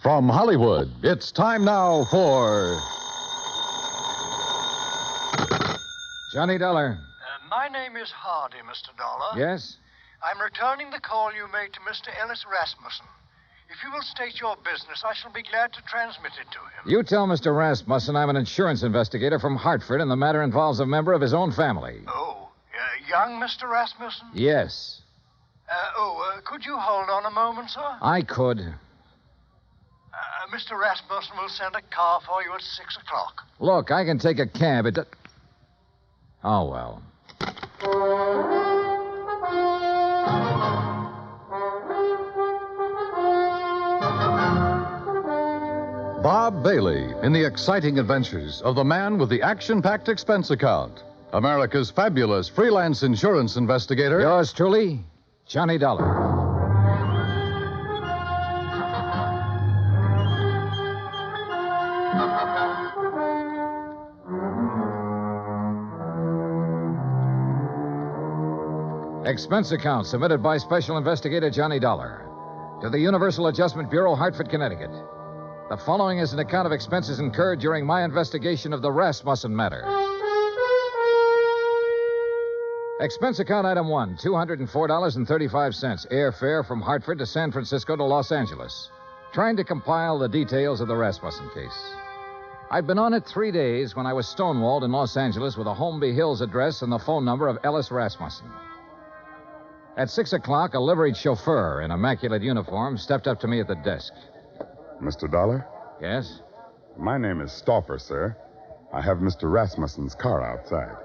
From Hollywood, it's time now for... Johnny Dollar. My name is Hardy, Mr. Dollar. Yes? I'm returning the call you made to Mr. Ellis Rasmussen. If you will state your business, I shall be glad to transmit it to him. You tell Mr. Rasmussen I'm an insurance investigator from Hartford, and the matter involves a member of his own family. Oh, young Mr. Rasmussen? Yes. Could you hold on a moment, sir? I could. Mr. Rasmussen will send a car for you at 6 o'clock. Look, I can take a cab. Oh, well. Bob Bailey in the exciting adventures of the man with the action-packed expense account. America's fabulous freelance insurance investigator. Yours truly, Johnny Dollar. Expense account submitted by Special Investigator Johnny Dollar to the Universal Adjustment Bureau, Hartford, Connecticut. The following is an account of expenses incurred during my investigation of the Rasmussen matter. Expense account item 1, $204.35, airfare from Hartford to San Francisco to Los Angeles. Trying to compile the details of the Rasmussen case. I'd been on it 3 days when I was stonewalled in Los Angeles with a Holmby Hills address and the phone number of Ellis Rasmussen. At 6 o'clock, a liveried chauffeur in immaculate uniform stepped up to me at the desk. Mr. Dollar? Yes? My name is Stauffer, sir. I have Mr. Rasmussen's car outside.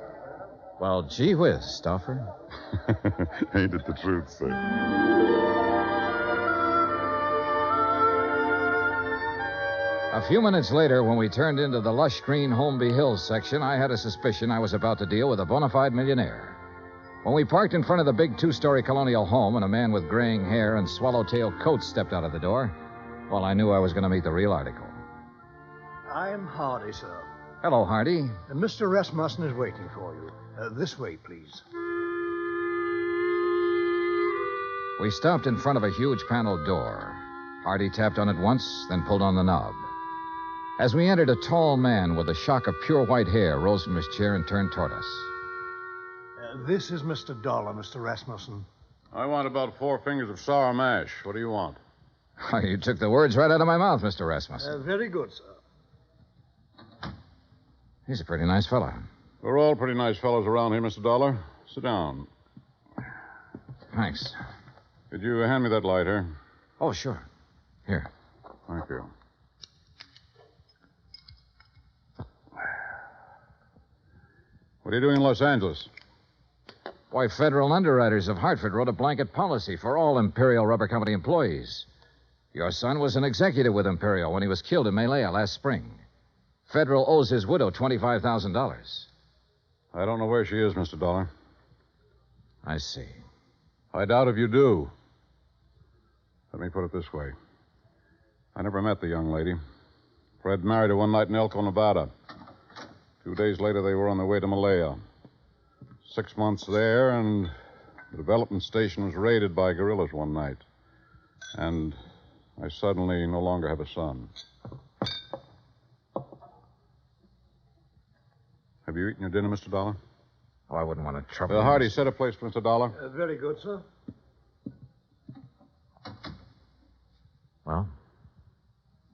Well, gee whiz, Stauffer. Ain't it the truth, sir? A few minutes later, when we turned into the lush green Holmby Hills section, I had a suspicion I was about to deal with a bona fide millionaire. When we parked in front of the big two-story colonial home and a man with graying hair and swallowtail coat stepped out of the door, well, I knew I was going to meet the real article. I'm Hardy, sir. Hello, Hardy. Mr. Rasmussen is waiting for you. This way, please. We stopped in front of a huge paneled door. Hardy tapped on it once, then pulled on the knob. As we entered, a tall man with a shock of pure white hair rose from his chair and turned toward us. This is Mr. Dollar, Mr. Rasmussen. I want about 4 fingers of sour mash. What do you want? Oh, you took the words right out of my mouth, Mr. Rasmussen. Very good, sir. He's a pretty nice fellow. We're all pretty nice fellows around here, Mr. Dollar. Sit down. Thanks. Could you hand me that lighter? Oh, sure. Here. Thank you. What are you doing in Los Angeles? Why, federal underwriters of Hartford wrote a blanket policy for all Imperial Rubber Company employees. Your son was an executive with Imperial when he was killed in Malaya last spring. Federal owes his widow $25,000. I don't know where she is, Mr. Dollar. I see. I doubt if you do. Let me put it this way. I never met the young lady. Fred married her one night in Elko, Nevada. 2 days later, they were on their way to Malaya. 6 months there, and the development station was raided by guerrillas one night. And I suddenly no longer have a son. Have you eaten your dinner, Mr. Dollar? Oh, I wouldn't want to trouble you. Hardy, set a place for Mr. Dollar. Very good, sir. Well?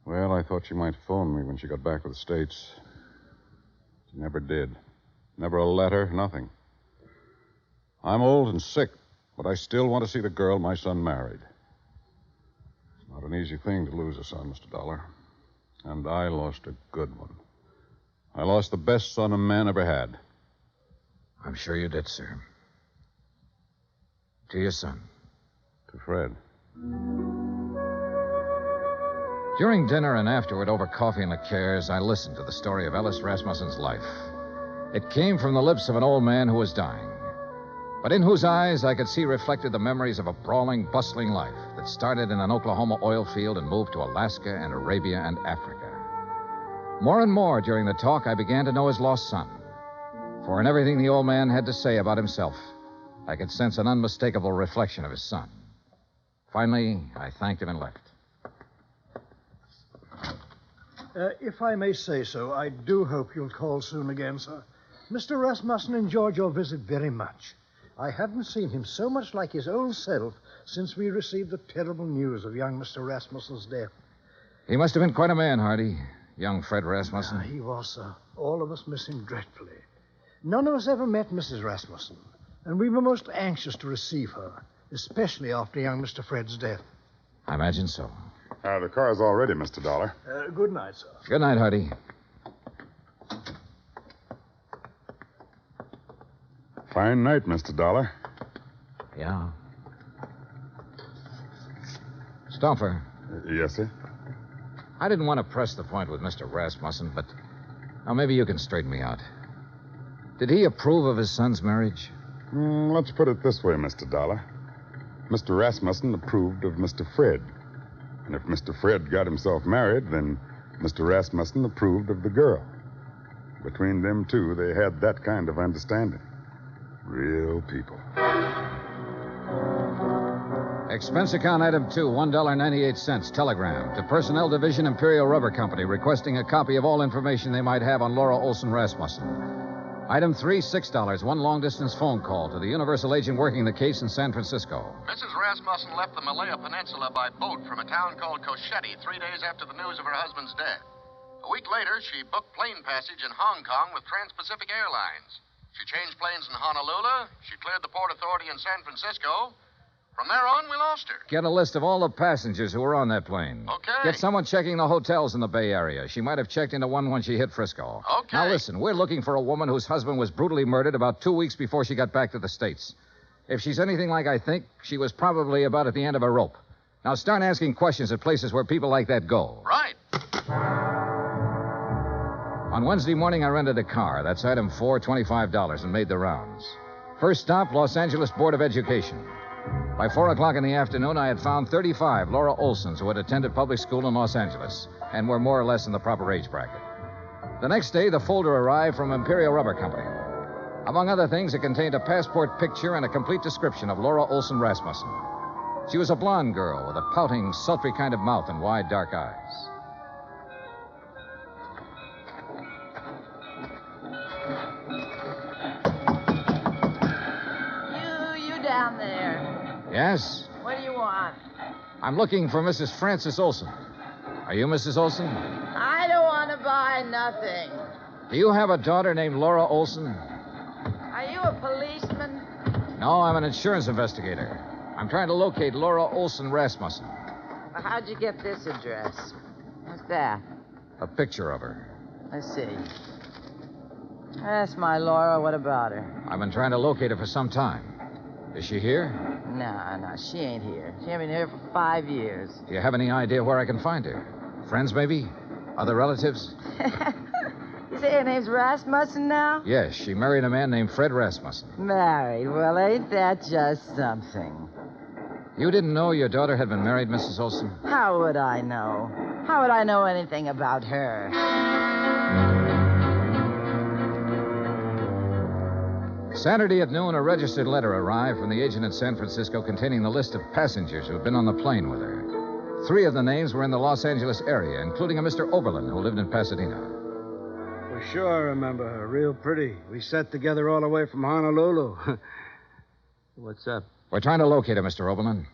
Well, I thought she might phone me when she got back to the States. She never did. Never a letter, nothing. I'm old and sick, but I still want to see the girl my son married. It's not an easy thing to lose a son, Mr. Dollar. And I lost a good one. I lost the best son a man ever had. I'm sure you did, sir. To your son. To Fred. During dinner and afterward, over coffee and liqueurs, I listened to the story of Ellis Rasmussen's life. It came from the lips of an old man who was dying, but in whose eyes I could see reflected the memories of a brawling, bustling life that started in an Oklahoma oil field and moved to Alaska and Arabia and Africa. More and more during the talk, I began to know his lost son. For in everything the old man had to say about himself, I could sense an unmistakable reflection of his son. Finally, I thanked him and left. If I may say so, I do hope you'll call soon again, sir. Mr. Rasmussen enjoyed your visit very much. I haven't seen him so much like his old self since we received the terrible news of young Mr. Rasmussen's death. He must have been quite a man, Hardy. Young Fred Rasmussen. He was, sir. All of us miss him dreadfully. None of us ever met Mrs. Rasmussen, and we were most anxious to receive her, especially after young Mr. Fred's death. I imagine so. The car's all ready, Mr. Dollar. Good night, sir. Good night, Hardy. Fine night, Mr. Dollar. Yeah. Stoffer, Yes, sir? I didn't want to press the point with Mr. Rasmussen, but now maybe you can straighten me out. Did he approve of his son's marriage? Let's put it this way, Mr. Dollar. Mr. Rasmussen approved of Mr. Fred. And if Mr. Fred got himself married, then Mr. Rasmussen approved of the girl. Between them two, they had that kind of understanding. Real people. Expense account item 2, $1.98. Telegram to Personnel Division, Imperial Rubber Company, requesting a copy of all information they might have on Laura Olson Rasmussen. Item 3, $6. One long-distance phone call to the Universal agent working the case in San Francisco. Mrs. Rasmussen left the Malaya Peninsula by boat from a town called Cochette 3 days after the news of her husband's death. A week later, she booked plane passage in Hong Kong with Trans-Pacific Airlines. She changed planes in Honolulu. She cleared the Port Authority in San Francisco. From there on, we lost her. Get a list of all the passengers who were on that plane. Okay. Get someone checking the hotels in the Bay Area. She might have checked into one when she hit Frisco. Okay. Now listen, we're looking for a woman whose husband was brutally murdered about 2 weeks before she got back to the States. If she's anything like I think, she was probably about at the end of her rope. Now start asking questions at places where people like that go. Right. On Wednesday morning, I rented a car. That's item 4, $25, and made the rounds. First stop, Los Angeles Board of Education. By 4 o'clock in the afternoon, I had found 35 Laura Olsons who had attended public school in Los Angeles and were more or less in the proper age bracket. The next day, the folder arrived from Imperial Rubber Company. Among other things, it contained a passport picture and a complete description of Laura Olson Rasmussen. She was a blonde girl with a pouting, sultry kind of mouth and wide, dark eyes. You down there. Yes? What do you want? I'm looking for Mrs. Frances Olson. Are you Mrs. Olson? I don't want to buy nothing. Do you have a daughter named Laura Olson? Are you a policeman? No, I'm an insurance investigator. I'm trying to locate Laura Olson Rasmussen. Well, how'd you get this address? What's that? A picture of her. Let's see. That's my Laura. What about her? I've been trying to locate her for some time. Is she here? No, she ain't here. She ain't been here for 5 years. Do you have any idea where I can find her? Friends, maybe? Other relatives? You say her name's Rasmussen now? Yes, she married a man named Fred Rasmussen. Married. Well, ain't that just something? You didn't know your daughter had been married, Mrs. Olson? How would I know? How would I know anything about her? Saturday at noon, a registered letter arrived from the agent in San Francisco containing the list of passengers who had been on the plane with her. 3 of the names were in the Los Angeles area, including a Mr. Oberlin who lived in Pasadena. For sure I remember her. Real pretty. We sat together all the way from Honolulu. What's up? We're trying to locate her, Mr. Oberlin.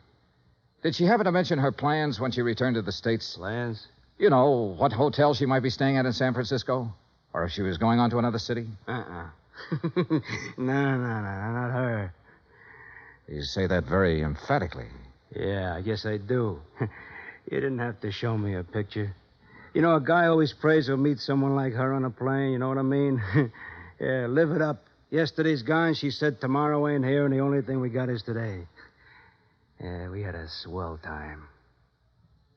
Did she happen to mention her plans when she returned to the States? Plans? You know, what hotel she might be staying at in San Francisco? Or if she was going on to another city? No, not her. You say that very emphatically. Yeah, I guess I do. You didn't have to show me a picture. You know, a guy always prays he'll meet someone like her on a plane, you know what I mean? Yeah, live it up. Yesterday's gone, she said tomorrow ain't here, and the only thing we got is today. Yeah, we had a swell time.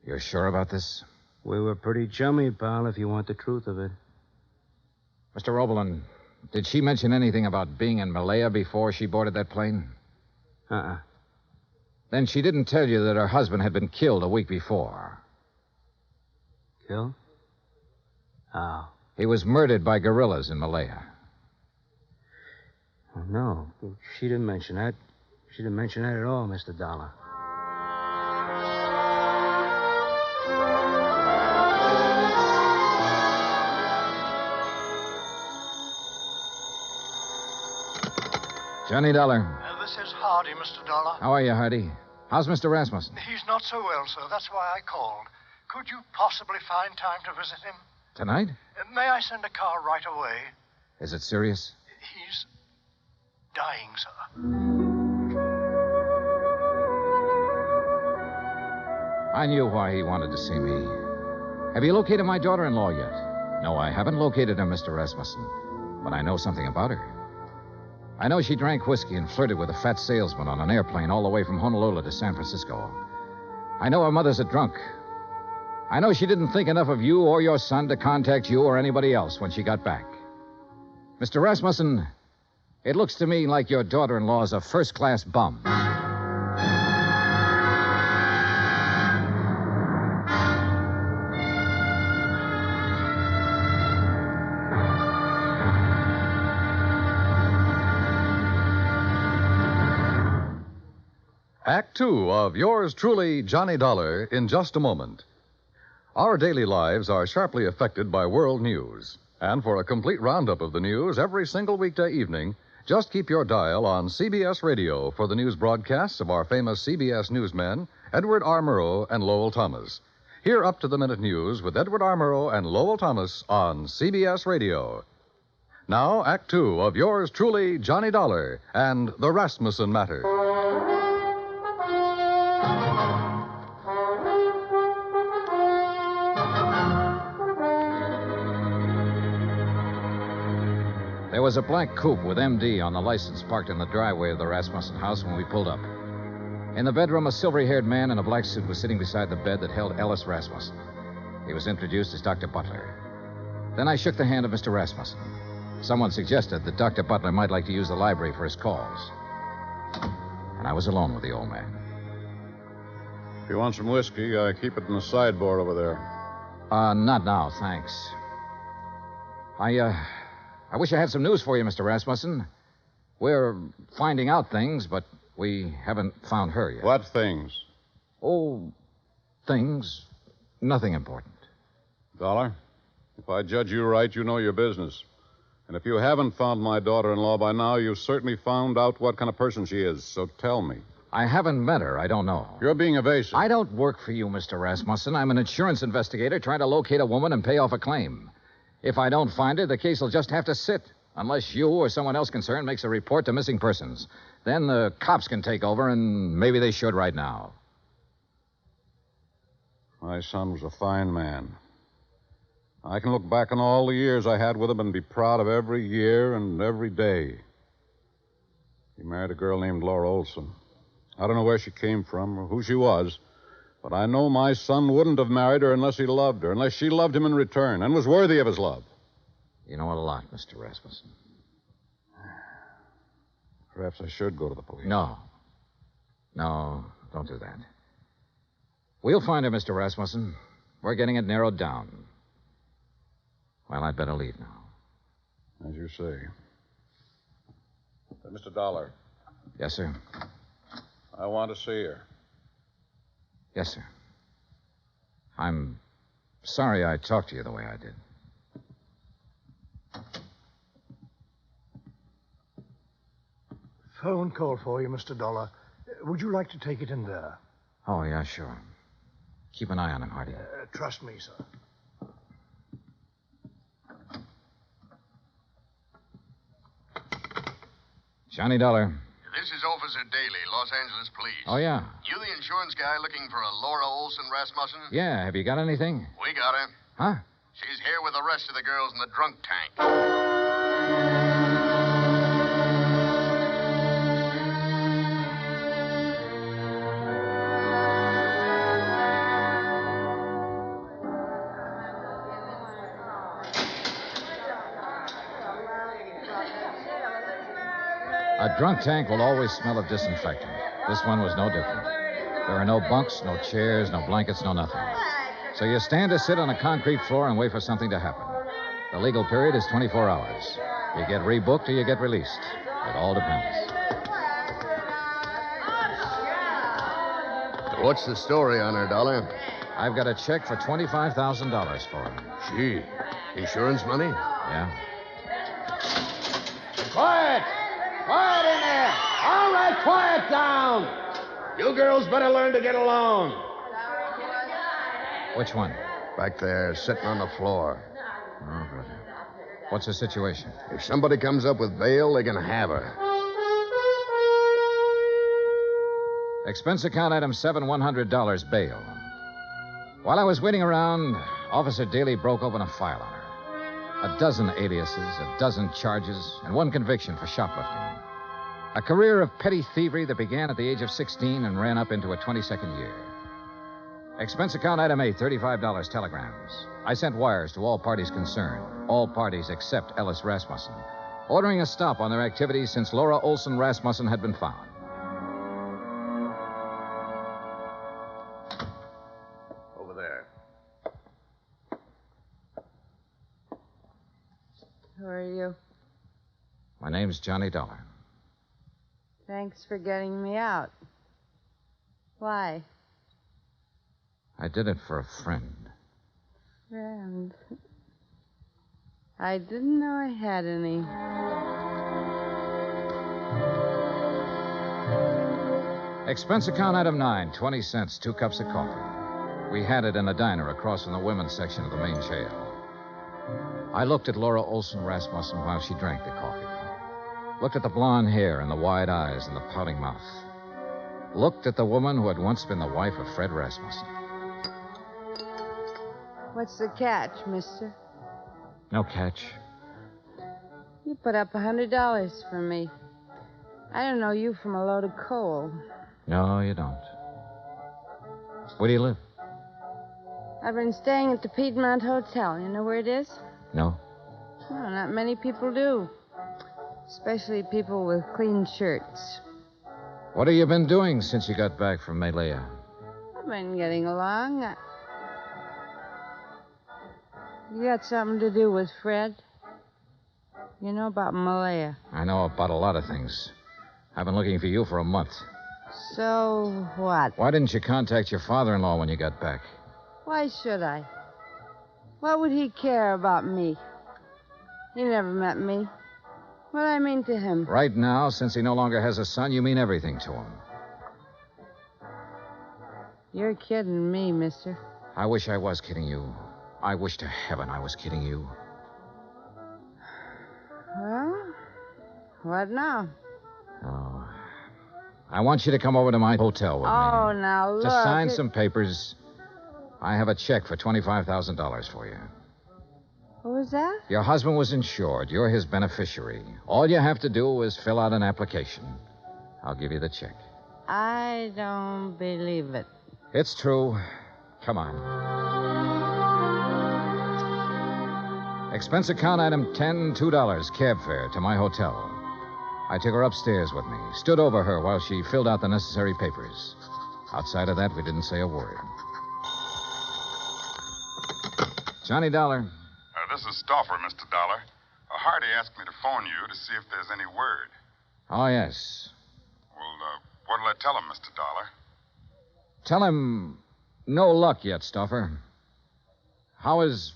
You're sure about this? We were pretty chummy, pal, if you want the truth of it. Mr. Oberlin, did she mention anything about being in Malaya before she boarded that plane? Then she didn't tell you that her husband had been killed a week before. Killed? How? He was murdered by guerrillas in Malaya. Oh, no, she didn't mention that. She didn't mention that at all, Mr. Dollar. Johnny Dollar. This is Hardy, Mr. Dollar. How are you, Hardy? How's Mr. Rasmussen? He's not so well, sir. That's why I called. Could you possibly find time to visit him? Tonight? May I send a car right away? Is it serious? He's dying, sir. I knew why he wanted to see me. Have you located my daughter-in-law yet? No, I haven't located her, Mr. Rasmussen. But I know something about her. I know she drank whiskey and flirted with a fat salesman on an airplane all the way from Honolulu to San Francisco. I know her mother's a drunk. I know she didn't think enough of you or your son to contact you or anybody else when she got back. Mr. Rasmussen, it looks to me like your daughter-in-law is a first-class bum. Act Two of yours truly, Johnny Dollar, in just a moment. Our daily lives are sharply affected by world news. And for a complete roundup of the news every single weekday evening, just keep your dial on CBS Radio for the news broadcasts of our famous CBS newsmen, Edward R. Murrow and Lowell Thomas. Hear up-to-the-minute news with Edward R. Murrow and Lowell Thomas on CBS Radio. Now, Act Two of yours truly, Johnny Dollar, and the Rasmussen Matter. There was a black coupe with MD on the license parked in the driveway of the Rasmussen house when we pulled up. In the bedroom, a silvery-haired man in a black suit was sitting beside the bed that held Ellis Rasmussen. He was introduced as Dr. Butler. Then I shook the hand of Mr. Rasmussen. Someone suggested that Dr. Butler might like to use the library for his calls. And I was alone with the old man. If you want some whiskey, I keep it in the sideboard over there. Not now, thanks. I wish I had some news for you, Mr. Rasmussen. We're finding out things, but we haven't found her yet. What things? Oh, things. Nothing important. Dollar, if I judge you right, you know your business. And if you haven't found my daughter-in-law by now, you've certainly found out what kind of person she is. So tell me. I haven't met her. I don't know. You're being evasive. I don't work for you, Mr. Rasmussen. I'm an insurance investigator trying to locate a woman and pay off a claim. If I don't find her, the case will just have to sit, unless you or someone else concerned makes a report to missing persons. Then the cops can take over, and maybe they should right now. My son was a fine man. I can look back on all the years I had with him and be proud of every year and every day. He married a girl named Laura Olson. I don't know where she came from or who she was, but I know my son wouldn't have married her unless he loved her, unless she loved him in return and was worthy of his love. You know a lot, Mr. Rasmussen. Perhaps I should go to the police. No. No, don't do that. We'll find her, Mr. Rasmussen. We're getting it narrowed down. Well, I'd better leave now. As you say. Mr. Dollar. Yes, sir. I want to see her. Yes, sir. I'm sorry I talked to you the way I did. Phone call for you, Mr. Dollar. Would you like to take it in there? Oh, yeah, sure. Keep an eye on him, Hardy. Trust me, sir. Johnny Dollar. This is Officer Daly, Los Angeles Police. Oh, yeah. You the insurance guy looking for a Laura Olson Rasmussen? Yeah, have you got anything? We got her. Huh? She's here with the rest of the girls in the drunk tank. A drunk tank will always smell of disinfectant. This one was no different. There are no bunks, no chairs, no blankets, no nothing. So you stand or sit on a concrete floor and wait for something to happen. The legal period is 24 hours. You get rebooked or you get released. It all depends. What's the story on her, Dollar? I've got a check for $25,000 for her. Gee, insurance money? Yeah? Quiet! Quiet in there! All right, quiet down! You girls better learn to get along. Which one? Back there, sitting on the floor. Oh, good. What's the situation? If somebody comes up with bail, they can have her. Expense account item 7, $100 bail. While I was waiting around, Officer Daly broke open a file on her. A dozen aliases, a dozen charges, and one conviction for shoplifting. A career of petty thievery that began at the age of 16 and ran up into a 22nd year. Expense account item A, $35 telegrams. I sent wires to all parties concerned, all parties except Ellis Rasmussen, ordering a stop on their activities since Laura Olson Rasmussen had been found. Over there. Who are you? My name's Johnny Dollar. Thanks for getting me out. Why? I did it for a friend. Friend. I didn't know I had any. Expense account item 9, 20 cents, 2 cups of coffee. We had it in a diner across from the women's section of the main jail. I looked at Laura Olson Rasmussen while she drank the coffee. Looked at the blonde hair and the wide eyes and the pouting mouth. Looked at the woman who had once been the wife of Fred Rasmussen. What's the catch, mister? No catch. You put up $100 for me. I don't know you from a load of coal. No, you don't. Where do you live? I've been staying at the Piedmont Hotel. You know where it is? No. No, not many people do. Especially people with clean shirts. What have you been doing since you got back from Malaya? I've been getting along. You got something to do with Fred? You know about Malaya? I know about a lot of things. I've been looking for you for a month. So what? Why didn't you contact your father-in-law when you got back? Why should I? What would he care about me? He never met me. What do I mean to him? Right now, since he no longer has a son, you mean everything to him. You're kidding me, mister. I wish I was kidding you. I wish to heaven I was kidding you. Well, what now? Oh. I want you to come over to my hotel with me. Oh, now look. To sign some papers. I have a check for $25,000 for you. What was that? Your husband was insured. You're his beneficiary. All you have to do is fill out an application. I'll give you the check. I don't believe it. It's true. Come on. Expense account item 10, $2, cab fare to my hotel. I took her upstairs with me, stood over her while she filled out the necessary papers. Outside of that, we didn't say a word. Johnny Dollar. This is Stauffer, Mr. Dollar. Hardy asked me to phone you to see if there's any word. Oh, yes. Well, what'll I tell him, Mr. Dollar? Tell him no luck yet, Stauffer. How's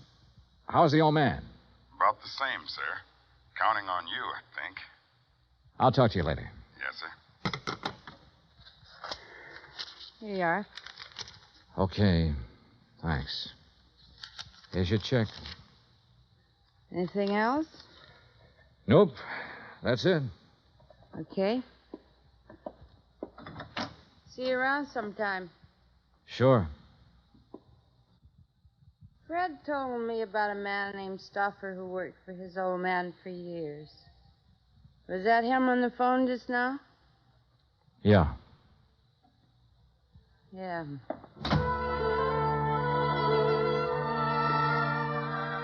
the old man? About the same, sir. Counting on you, I think. I'll talk to you later. Yes, sir. Here you are. Okay. Thanks. Here's your check. Anything else? Nope. That's it. Okay. See you around sometime. Sure. Fred told me about a man named Stauffer who worked for his old man for years. Was that him on the phone just now? Yeah. Yeah.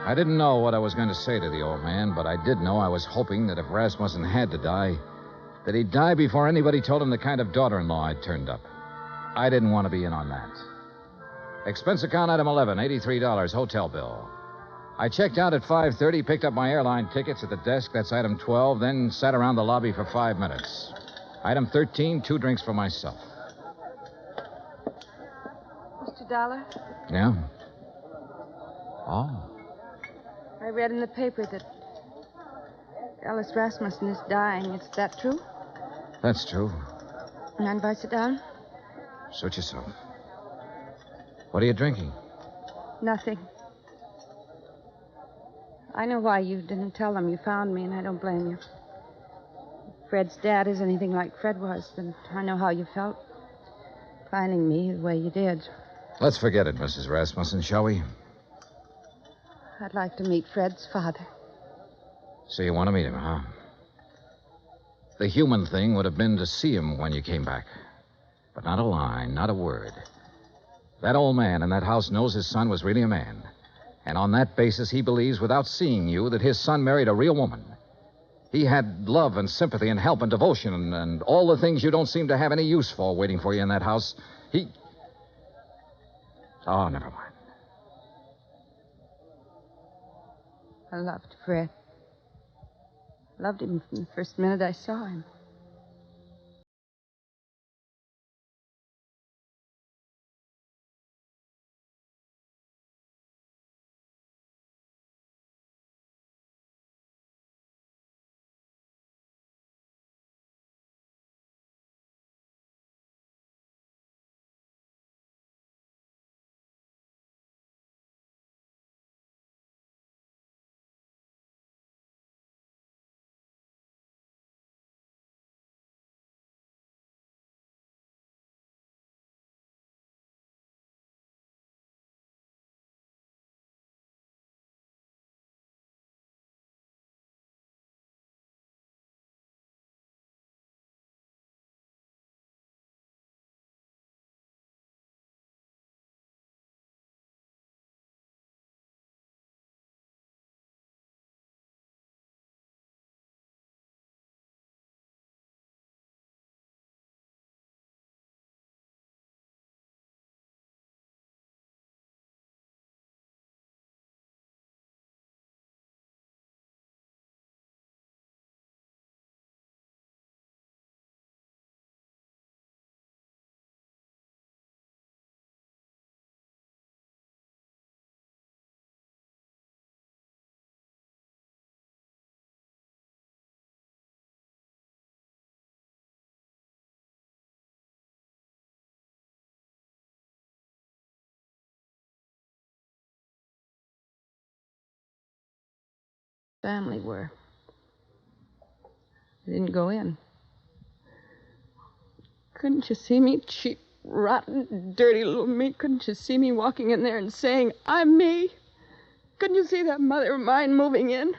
I didn't know what I was going to say to the old man, but I did know I was hoping that if Rasmussen had to die, that he'd die before anybody told him the kind of daughter-in-law I'd turned up. I didn't want to be in on that. Expense account item 11, $83, hotel bill. I checked out at 5:30, picked up my airline tickets at the desk. That's item 12, then sat around the lobby for 5 minutes. Item 13, 2 drinks for myself. Mr. Dollar, Yeah? Oh. I read in the paper that Ellis Rasmussen is dying. Is that true? That's true. Mind if I sit down? Suit yourself. What are you drinking? Nothing. I know why you didn't tell them you found me, and I don't blame you. If Fred's dad is anything like Fred was, then I know how you felt. Finding me the way you did. Let's forget it, Mrs. Rasmussen, shall we? I'd like to meet Fred's father. So you want to meet him, huh? The human thing would have been to see him when you came back. But not a line, not a word. That old man in that house knows his son was really a man. And on that basis, he believes, without seeing you, that his son married a real woman. He had love and sympathy and help and devotion and all the things you don't seem to have any use for waiting for you in that house. Oh, never mind. I loved Fred. Loved him from the first minute I saw him. Family were. I didn't go in. Couldn't you see me, cheap, rotten, dirty little me? Couldn't you see me walking in there and saying, I'm me? Couldn't you see that mother of mine moving in?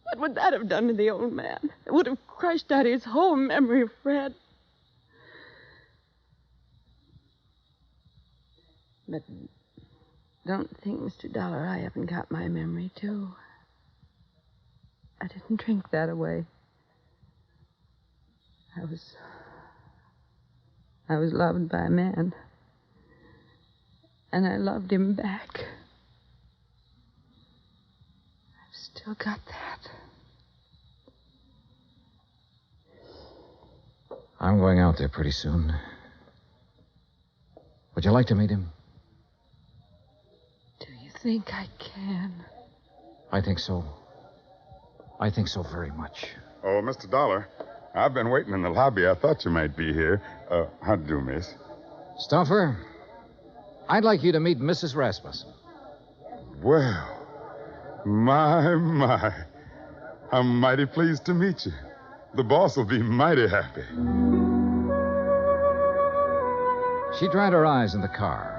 What would that have done to the old man? It would have crushed out his whole memory of Fred. But don't think, Mr. Dollar, I haven't got my memory, too. I didn't drink that away. I was loved by a man. And I loved him back. I've still got that. I'm going out there pretty soon. Would you like to meet him? Do you think I can? I think so. I think so very much. Oh, Mr. Dollar, I've been waiting in the lobby. I thought you might be here. How do you do, miss? Stuffer, I'd like you to meet Mrs. Rasmussen. Well, my. I'm mighty pleased to meet you. The boss will be mighty happy. She dried her eyes in the car.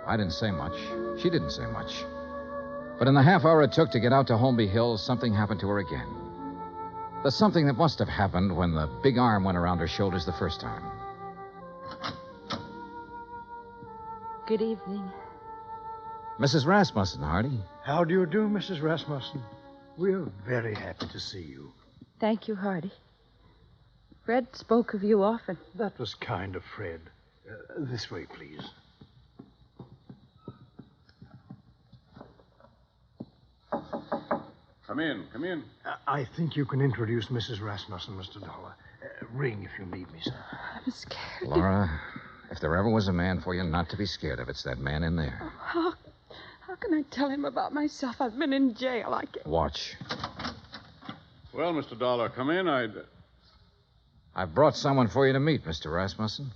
I didn't say much. She didn't say much. But in the half hour it took to get out to Holmby Hills, something happened to her again. The something that must have happened when the big arm went around her shoulders the first time. Good evening. Mrs. Rasmussen, Hardy. How do you do, Mrs. Rasmussen? We're very happy to see you. Thank you, Hardy. Fred spoke of you often. That was kind of Fred. This way, please. Come in. I think you can introduce Mrs. Rasmussen, Mr. Dollar. Ring if you need me, sir. I'm scared. Laura, if there ever was a man for you not to be scared of, it's that man in there. How can I tell him about myself? I've been in jail. I can't. Watch. Well, Mr. Dollar, come in. I've brought someone for you to meet, Mr. Rasmussen.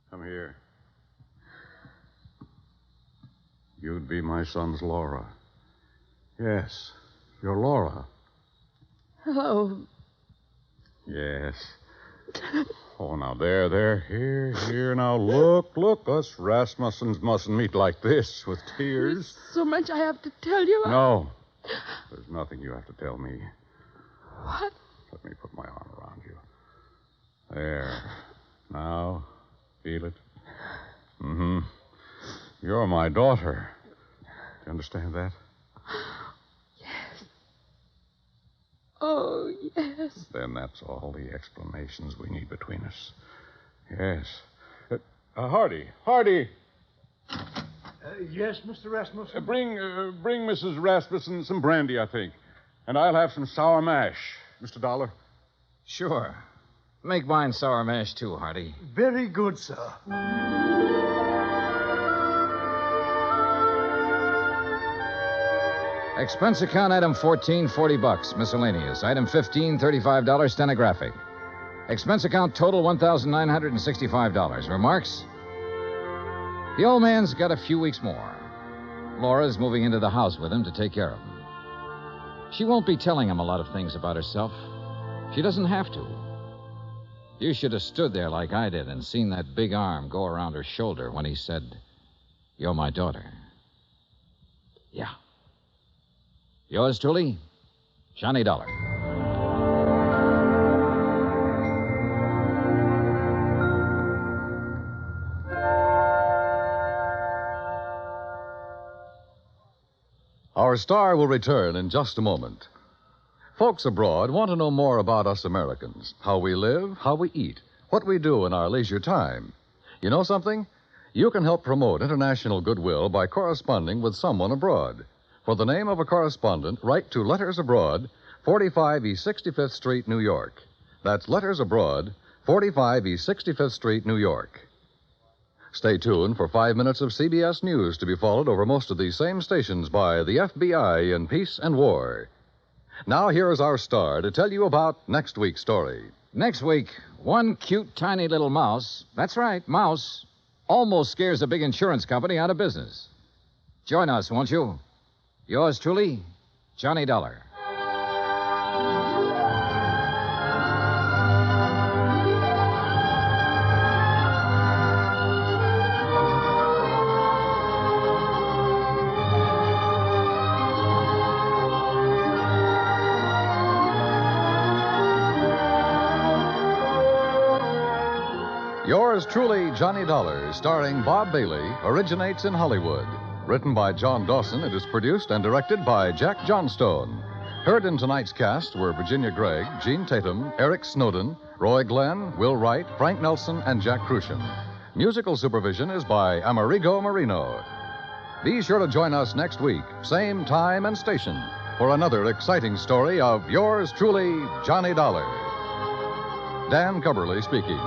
Come here. You'd be my son's Laura. Yes, you're Laura. Oh, Yes. Oh, now, there. Here. Now, look. Us Rasmussens mustn't meet like this with tears. so much I have to tell you. No. There's nothing you have to tell me. What? Let me put my arm around you. There. Now, feel it? Mm-hmm. You're my daughter. Do you understand that? Oh, yes. Then that's all the explanations we need between us. Yes. Hardy. Yes, Mr. Rasmussen? Bring Mrs. Rasmussen some brandy, I think. And I'll have some sour mash, Mr. Dollar. Sure. Make mine sour mash, too, Hardy. Very good, sir. Expense account item 14, $40. Miscellaneous. Item 15, $35, stenographic. Expense account total, $1,965. Remarks? The old man's got a few weeks more. Laura's moving into the house with him to take care of him. She won't be telling him a lot of things about herself. She doesn't have to. You should have stood there like I did and seen that big arm go around her shoulder when he said, "You're my daughter." Yeah. Yours truly, Johnny Dollar. Our star will return in just a moment. Folks abroad want to know more about us Americans, how we live, how we eat, what we do in our leisure time. You know something? You can help promote international goodwill by corresponding with someone abroad. For the name of a correspondent, write to Letters Abroad, 45 East 65th Street, New York. That's Letters Abroad, 45 East 65th Street, New York. Stay tuned for 5 minutes of CBS News to be followed over most of these same stations by the FBI in Peace and War. Now, here is our star to tell you about next week's story. Next week, one cute, tiny little mouse, that's right, mouse, almost scares a big insurance company out of business. Join us, won't you? Yours truly, Johnny Dollar. Yours truly, Johnny Dollar, starring Bob Bailey, originates in Hollywood. Written by John Dawson, it is produced and directed by Jack Johnstone. Heard in tonight's cast were Virginia Gregg, Gene Tatum, Eric Snowden, Roy Glenn, Will Wright, Frank Nelson, and Jack Crucian. Musical supervision is by Amerigo Marino. Be sure to join us next week, same time and station, for another exciting story of yours truly, Johnny Dollar. Dan Cubberly speaking.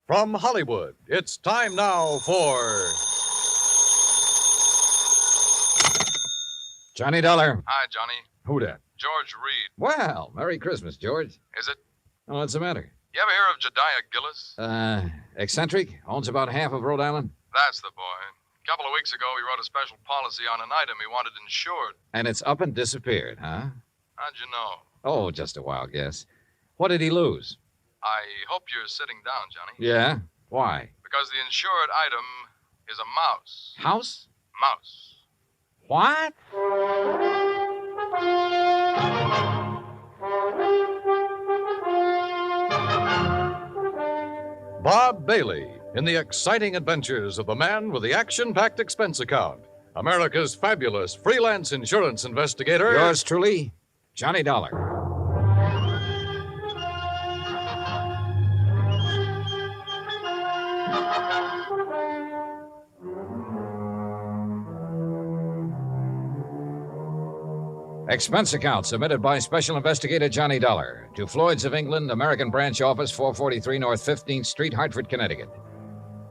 From Hollywood, it's time now for Johnny Dollar. Hi, Johnny. Who dat? George Reed. Well, Merry Christmas, George. Is it? Oh, what's the matter? You ever hear of Jediah Gillis? Eccentric? Owns about half of Rhode Island? That's the boy. A couple of weeks ago, he wrote a special policy on an item he wanted insured. And it's up and disappeared, huh? How'd you know? Oh, just a wild guess. What did he lose? I hope you're sitting down, Johnny. Yeah? Why? Because the insured item is a mouse. House? Mouse. What? Bob Bailey in the exciting adventures of the man with the action-packed expense account. America's fabulous freelance insurance investigator. Yours truly, Johnny Dollar. Expense account submitted by Special Investigator Johnny Dollar to Floyd's of England, American Branch Office, 443 North 15th Street, Hartford, Connecticut.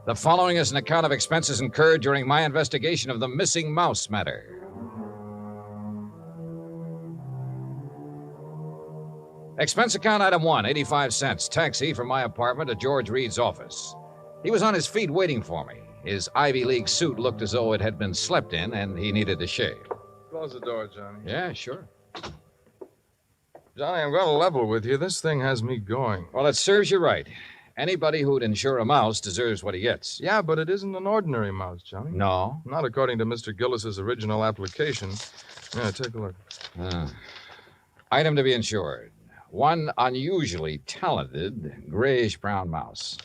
The following is an account of expenses incurred during my investigation of the missing mouse matter. Expense account item 1, 85 cents. Taxi from my apartment to George Reed's office. He was on his feet waiting for me. His Ivy League suit looked as though it had been slept in, and he needed a shave. Close the door, Johnny. Yeah, sure. Johnny, I'm going to level with you. This thing has me going. Well, it serves you right. Anybody who'd insure a mouse deserves what he gets. Yeah, but it isn't an ordinary mouse, Johnny. No? Not according to Mr. Gillis's original application. Yeah, take a look. Item to be insured. One unusually talented grayish-brown mouse.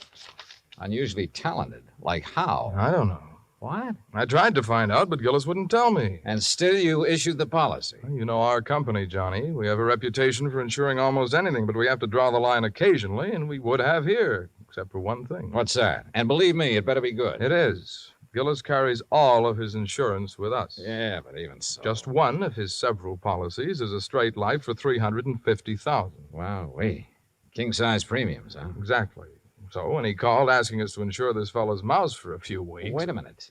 Unusually talented? Like how? I don't know. What? I tried to find out, but Gillis wouldn't tell me. And still you issued the policy. You know our company, Johnny. We have a reputation for insuring almost anything, but we have to draw the line occasionally, and we would have here, except for one thing. What's that? And believe me, it better be good. It is. Gillis carries all of his insurance with us. Yeah, but even so. Just one of his several policies is a straight life for $350,000. Wow, king-size premiums, huh? Exactly. So when he called asking us to insure this fellow's mouse for a few weeks... Wait a minute.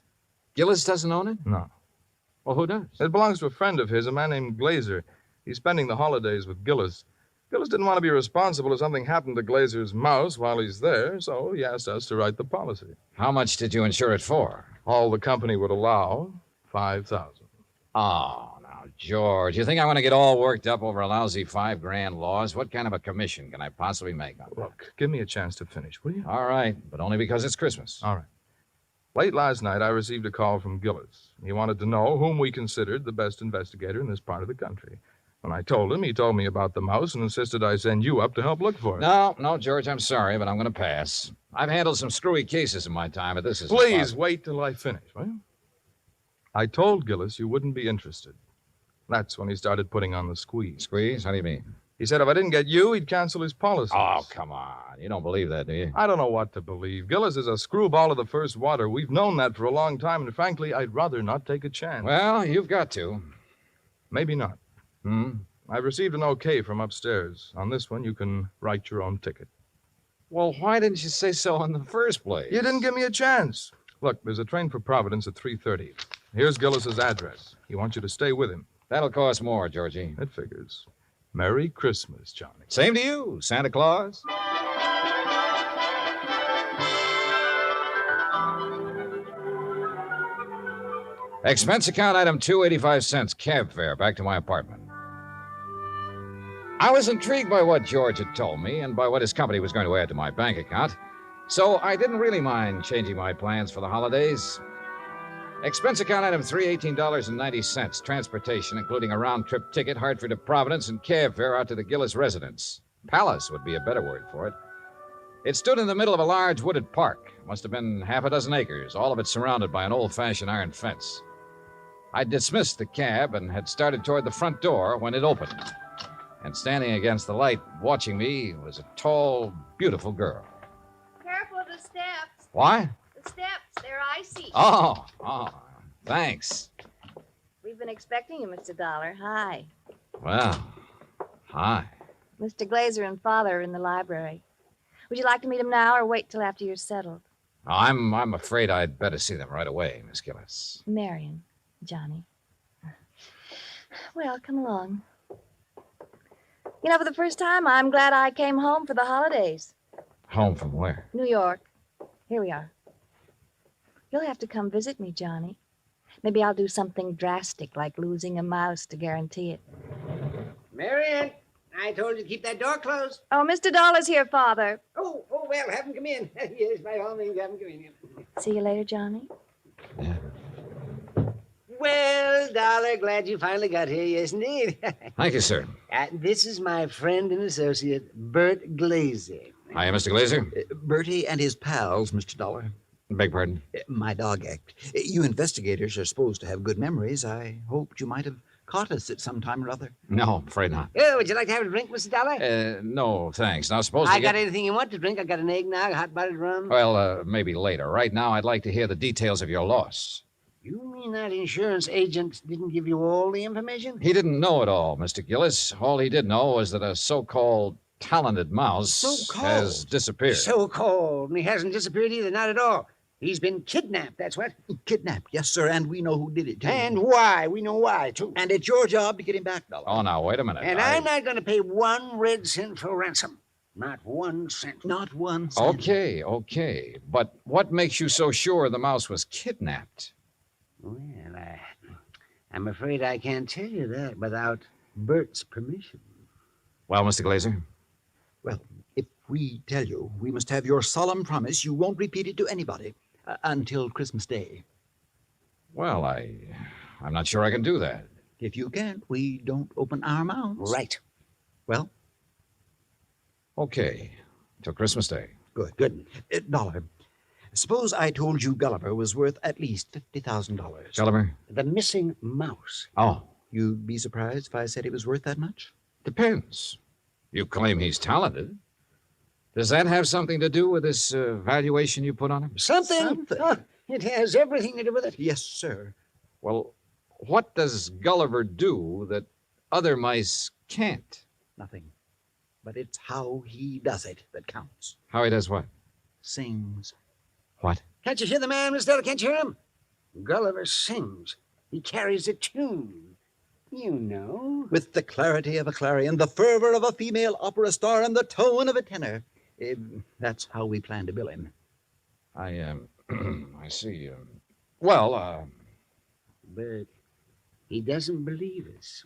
Gillis doesn't own it? No. Well, who does? It belongs to a friend of his, a man named Glazer. He's spending the holidays with Gillis. Gillis didn't want to be responsible if something happened to Glazer's mouse while he's there, so he asked us to write the policy. How much did you insure it for? All the company would allow, $5,000. Oh, now, George, you think I want to get all worked up over a lousy $5,000 loss? What kind of a commission can I possibly make on that? Look, give me a chance to finish, will you? All right, but only because it's Christmas. All right. Late last night, I received a call from Gillis. He wanted to know whom we considered the best investigator in this part of the country. When I told him, he told me about the mouse and insisted I send you up to help look for it. No, George, I'm sorry, but I'm going to pass. I've handled some screwy cases in my time, but this is... Please wait till I finish, will you? I told Gillis you wouldn't be interested. That's when he started putting on the squeeze. Squeeze? How do you mean? He said if I didn't get you, he'd cancel his policy. Oh, come on. You don't believe that, do you? I don't know what to believe. Gillis is a screwball of the first water. We've known that for a long time, and frankly, I'd rather not take a chance. Well, you've got to. Maybe not. I've received an okay from upstairs. On this one, you can write your own ticket. Well, why didn't you say so in the first place? You didn't give me a chance. Look, there's a train for Providence at 3:30. Here's Gillis's address. He wants you to stay with him. That'll cost more, Georgie. It figures. Merry Christmas, Johnny. Same to you, Santa Claus. Expense account item 2, 85 cents. Cab fare back to my apartment. I was intrigued by what George had told me and by what his company was going to add to my bank account, so I didn't really mind changing my plans for the holidays. Expense account item 3, $18.90. Transportation, including a round-trip ticket, Hartford to Providence, and cab fare out to the Gillis residence. Palace would be a better word for it. It stood in the middle of a large wooded park. Must have been half a dozen acres, all of it surrounded by an old-fashioned iron fence. I dismissed the cab and had started toward the front door when it opened. And standing against the light, watching me, was a tall, beautiful girl. Careful of the steps. What? The steps, they're icy. Oh, thanks. We've been expecting you, Mr. Dollar. Hi. Well, hi. Mr. Glazer and Father are in the library. Would you like to meet them now or wait till after you're settled? I'm afraid I'd better see them right away, Miss Gillis. Marion, Johnny. Well, come along. You know, for the first time, I'm glad I came home for the holidays. Home from where? New York. Here we are. You'll have to come visit me, Johnny. Maybe I'll do something drastic, like losing a mouse to guarantee it. Marion, I told you to keep that door closed. Oh, Mr. Dollar's here, Father. Oh, well, have him come in. Yes, by all means, have him come in. See you later, Johnny. Well, Dollar, glad you finally got here. Yes, indeed. Thank you, sir. This is my friend and associate, Bert Glazer. Hiya, Mr. Glazer. Bertie and his pals, Mr. Dollar. Beg pardon? My dog act. You investigators are supposed to have good memories. I hoped you might have caught us at some time or other. No, afraid not. Oh, would you like to have a drink, Mr. Dollar? No, thanks. Now, suppose I got anything you want to drink. I got an eggnog, hot buttered rum. Well, maybe later. Right now, I'd like to hear the details of your loss. You mean that insurance agent didn't give you all the information? He didn't know it all, Mr. Gillis. All he did know was that a so-called talented mouse has disappeared. So-called. And he hasn't disappeared either, not at all. He's been kidnapped, that's what. Kidnapped, yes, sir, and we know who did it, too. And why. We know why, too. And it's your job to get him back, Dollar. Oh, now, wait a minute. And I'm not going to pay 1 red cent for ransom. Not 1 cent. Not 1 cent. Okay. But what makes you so sure the mouse was kidnapped? Well, I'm afraid I can't tell you that without Bert's permission. Well, Mr. Glazer? Well, if we tell you, we must have your solemn promise you won't repeat it to anybody until Christmas Day. Well, I'm not sure I can do that. If you can't, we don't open our mouths. Right. Well? Okay. Till Christmas Day. Good. Dollar, suppose I told you Gulliver was worth at least $50,000. Gulliver? The missing mouse. Oh. You'd be surprised if I said he was worth that much? Depends. You claim he's talented. Does that have something to do with this valuation you put on him? Something. Oh, it has everything to do with it. Yes, sir. Well, what does Gulliver do that other mice can't? Nothing. But it's how he does it that counts. How he does what? Sings. What? Can't you hear the man, Miss Della? Can't you hear him? Gulliver sings. He carries a tune. You know. With the clarity of a clarion, the fervor of a female opera star, and the tone of a tenor. That's how we plan to bill him. I see. But he doesn't believe us.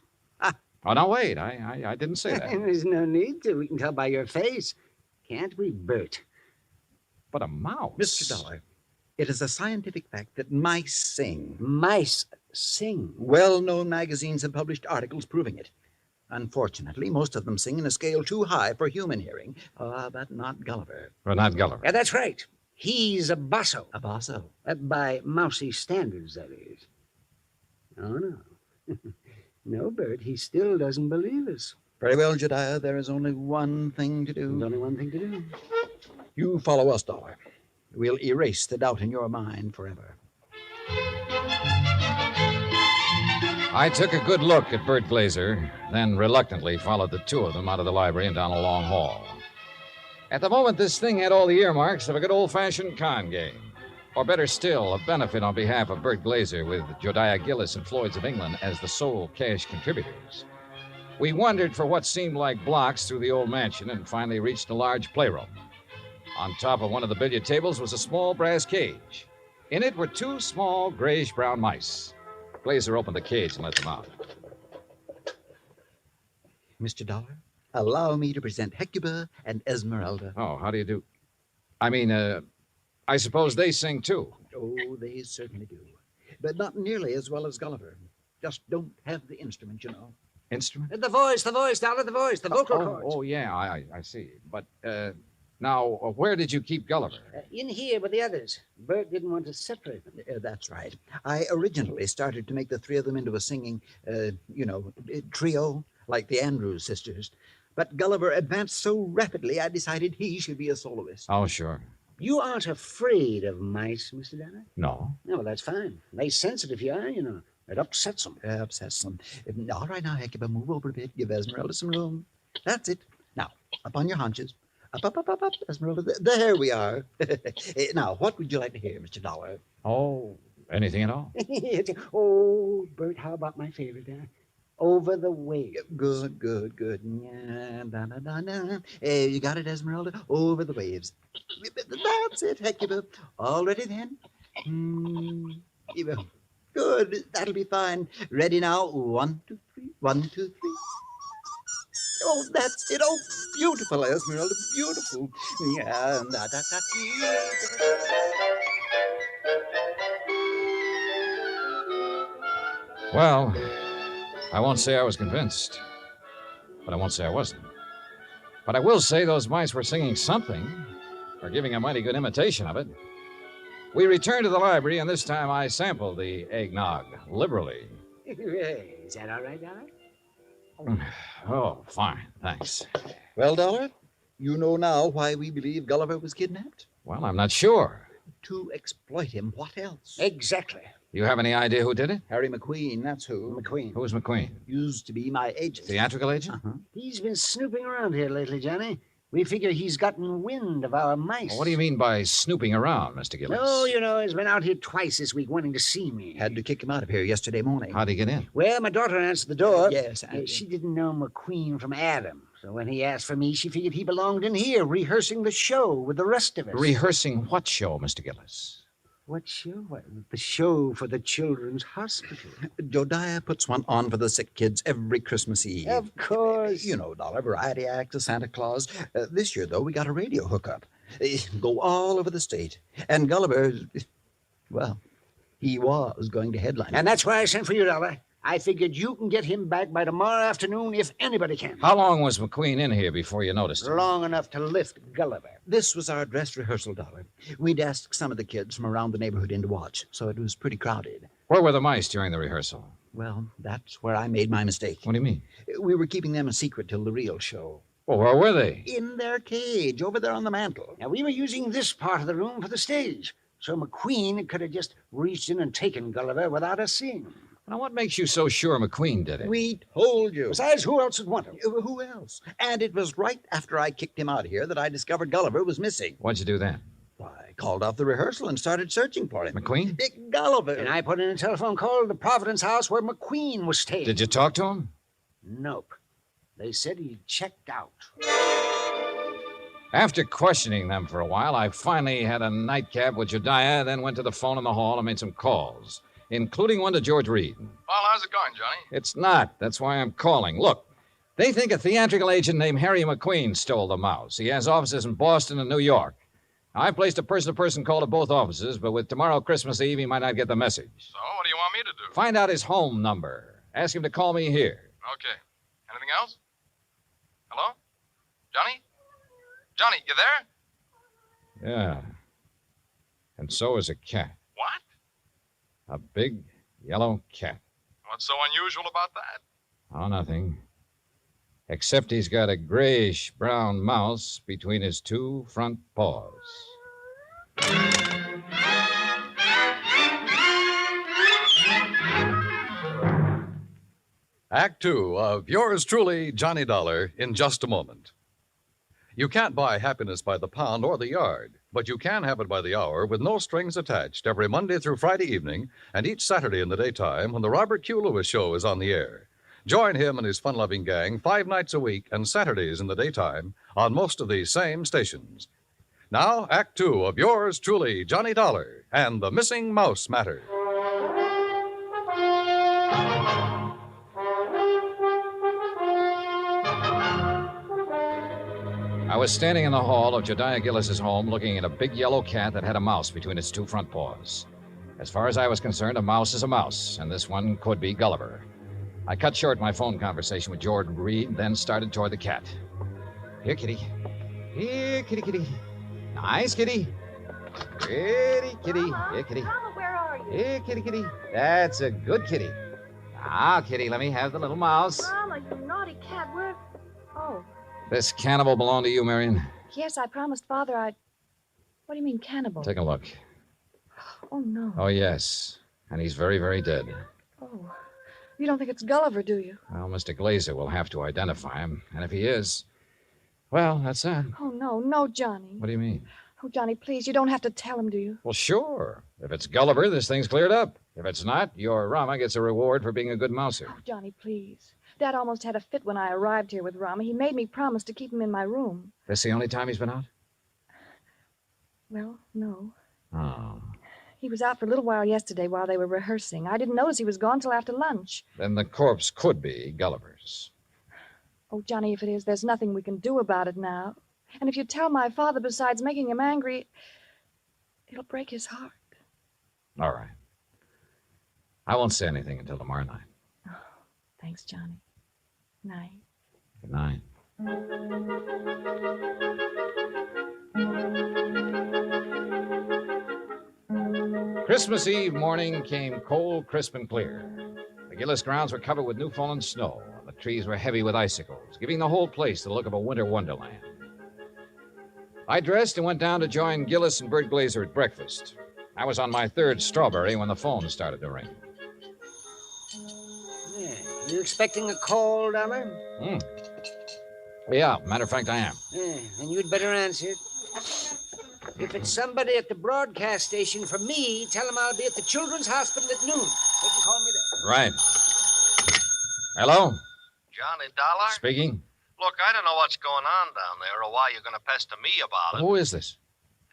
Oh, no, wait. I didn't say that. There's no need to. We can tell by your face. Can't we, Bert? But a mouse. Mr. Dollar, it is a scientific fact that mice sing. Mice sing? Well-known magazines have published articles proving it. Unfortunately, most of them sing in a scale too high for human hearing. But not Gulliver. Well, not Gulliver. Yeah, that's right. He's a basso. A basso? By mousy standards, that is. Oh, no. No, Bert, he still doesn't believe us. Very well, Jedediah, there is only one thing to do. There's only one thing to do. You follow us, Dollar. We'll erase the doubt in your mind forever. I took a good look at Bert Glazer, then reluctantly followed the two of them out of the library and down a long hall. At the moment, this thing had all the earmarks of a good old-fashioned con game. Or better still, a benefit on behalf of Bert Glazer with Josiah Gillis and Floyd's of England as the sole cash contributors. We wandered for what seemed like blocks through the old mansion and finally reached a large playroom. On top of one of the billiard tables was a small brass cage. In it were 2 small grayish-brown mice. Glazer opened the cage and let them out. Mr. Dollar, allow me to present Hecuba and Esmeralda. Oh, how do you do? I suppose they sing, too. Oh, they certainly do. But not nearly as well as Gulliver. Just don't have the instrument, you know. Instrument? The voice, Dollar, the voice, the vocal cords. Oh, yeah, I see. But, now, where did you keep Gulliver? In here with the others. Bert didn't want to separate them. That's right. I originally started to make the 3 of them into a singing, trio, like the Andrews sisters. But Gulliver advanced so rapidly, I decided he should be a soloist. Oh, sure. You aren't afraid of mice, Mr. Dollar? No. No, well, that's fine. They sense it if you are, you know. It upsets them. Upsets them. All right, now, Hecuba, move over a bit. Give Esmeralda some room. That's it. Now, up on your haunches. Up, Esmeralda. There we are. Now, what would you like to hear, Mr. Dollar? Oh, anything at all? Oh, Bert, how about my favorite, Over the Waves. Good. You got it, Esmeralda? Over the Waves. That's it, Hecuba. All ready then? Good. That'll be fine. Ready now? 1, 2, 3. 1, 2, 3. Oh, that's it. Oh, beautiful, Esmeralda, beautiful. Yeah, Well, I won't say I was convinced, but I won't say I wasn't. But I will say those mice were singing something, or giving a mighty good imitation of it. We returned to the library, and this time I sampled the eggnog liberally. Is that all right, Dollar? Oh, fine, thanks. Well, Dollar, you know now why we believe Gulliver was kidnapped? Well, I'm not sure. To exploit him. What else? Exactly. You have any idea who did it? Harry McQueen, that's who. McQueen. Who's McQueen? Used to be my agent. Theatrical agent? Uh-huh. He's been snooping around here lately, Johnny. We figure he's gotten wind of our mice. Well, what do you mean by snooping around, Mr. Gillis? Oh, you know, he's been out here twice this week wanting to see me. Had to kick him out of here yesterday morning. How'd he get in? Well, my daughter answered the door. Yes, She didn't know McQueen from Adam. So when he asked for me, she figured he belonged in here, rehearsing the show with the rest of us. Rehearsing what show, Mr. Gillis? What show? What, the show for the Children's Hospital. Jodiah puts one on for the sick kids every Christmas Eve. Of course. You know, Dollar, variety act, a Santa Claus. This year, though, we got a radio hookup. Go all over the state. And Gulliver, well, he was going to headline. And that's why I sent for you, Dollar. I figured you can get him back by tomorrow afternoon if anybody can. How long was McQueen in here before you noticed him? Long enough to lift Gulliver. This was our dress rehearsal, Dollar. We'd asked some of the kids from around the neighborhood in to watch, so it was pretty crowded. Where were the mice during the rehearsal? Well, that's where I made my mistake. What do you mean? We were keeping them a secret till the real show. Well, where were they? In their cage, over there on the mantel. Now, we were using this part of the room for the stage, so McQueen could have just reached in and taken Gulliver without us seeing him. Now, what makes you so sure McQueen did it? We told you. Besides, who else would want him? Who else? And it was right after I kicked him out of here that I discovered Gulliver was missing. What'd you do then? I called off the rehearsal and started searching for him. McQueen? Big Gulliver. And I put in a telephone call to the Providence house where McQueen was staying. Did you talk to him? Nope. They said he checked out. After questioning them for a while, I finally had a nightcap with Jediah, then went to the phone in the hall and made some calls, including one to George Reed. Well, how's it going, Johnny? It's not. That's why I'm calling. Look, they think a theatrical agent named Harry McQueen stole the mouse. He has offices in Boston and New York. I placed a person-to-person call to both offices, but with tomorrow Christmas Eve, he might not get the message. So, what do you want me to do? Find out his home number. Ask him to call me here. Okay. Anything else? Hello? Johnny? Johnny, you there? Yeah. And so is a cat. What? A big yellow cat. What's so unusual about that? Oh, nothing. Except he's got a grayish-brown mouse between his two front paws. Act Two of yours truly, Johnny Dollar, in just a moment. You can't buy happiness by the pound or the yard, but you can have it by the hour with no strings attached every Monday through Friday evening and each Saturday in the daytime when the Robert Q. Lewis Show is on the air. Join him and his fun-loving gang 5 nights a week and Saturdays in the daytime on most of these same stations. Now, Act Two of yours truly, Johnny Dollar, and the Missing Mouse Matter. I was standing in the hall of Jediah Gillis's home looking at a big yellow cat that had a mouse between its two front paws. As far as I was concerned, a mouse is a mouse, and this one could be Gulliver. I cut short my phone conversation with George Reed, then started toward the cat. Here, kitty. Here, kitty, kitty. Nice, kitty. Pretty kitty. Here, kitty. Mama, where are you? Here, kitty, kitty. That's a good kitty. Now, kitty, let me have the little mouse. Mama, you naughty cat. Where? Oh, This cannibal belonged to you, Marion? yes, I promised Father I'd... What do you mean, cannibal? Take a look. Oh, no. Oh, yes. And he's very, very dead. Oh, you don't think it's Gulliver, do you? Well, Mr. Glazer will have to identify him. And if he is, well, that's that. Oh, no, Johnny. What do you mean? Oh, Johnny, please, you don't have to tell him, do you? Well, sure. If it's Gulliver, this thing's cleared up. If it's not, your Rama gets a reward for being a good mouser. Oh, Johnny, please. Dad almost had a fit when I arrived here with Rama. He made me promise to keep him in my room. This the only time he's been out? Well, no. Oh. He was out for a little while yesterday while they were rehearsing. I didn't notice he was gone till after lunch. Then the corpse could be Gulliver's. Oh, Johnny, if it is, there's nothing we can do about it now. And if you tell my father, besides making him angry, it'll break his heart. All right. I won't say anything until tomorrow night. Oh, thanks, Johnny. Night. Good night. Christmas Eve morning came cold, crisp, and clear. The Gillis grounds were covered with new fallen snow, and the trees were heavy with icicles, giving the whole place the look of a winter wonderland. I dressed and went down to join Gillis and Bert Glazer at breakfast. I was on my third strawberry when the phone started to ring. Yeah. You expecting a call, Dollar? Yeah, matter of fact, I am. Yeah, and you'd better answer it. If it's somebody at the broadcast station for me, tell them I'll be at the Children's Hospital at noon. They can call me there. Right. Hello? Johnny Dollar? Speaking. Look, I don't know what's going on down there or why you're going to pester me about it. Who is this?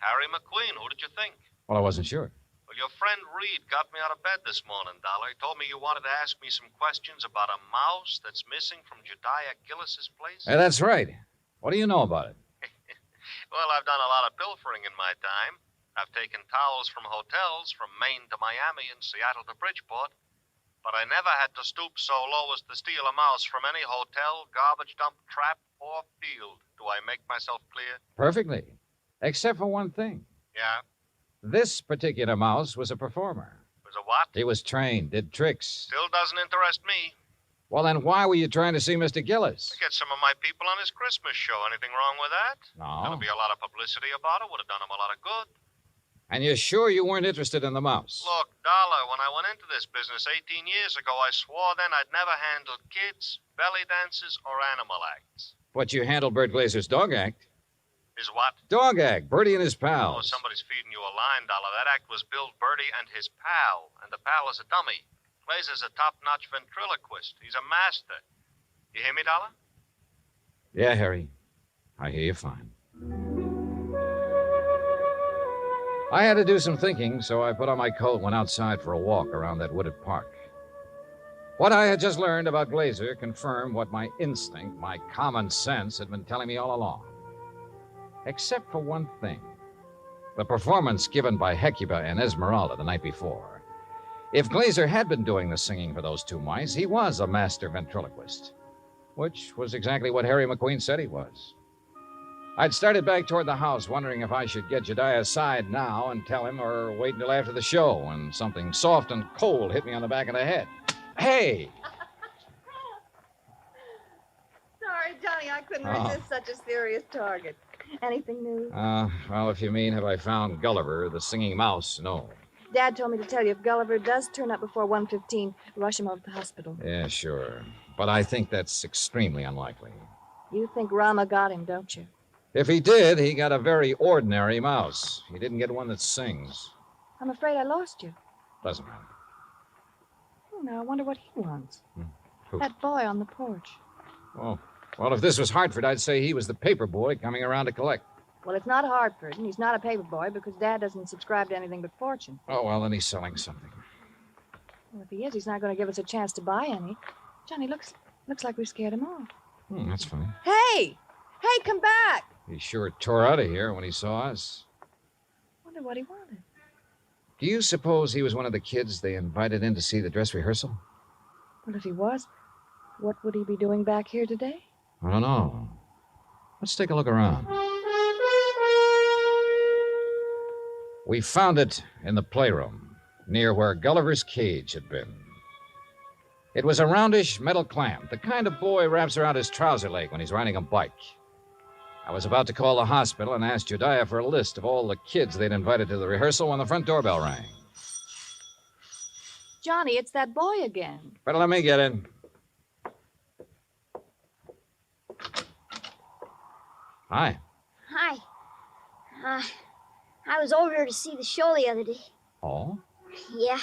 Harry McQueen. Who did you think? Well, I wasn't sure. Well, your friend Reed got me out of bed this morning, Dollar. He told me you wanted to ask me some questions about a mouse that's missing from Jediah Gillis's place. Hey, that's right. What do you know about it? Well, I've done a lot of pilfering in my time. I've taken towels from hotels from Maine to Miami and Seattle to Bridgeport. But I never had to stoop so low as to steal a mouse from any hotel, garbage dump, trap, or field. Do I make myself clear? Perfectly. Except for one thing. Yeah? This particular mouse was a performer. Was a what? He was trained, did tricks. Still doesn't interest me. Well, then why were you trying to see Mr. Gillis? To get some of my people on his Christmas show. Anything wrong with that? No. There'll be a lot of publicity about it. Would have done him a lot of good. And you're sure you weren't interested in the mouse? Look, Dollar, when I went into this business 18 years ago, I swore then I'd never handled kids, belly dances, or animal acts. But you handled Bert Glazer's dog act. Is what? Dog act. Bertie and his Oh, pals. somebody's feeding you a line, Dollar. That act was billed Bertie and his pal, and the pal is a dummy. Glazer's a top-notch ventriloquist. He's a master. You hear me, Dollar? Yeah, Harry. I hear you fine. I had to do some thinking, so I put on my coat and went outside for a walk around that wooded park. What I had just learned about Glazer confirmed what my instinct, my common sense, had been telling me all along. Except for one thing. The performance given by Hecuba and Esmeralda the night before. If Glazer had been doing the singing for those two mice, he was a master ventriloquist. Which was exactly what Harry McQueen said he was. I'd started back toward the house, wondering if I should get Jediah aside now and tell him or wait until after the show when something soft and cold hit me on the back of the head. Hey! Sorry, Johnny, I couldn't resist such a serious target. Anything new? Well, if you mean have I found Gulliver, the singing mouse, no. Dad told me to tell you if Gulliver does turn up before 1:15, rush him over to the hospital. Yeah, sure. But I think that's extremely unlikely. You think Rama got him, don't you? If he did, he got a very ordinary mouse. He didn't get one that sings. I'm afraid I lost you. Doesn't matter. Oh, now I wonder what he wants. Who? That boy on the porch. Oh, well, if this was Hartford, I'd say he was the paper boy coming around to collect. Well, it's not Hartford, and he's not a paper boy because Dad doesn't subscribe to anything but Fortune. Oh, well, then he's selling something. Well, if he is, he's not going to give us a chance to buy any. Johnny, looks like we scared him off. That's funny. Hey! Hey, come back! He sure tore out of here when he saw us. Wonder what he wanted. Do you suppose he was one of the kids they invited in to see the dress rehearsal? Well, if he was, what would he be doing back here today? I don't know. Let's take a look around. We found it in the playroom, near where Gulliver's cage had been. It was a roundish metal clamp, the kind of boy wraps around his trouser leg when he's riding a bike. I was about to call the hospital and ask Jediah for a list of all the kids they'd invited to the rehearsal when the front doorbell rang. Johnny, it's that boy again. Better let me get in. Hi. Hi. I was over to see the show the other day. Oh? Yeah.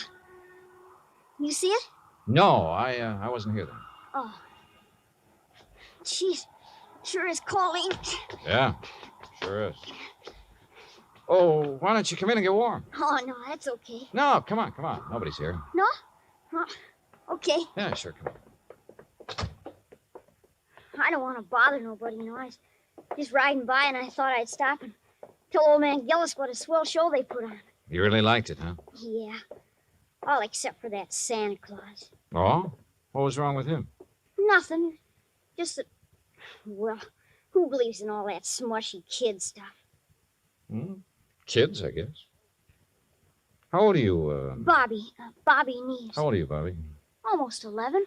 You see it? No, I wasn't here then. Oh. Jeez, sure is calling. Yeah, sure is. Oh, why don't you come in and get warm? Oh, no, that's okay. No, come on. Nobody's here. No? Okay. Yeah, sure, come on. I don't want to bother nobody, you know. I was just riding by, and I thought I'd stop and tell old man Gillis what a swell show they put on. You really liked it, huh? Yeah. All except for that Santa Claus. Oh? What was wrong with him? Nothing. Just that, well, who believes in all that smushy kid stuff? Kids, I guess. How old are you, Bobby Neves. How old are you, Bobby? Almost 11.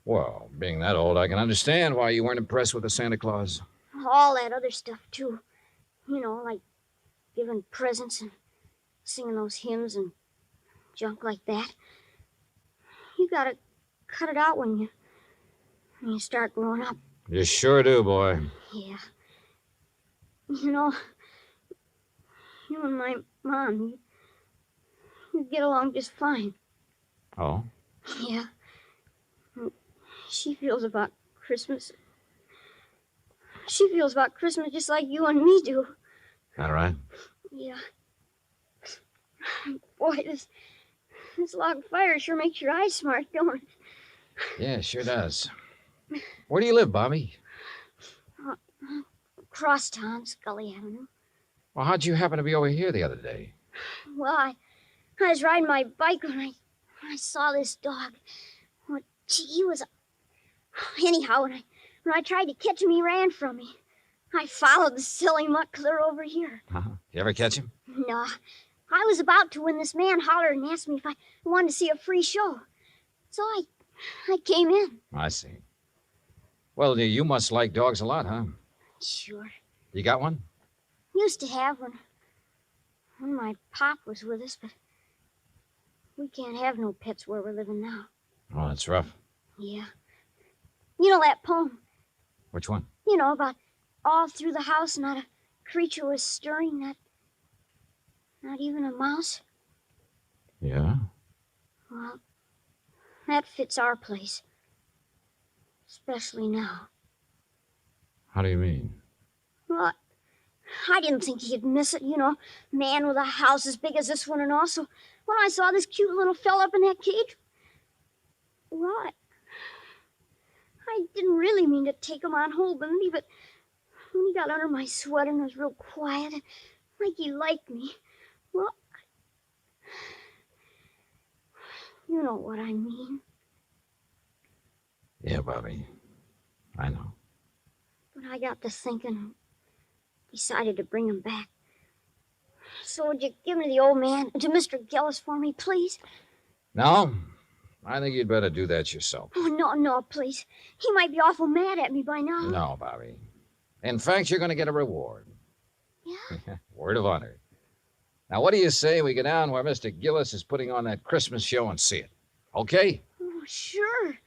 Well, being that old, I can understand why you weren't impressed with the Santa Claus. All that other stuff, too. You know, like giving presents and singing those hymns and junk like that. You gotta cut it out when you start growing up. You sure do, boy. Yeah. You know, you and my mom, you get along just fine. Oh? Yeah. She feels about Christmas. She feels about Christmas just like you and me do. All right. Yeah. Boy, this log fire sure makes your eyes smart, don't it? Yeah, it sure does. Where do you live, Bobby? Crosstown, Scully Avenue. Well, how'd you happen to be over here the other day? Well, I was riding my bike when I saw this dog. Well, gee, he was... Anyhow, when I tried to catch him, he ran from me. I followed the silly mutt clear over here. You ever catch him? No. I was about to when this man hollered and asked me if I wanted to see a free show. So I came in. I see. Well, you must like dogs a lot, huh? Sure. You got one? Used to have one when my pop was with us, but we can't have no pets where we're living now. Oh, that's rough. Yeah. You know that poem? Which one? You know, about all through the house not a creature was stirring, not even a mouse? Yeah? Well, that fits our place. Especially now. How do you mean? Well, I didn't think he'd miss it, you know. Man with a house as big as this one and all. So when I saw this cute little fella up in that cage, well, I didn't really mean to take him on hold with me, but when he got under my sweater and was real quiet, like he liked me, well, you know what I mean. Yeah, Bobby. I know. But I got to thinking and decided to bring him back. So would you give him to the old man, to Mr. Gillis for me, please? No, I think you'd better do that yourself. Oh, no, please. He might be awful mad at me by now. No, Bobby. In fact, you're going to get a reward. Yeah? Word of honor. Now, what do you say we go down where Mr. Gillis is putting on that Christmas show and see it? Okay? Oh, sure.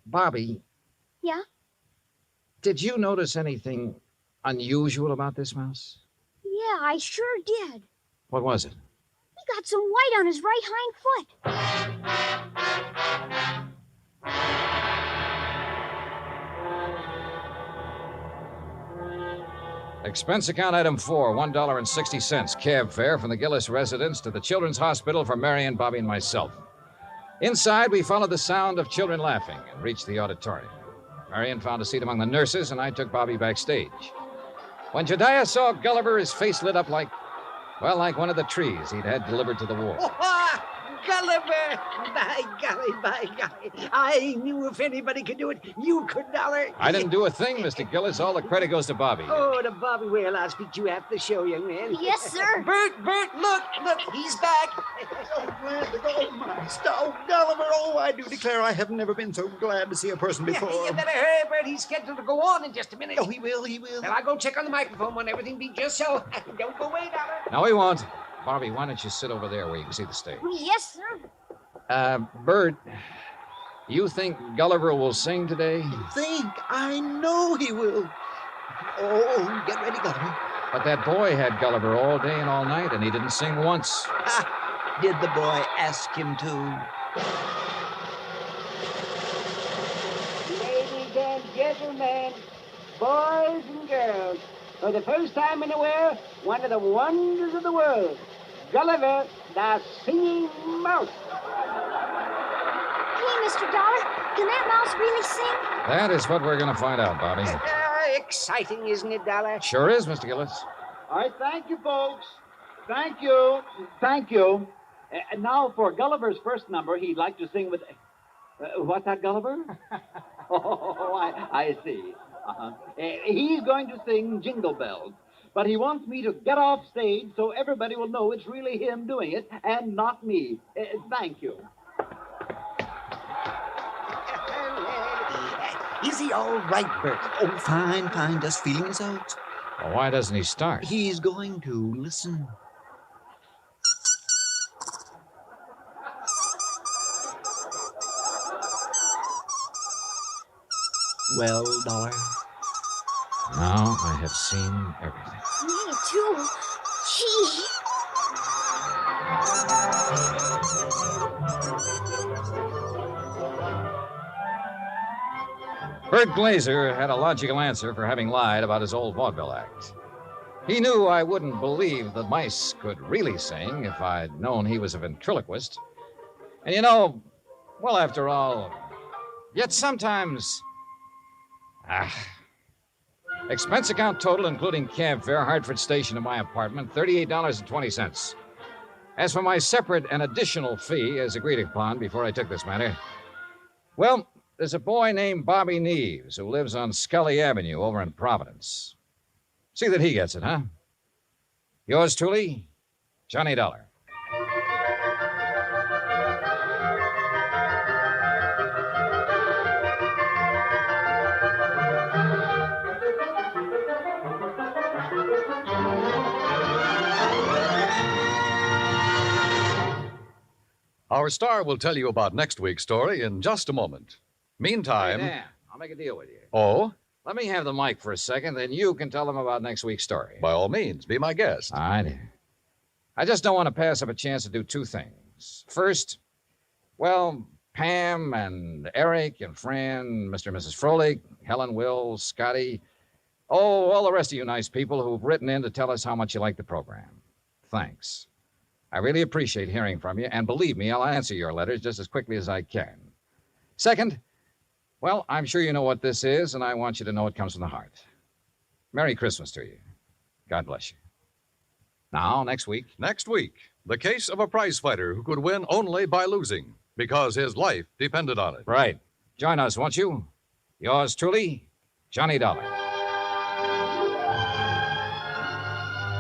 Bobby, Yeah? did you notice anything unusual about this mouse? Yeah, I sure did. What was it? He got some white on his right hind foot. Expense account item 4, $1.60. Cab fare from the Gillis residence to the Children's Hospital for Marion, Bobby, and myself. Inside, we followed the sound of children laughing and reached the auditorium. Marion found a seat among the nurses, and I took Bobby backstage. When Jediah saw Gulliver, his face lit up like one of the trees he'd had delivered to the war. Gulliver! By golly. I knew if anybody could do it, you could, Dollar. I didn't do a thing, Mr. Gillis. All the credit goes to Bobby. Oh, to Bobby. Well, I'll speak to you after the show, young man. Yes, sir. Bert, look, he's back. So glad to go, my stout Gulliver. Oh, I do declare I have never been so glad to see a person before. You better hurry, Bert. He's scheduled to go on in just a minute. Oh, he will. Well, I'll go check on the microphone when everything be just so. Don't go away, Dollar. No, he won't. Bobby, why don't you sit over there where you can see the stage? Yes, sir. Bert, you think Gulliver will sing today? I know he will. Oh, get ready, Gulliver. But that boy had Gulliver all day and all night, and he didn't sing once. Did the boy ask him to? Ladies and gentlemen, boys and girls, for the first time in the world, one of the wonders of the world, Gulliver, the Singing Mouse. Hey, Mr. Dollar? Can that mouse really sing? That is what we're going to find out, Bobby. Exciting, isn't it, Dollar? Sure is, Mr. Gillis. All right, thank you, folks. Thank you. Thank you. And now for Gulliver's first number, he'd like to sing with... what's that, Gulliver? I see. Uh-huh. He's going to sing Jingle Bells. But he wants me to get off stage so everybody will know it's really him doing it and not me. Thank you. Is he all right, Bert? Oh, fine, fine. Just feeling his out. Well, why doesn't he start? He's going to. Listen. Well, Dollar? Now I have seen everything. Me too. Gee. Bert Glazer had a logical answer for having lied about his old vaudeville act. He knew I wouldn't believe the mice could really sing if I'd known he was a ventriloquist. And you know, well, after all, yet sometimes... Expense account total, including cab fare, Hartford Station to my apartment, $38.20. As for my separate and additional fee, as agreed upon before I took this matter, well, there's a boy named Bobby Neves who lives on Scully Avenue over in Providence. See that he gets it, huh? Yours truly, Johnny Dollar. Our star will tell you about next week's story in just a moment. Meantime... Hey, Dan, I'll make a deal with you. Oh? Let me have the mic for a second, then you can tell them about next week's story. By all means, be my guest. All right. I just don't want to pass up a chance to do two things. First, well, Pam and Eric and Fran, Mr. and Mrs. Froelich, Helen, Will, Scotty, all the rest of you nice people who've written in to tell us how much you like the program. Thanks. I really appreciate hearing from you, and believe me, I'll answer your letters just as quickly as I can. Second, well, I'm sure you know what this is, and I want you to know it comes from the heart. Merry Christmas to you. God bless you. Now, next week. Next week, the case of a prize fighter who could win only by losing, because his life depended on it. Right. Join us, won't you? Yours truly, Johnny Dollar.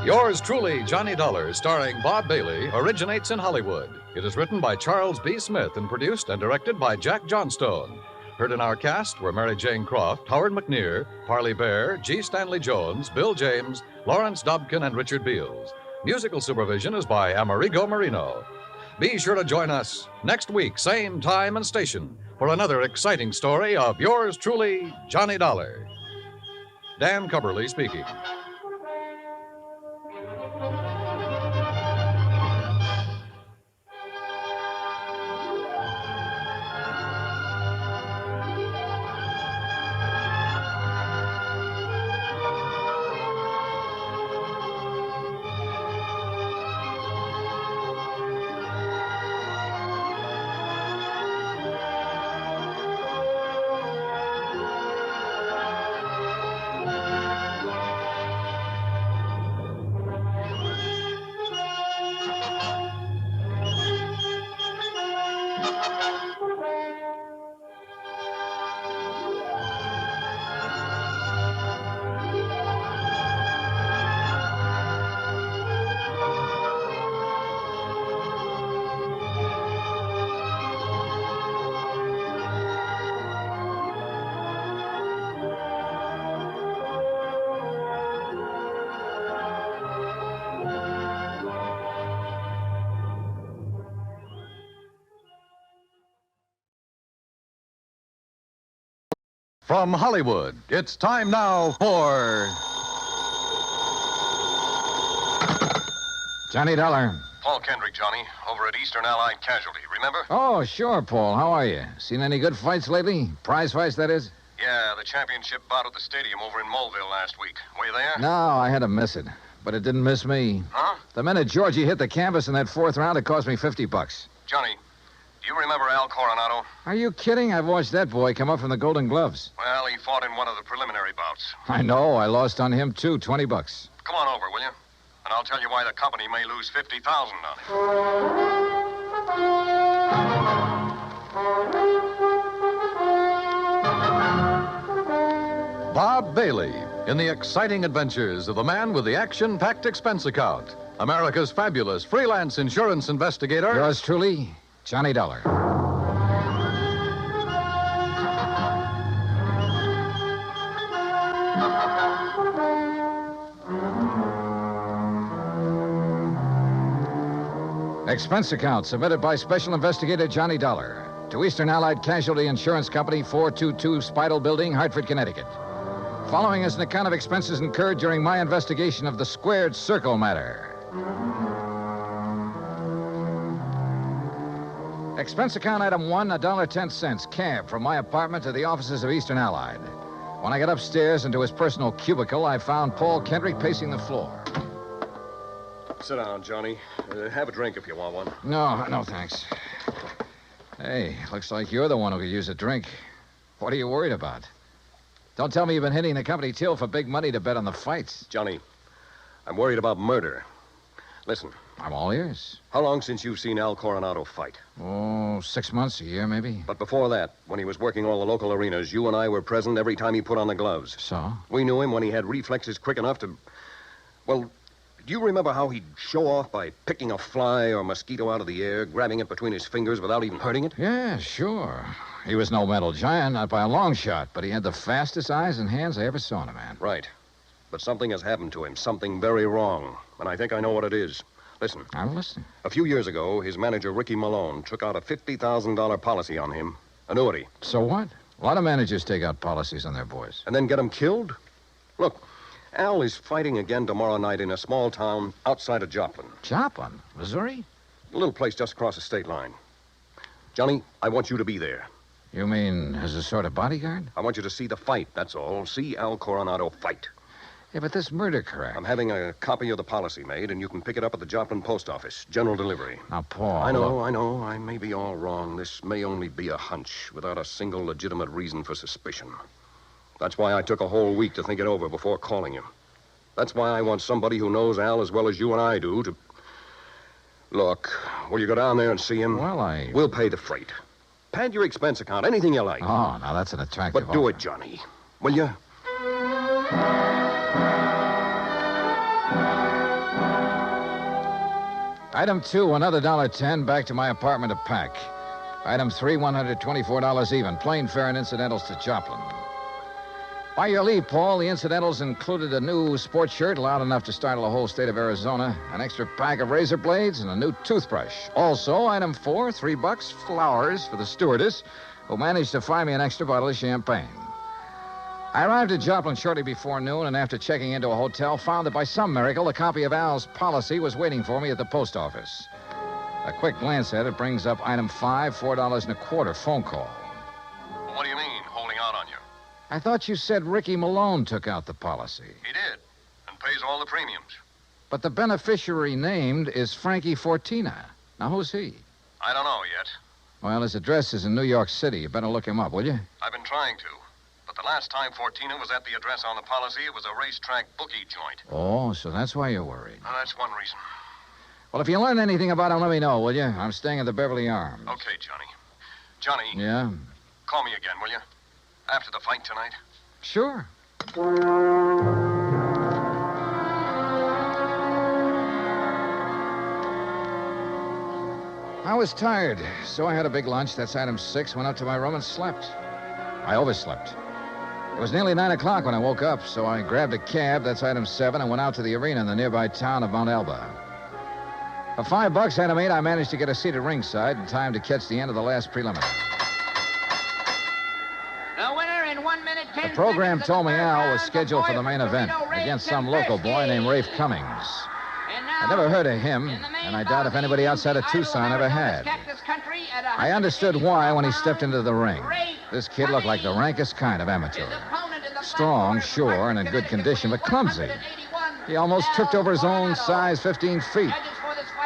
Yours truly, Johnny Dollar, starring Bob Bailey, originates in Hollywood. It is written by Charles B. Smith and produced and directed by Jack Johnstone. Heard in our cast were Mary Jane Croft, Howard McNear, Parley Bear, G. Stanley Jones, Bill James, Lawrence Dobkin, and Richard Beals. Musical supervision is by Amerigo Marino. Be sure to join us next week, same time and station, for another exciting story of yours truly, Johnny Dollar. Dan Cubberly speaking. From Hollywood, it's time now for... Johnny Dollar. Paul Kendrick, Johnny, over at Eastern Allied Casualty, remember? Oh, sure, Paul. How are you? Seen any good fights lately? Prize fights, that is? Yeah, the championship bout at the stadium over in Mulville last week. Were you there? No, I had to miss it. But it didn't miss me. Huh? The minute Georgie hit the canvas in that fourth round, it cost me $50. Johnny, do You remember Al Coronado? Are you kidding? I've watched that boy come up from the Golden Gloves. Well, he fought in one of the preliminary bouts. I know. I lost on him, too. $20. Come on over, will you? And I'll tell you why the company may lose $50,000 on it. Bob Bailey in the exciting adventures of the man with the action-packed expense account. America's fabulous freelance insurance investigator. Yours truly, Johnny Dollar. Expense account submitted by Special Investigator Johnny Dollar to Eastern Allied Casualty Insurance Company, 422 Spidal Building, Hartford, Connecticut. Following is an account of expenses incurred during my investigation of the Squared Circle matter. Expense account item 1, $1.10, cab from my apartment to the offices of Eastern Allied. When I got upstairs into his personal cubicle, I found Paul Kendrick pacing the floor. Sit down, Johnny. Have a drink if you want one. No, thanks. Hey, looks like you're the one who could use a drink. What are you worried about? Don't tell me you've been hitting the company till for big money to bet on the fights. Johnny, I'm worried about murder. Listen. I'm all ears. How long since you've seen Al Coronado fight? Oh, 6 months, a year, maybe. But before that, when he was working all the local arenas, you and I were present every time he put on the gloves. So? We knew him when he had reflexes quick enough to... Well, do you remember how he'd show off by picking a fly or mosquito out of the air, grabbing it between his fingers without even hurting it? Yeah, sure. He was no mental giant, not by a long shot, but he had the fastest eyes and hands I ever saw in a man. Right. But something has happened to him, something very wrong. And I think I know what it is. Listen. I'm listening. A few years ago, his manager, Ricky Malone, took out a $50,000 policy on him. Annuity. So what? A lot of managers take out policies on their boys. And then get him killed? Look, Al is fighting again tomorrow night in a small town outside of Joplin. Joplin? Missouri? A little place just across the state line. Johnny, I want you to be there. You mean as a sort of bodyguard? I want you to see the fight, that's all. See Al Coronado fight. Yeah, but this murder correct. I'm having a copy of the policy made, and you can pick it up at the Joplin post office. General delivery. Now, Paul... I know. I may be all wrong. This may only be a hunch, without a single legitimate reason for suspicion. That's why I took a whole week to think it over before calling you. That's why I want somebody who knows Al as well as you and I do to... Look, will you go down there and see him? Well, We'll pay the freight. Pad your expense account, anything you like. Oh, now that's an attractive But do offer. it, Johnny. Will you? Item 2, another $1.10, back to my apartment to pack. Item 3, $124 even, plane fare and incidentals to Joplin. By your leave, Paul, the incidentals included a new sports shirt, loud enough to startle the whole state of Arizona, an extra pack of razor blades, and a new toothbrush. Also, item 4, $3, flowers for the stewardess, who managed to find me an extra bottle of champagne. I arrived at Joplin shortly before noon, and after checking into a hotel, found that by some miracle, a copy of Al's policy was waiting for me at the post office. A quick glance at it brings up item 5, $4.25 phone call. What do you mean, holding out on you? I thought you said Ricky Malone took out the policy. He did, and pays all the premiums. But the beneficiary named is Frankie Fortina. Now, who's he? I don't know yet. Well, his address is in New York City. You better look him up, will you? I've been trying to. But the last time Fortina was at the address on the policy, it was a racetrack bookie joint. Oh, so that's why you're worried. That's one reason. Well, if you learn anything about him, let me know, will you? I'm staying at the Beverly Arms. Okay, Johnny. Johnny. Yeah? Call me again, will you? After the fight tonight. Sure. I was tired, so I had a big lunch. That's item 6. Went up to my room and slept. I overslept. It was nearly 9 o'clock when I woke up, so I grabbed a cab. That's item 7, and went out to the arena in the nearby town of Mount Elba. For $5, item 8, I managed to get a seat at ringside in time to catch the end of the last preliminary. The winner in 1 minute, 10 The program seconds told me of the Al third was round, scheduled for the main event against some local boy named Rafe Cummings. I never heard of him, and I doubt if anybody outside of Tucson ever had. I understood why when he stepped into the ring. This kid looked like the rankest kind of amateur. Strong, sure, and in good condition, but clumsy. He almost tripped over his own size 15 feet.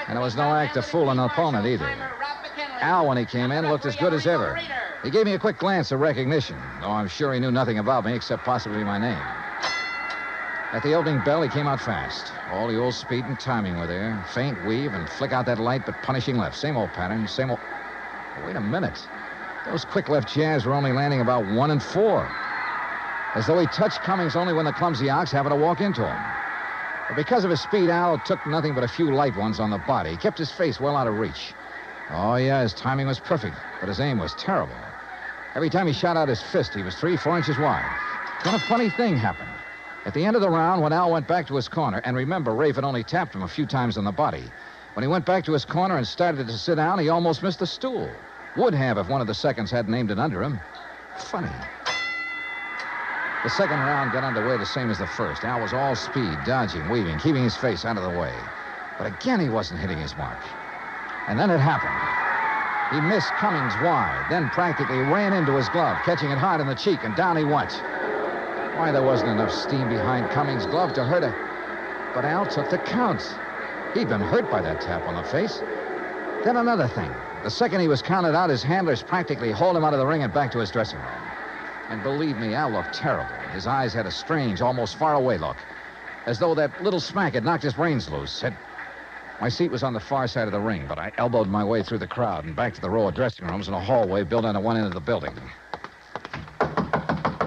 And it was no act to fool an opponent either. Al, when he came in, looked as good as ever. He gave me a quick glance of recognition, though I'm sure he knew nothing about me except possibly my name. At the opening bell, he came out fast. All the old speed and timing were there. Faint weave and flick out that light, but punishing left. Same old pattern, same old... Oh, wait a minute. Those quick left jabs were only landing about 1 and 4. As though he touched Cummings only when the clumsy ox happened to walk into him. But because of his speed, Al took nothing but a few light ones on the body. He kept his face well out of reach. Oh, yeah, his timing was perfect, but his aim was terrible. Every time he shot out his fist, he was 3-4 inches wide. Then a funny thing happened. At the end of the round, when Al went back to his corner, and remember, Rafe had only tapped him a few times on the body. When he went back to his corner and started to sit down, he almost missed the stool. Would have if one of the seconds hadn't aimed it under him. Funny. The second round got underway the same as the first. Al was all speed, dodging, weaving, keeping his face out of the way. But again, he wasn't hitting his mark. And then it happened. He missed Cummings wide, then practically ran into his glove, catching it hard in the cheek, and down he went. Why, there wasn't enough steam behind Cummings' glove to hurt him. But Al took the count. He'd been hurt by that tap on the face. Then another thing. The second he was counted out, his handlers practically hauled him out of the ring and back to his dressing room. And believe me, Al looked terrible. His eyes had a strange, almost far-away look, as though that little smack had knocked his brains loose. My seat was on the far side of the ring, but I elbowed my way through the crowd and back to the row of dressing rooms in a hallway built onto one end of the building.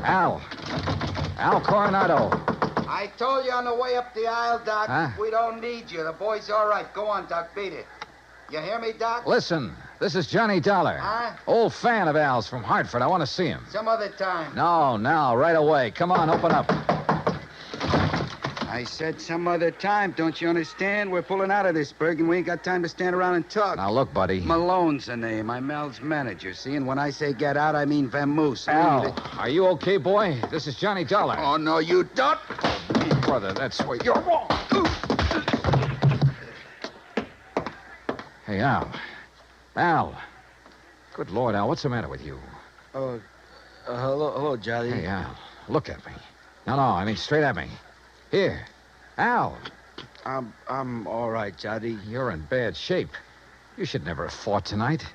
Al Coronado. I told you on the way up the aisle, Doc. Huh? We don't need you. The boy's all right. Go on, Doc. Beat it. You hear me, Doc? Listen, this is Johnny Dollar. Huh? Old fan of Al's from Hartford. I want to see him. Some other time. No, now, right away. Come on, open up. I said some other time. Don't you understand? We're pulling out of this, Berg, and we ain't got time to stand around and talk. Now, look, buddy. Malone's the name. I'm Al's manager. See, and when I say get out, I mean vamoose. Al, are you okay, boy? This is Johnny Dollar. Oh, no, you don't. Brother, that's where you're wrong. Hey, Al. Al. Good Lord, Al, what's the matter with you? Hello, Johnny. Hey, Al, look at me. No, I mean straight at me. Here. Al. I'm all right, Johnny. You're in bad shape. You should never have fought tonight.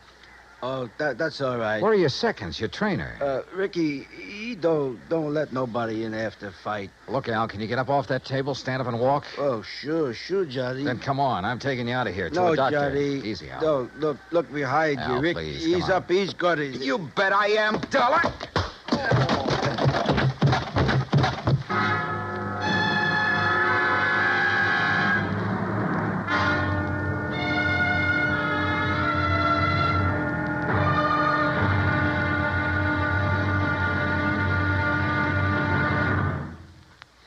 Oh, that's all right. Where are your seconds, your trainer? Ricky, he don't let nobody in after fight. Look, Al, can you get up off that table, stand up and walk? Oh, sure, Johnny. Then come on, I'm taking you out of here to no, a doctor. Johnny. Easy, Al. No, look behind Al, you, Rick. please, He's come on. up, he's got it. You bet I am, Dollar.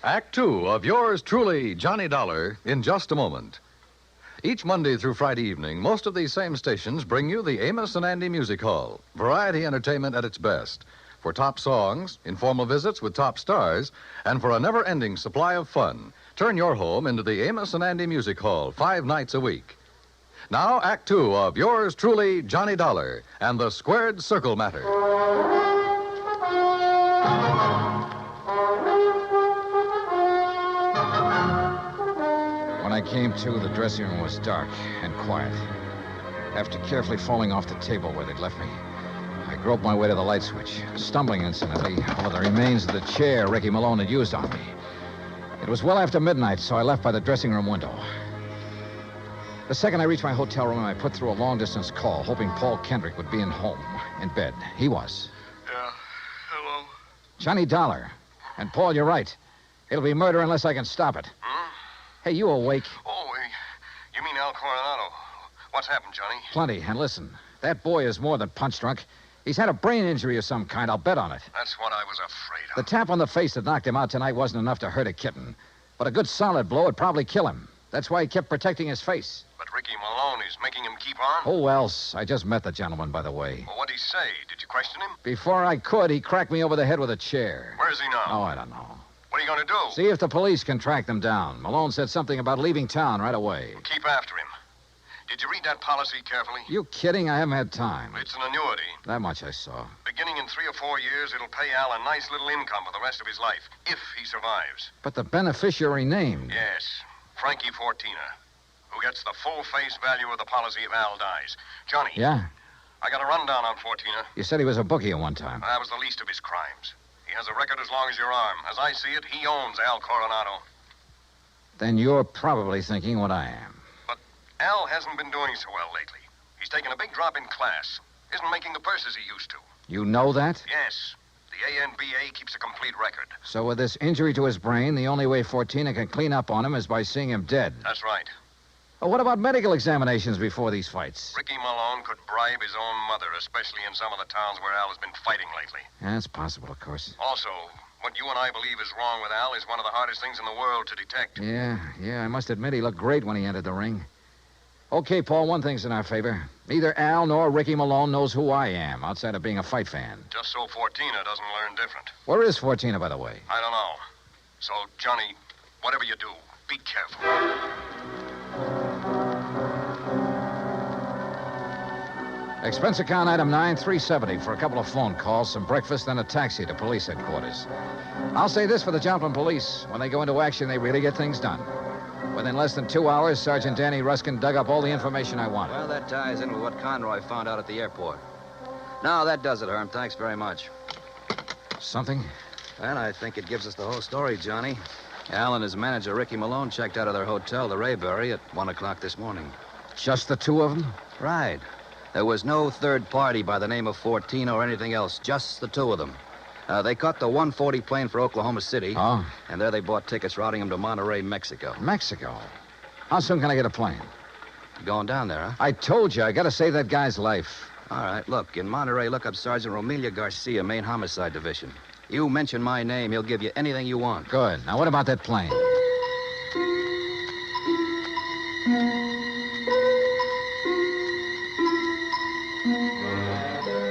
Act Two of yours truly, Johnny Dollar, in just a moment. Each Monday through Friday evening, most of these same stations bring you the Amos and Andy Music Hall. Variety entertainment at its best. For top songs, informal visits with top stars, and for a never-ending supply of fun. Turn your home into the Amos and Andy Music Hall 5 nights a week. Now, Act Two of yours truly, Johnny Dollar, and the Squared Circle Matter. When I came to, the dressing room was dark and quiet. After carefully falling off the table where they'd left me, I groped my way to the light switch, stumbling incidentally over the remains of the chair Ricky Malone had used on me. It was well after midnight, so I left by the dressing room window. The second I reached my hotel room, I put through a long-distance call, hoping Paul Kendrick would be in bed. He was. Yeah, hello? Johnny Dollar. And, Paul, you're right. It'll be murder unless I can stop it. Hmm? Hey, you awake? Oh, you mean Al Coronado. What's happened, Johnny? Plenty. And listen, that boy is more than punch drunk. He's had a brain injury of some kind. I'll bet on it. That's what I was afraid of. The tap on the face that knocked him out tonight wasn't enough to hurt a kitten. But a good solid blow would probably kill him. That's why he kept protecting his face. But Ricky Malone is making him keep on? Who else? I just met the gentleman, by the way. Well, what'd he say? Did you question him? Before I could, he cracked me over the head with a chair. Where's he now? Oh, I don't know. What are you going to do? See if the police can track them down. Malone said something about leaving town right away. Keep after him. Did you read that policy carefully? You kidding? I haven't had time. It's an annuity. That much I saw. Beginning in 3 or 4 years, it'll pay Al a nice little income for the rest of his life, if he survives. But the beneficiary named. Yes, Frankie Fortina, who gets the full face value of the policy if Al dies. Johnny. Yeah? I got a rundown on Fortina. You said he was a bookie at one time. That was the least of his crimes. He has a record as long as your arm. As I see it, he owns Al Coronado. Then you're probably thinking what I am. But Al hasn't been doing so well lately. He's taken a big drop in class. Isn't making the purses he used to. You know that? Yes. The ANBA keeps a complete record. So with this injury to his brain, the only way Fortina can clean up on him is by seeing him dead. That's right. Well, what about medical examinations before these fights? Ricky Malone could bribe his own mother, especially in some of the towns where Al has been fighting lately. That's possible, of course. Also, what you and I believe is wrong with Al is one of the hardest things in the world to detect. Yeah, I must admit he looked great when he entered the ring. Okay, Paul, one thing's in our favor. Neither Al nor Ricky Malone knows who I am, outside of being a fight fan. Just so Fortina doesn't learn different. Where is Fortina, by the way? I don't know. So, Johnny, whatever you do, be careful. Expense account item 9370 for a couple of phone calls, some breakfast, and a taxi to police headquarters. I'll say this for the Joplin police. When they go into action, they really get things done. Within less than 2 hours, Sergeant Danny Ruskin dug up all the information I wanted. Well, that ties in with what Conroy found out at the airport. No, that does it, Herm. Thanks very much. Something? And I think it gives us the whole story, Johnny. Al and his manager, Ricky Malone, checked out of their hotel, the Rayberry, at 1 o'clock this morning. Just the two of them? Right. There was no third party by the name of Fortina or anything else, just the two of them. They caught the 140 plane for Oklahoma City. Oh? And there they bought tickets routing them to Monterrey, Mexico. Mexico? How soon can I get a plane? You going down there, huh? I told you, I gotta save that guy's life. All right, look, in Monterrey, look up Sergeant Romelia Garcia, Main Homicide Division. You mention my name, he'll give you anything you want. Good. Now, what about that plane?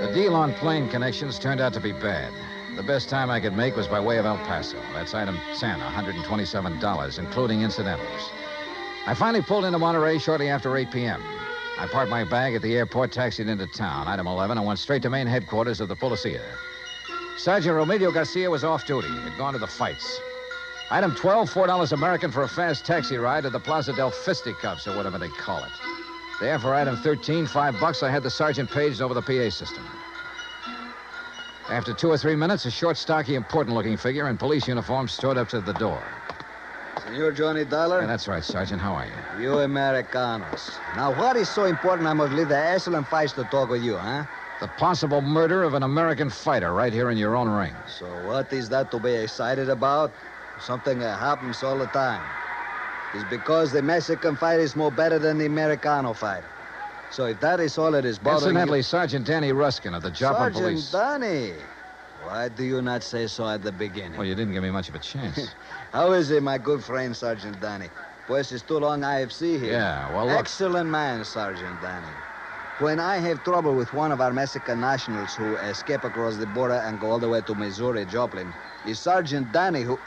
The deal on plane connections turned out to be bad. The best time I could make was by way of El Paso. That's item 10, $127, including incidentals. I finally pulled into Monterey shortly after 8 p.m. I parked my bag at the airport, taxied into town, item 11, and went straight to main headquarters of the Policia. Sergeant Romelio Garcia was off duty. He'd gone to the fights. Item 12, $4 American for a fast taxi ride to the Plaza del Fisticuffs, or whatever they call it. There, for item 13, $5, I had the sergeant paged over the PA system. After 2 or 3 minutes, a short, stocky, important-looking figure in police uniform strode up to the door. Senor Johnny Dollar? Yeah, that's right, Sergeant. How are you? You Americanos. Now, what is so important I must leave the excellent fights to talk with you, huh? The possible murder of an American fighter right here in your own ring. So what is that to be excited about? Something that happens all the time. It's because the Mexican fight is more better than the Americano fight. So if that is all that is bothering Incidentally, you... Sergeant Danny Ruskin of the Joplin Police. Sergeant Danny. Why do you not say so at the beginning? Well, you didn't give me much of a chance. How is it, my good friend, Sergeant Danny? Pues it's too long I have seen here. Yeah, well, look... Excellent man, Sergeant Danny. When I have trouble with one of our Mexican nationals who escape across the border and go all the way to Missouri, Joplin, it's Sergeant Danny who...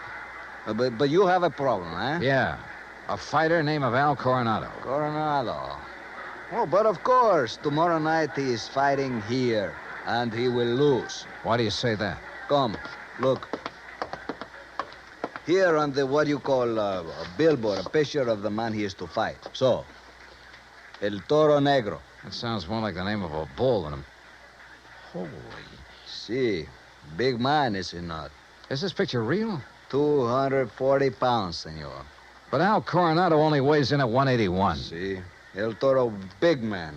But you have a problem, huh? Yeah. A fighter named of Al Coronado. Coronado. Oh, but of course, tomorrow night he is fighting here, and he will lose. Why do you say that? Come, look. Here on the, what you call, a billboard, a picture of the man he is to fight. So, El Toro Negro. That sounds more like the name of a bull than a... Holy... See, big man, is he not? Is this picture real? 240 pounds, senor. But Al Coronado only weighs in at 181. See? El Toro, big man.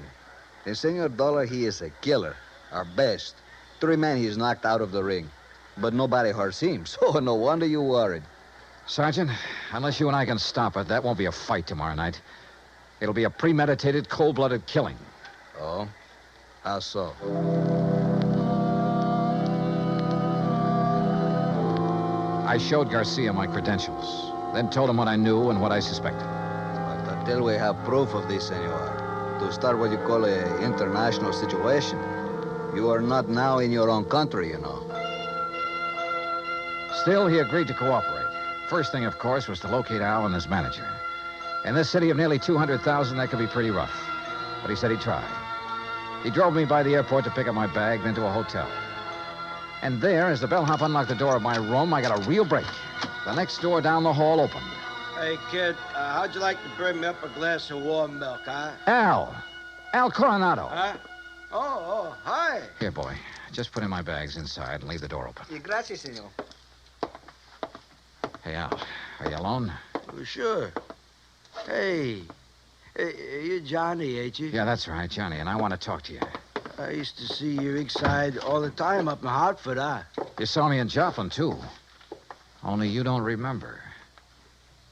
And Senor Dollar, he is a killer. Our best. 3 men he's knocked out of the ring. But nobody hurts him, so no wonder you worried. Sergeant, unless you and I can stop it, that won't be a fight tomorrow night. It'll be a premeditated, cold-blooded killing. Oh? How so? I showed Garcia my credentials, then told him what I knew and what I suspected. But until we have proof of this, senor, to start what you call an international situation, you are not now in your own country, you know. Still, he agreed to cooperate. First thing, of course, was to locate Al and his manager. In this city of nearly 200,000, that could be pretty rough. But he said he'd try. He drove me by the airport to pick up my bag, then to a hotel. And there, as the bellhop unlocked the door of my room, I got a real break. The next door down the hall opened. Hey, kid, how'd you like to bring me up a glass of warm milk, huh? Al Coronado. Huh? Oh, hi. Here, boy. Just put in my bags inside and leave the door open. Gracias, senor. Hey, Al, are you alone? Oh, sure. Hey, you're Johnny, ain't you? Yeah, that's right, Johnny, and I want to talk to you. I used to see your rig side all the time up in Hartford, You saw me in Joplin, too. Only you don't remember.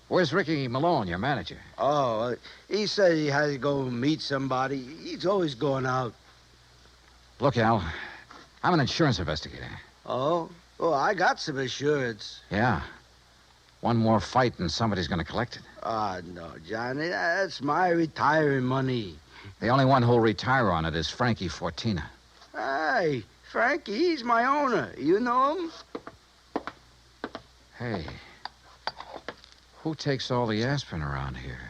Where's Ricky Malone, your manager? Oh, he said he had to go meet somebody. He's always going out. Look, Al, I'm an insurance investigator. Oh? Oh, I got some insurance. Yeah. One more fight and somebody's going to collect it. Ah, no, Johnny, that's my retiring money. The only one who'll retire on it is Frankie Fortina. Hey, Frankie, he's my owner. You know him? Hey, who takes all the aspirin around here?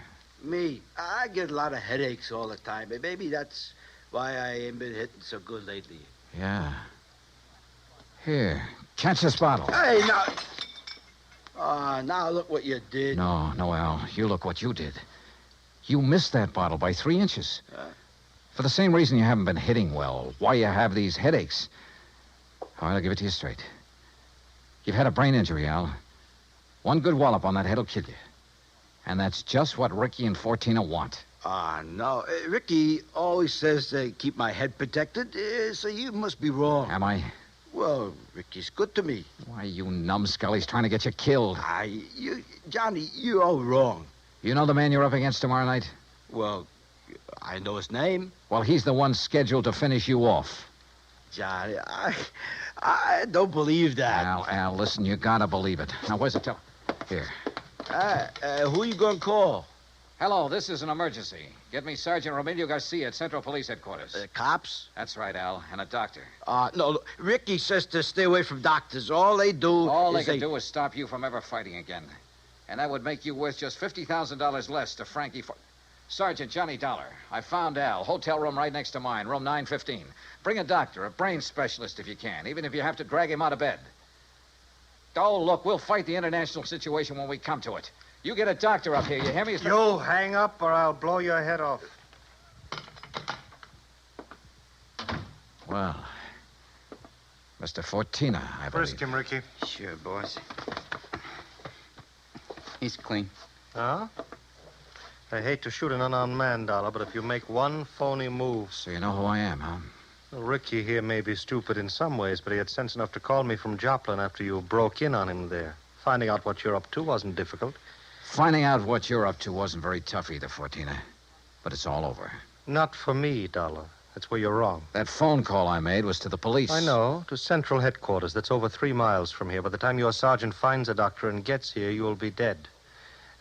Me. I get a lot of headaches all the time. Maybe that's why I ain't been hitting so good lately. Yeah. Here, catch this bottle. Hey, now... now look what you did. No, Al, you look what you did. You missed that bottle by 3 inches. For the same reason you haven't been hitting well, why you have these headaches. All right, I'll give it to you straight. You've had a brain injury, Al. One good wallop on that head will kill you. And that's just what Ricky and Fortina want. No. Ricky always says to keep my head protected, so you must be wrong. Am I? Well, Ricky's good to me. Why, you numbskull, he's trying to get you killed. Johnny, you're all wrong. You know the man you're up against tomorrow night? Well, I know his name. Well, he's the one scheduled to finish you off. Johnny, I don't believe that. Al, listen, you gotta believe it. Now, where's the telephone? Here. Who you gonna call? Hello, this is an emergency. Get me Sergeant Romilio Garcia at Central Police Headquarters. Cops? That's right, Al, and a doctor. No, look, Ricky says to stay away from doctors. All they do do is stop you from ever fighting again. And that would make you worth just $50,000 less to Frankie Sergeant Johnny Dollar. I found Al. Hotel room right next to mine, room 915. Bring a doctor, a brain specialist if you can, even if you have to drag him out of bed. Oh, look, we'll fight the international situation when we come to it. You get a doctor up here, you hear me? You hang up or I'll blow your head off. Well, Mr. Fortina, I believe. Frisk him, Ricky. Sure, boss. He's clean. Huh? I hate to shoot an unarmed man, Dollar, but if you make one phony move... So you know who I am, huh? Well, Ricky here may be stupid in some ways, but he had sense enough to call me from Joplin after you broke in on him there. Finding out what you're up to wasn't difficult. Finding out what you're up to wasn't very tough either, Fortina. But it's all over. Not for me, Dollar. That's where you're wrong. That phone call I made was to the police. I know, to Central Headquarters. That's over 3 miles from here. By the time your sergeant finds a doctor and gets here, you'll be dead.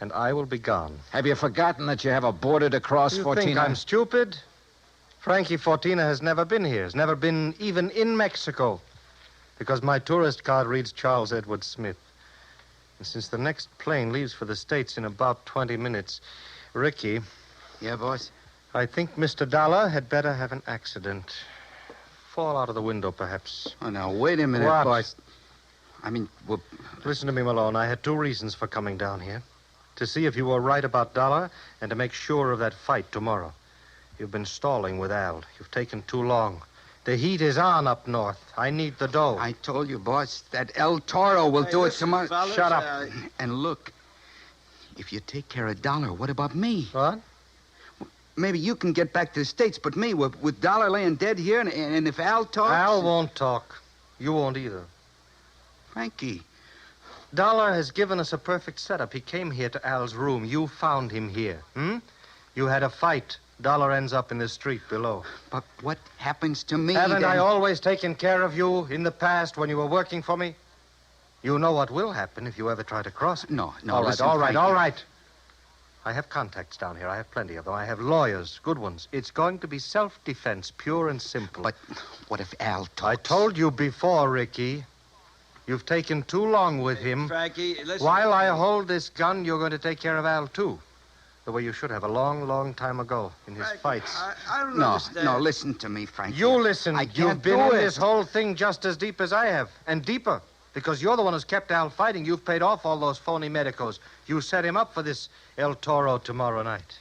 And I will be gone. Have you forgotten that you have a border to cross, Fortina? You think I'm stupid? Frankie Fortina has never been here. Has never been even in Mexico. Because my tourist card reads Charles Edward Smith. And since the next plane leaves for the States in about 20 minutes, Ricky... Yeah, boss? I think Mr. Dollar had better have an accident. Fall out of the window, perhaps. Oh, now, wait a minute, What? boss. I mean, well... Listen to me, Malone. I had 2 reasons for coming down here. To see if you were right about Dollar and to make sure of that fight tomorrow. You've been stalling with Al. You've taken too long. The heat is on up north. I need the dough. I told you, boss, that El Toro will do it tomorrow. Fellas, shut up. And look, if you take care of Dollar, what about me? What? Maybe you can get back to the States, but me, with Dollar laying dead here, and if Al talks... Al won't talk. You won't either. Frankie. Dollar has given us a perfect setup. He came here to Al's room. You found him here. You had a fight. Dollar ends up in the street below. But what happens to me? Haven't then? I always taken care of you in the past when you were working for me? You know what will happen if you ever try to cross it. No. All right, listen, all right, Frankie. all right. I have contacts down here. I have plenty of them. I have lawyers, good ones. It's going to be self-defense, pure and simple. But what if Al talks? I told you before, Ricky. You've taken too long with him. Frankie, listen. While I hold this gun, you're going to take care of Al, too. The way you should have a long, long time ago in his fights. I don't understand. No, listen to me, Frankie. You listen. I can't You've been do in it. this whole thing just as deep as I have, and deeper. Because you're the one who's kept Al fighting. You've paid off all those phony medicos. You set him up for this El Toro tomorrow night.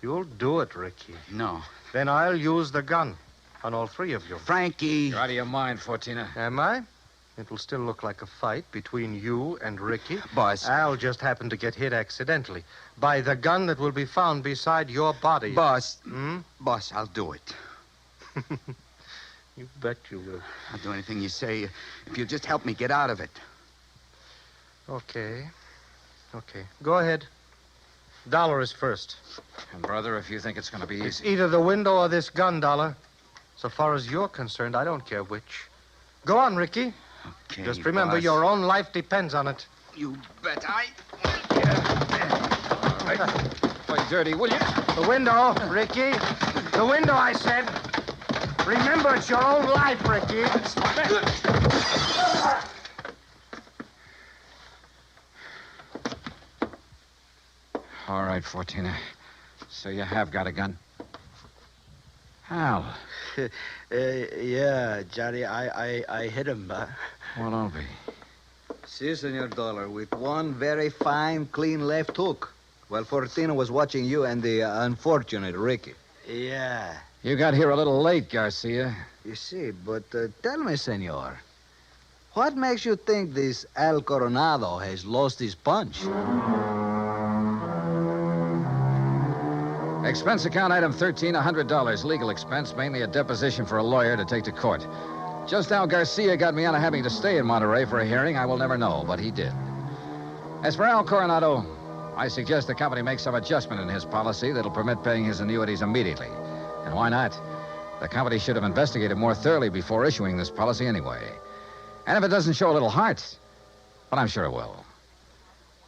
You'll do it, Ricky. No. Then I'll use the gun on all three of you. Frankie! You're out of your mind, Fortina. Am I? It'll still look like a fight between you and Ricky. Boss. I'll just happen to get hit accidentally by the gun that will be found beside your body. Boss. Hmm? Boss, I'll do it. You bet you will. I'll do anything you say if you'll just help me get out of it. Okay. Go ahead. Dollar is first. And, brother, if you think it's going to be It's easy... either the window or this gun, Dollar. So far as you're concerned, I don't care which. Go on, Ricky. Okay, Just remember, boss. your own life depends on it. You bet I... Play dirty, will you? The window, Ricky. The window, I said. Remember, it's your own life, Ricky. All right, Fortina. So you have got a gun? Hal. Yeah, Johnny, I hit him. Well, don't be. Si, Senor Dollar, with one very fine, clean left hook. While Fortina was watching you and the unfortunate Ricky. Yeah. You got here a little late, Garcia. You see, but tell me, Senor, what makes you think this Al Coronado has lost his punch? Expense account item 13, $100. Legal expense, mainly a deposition for a lawyer to take to court. Just how Garcia got me out of having to stay in Monterey for a hearing, I will never know, but he did. As for Al Coronado, I suggest the company make some adjustment in his policy that'll permit paying his annuities immediately. And why not? The company should have investigated more thoroughly before issuing this policy anyway. And if it doesn't show a little heart, but I'm sure it will.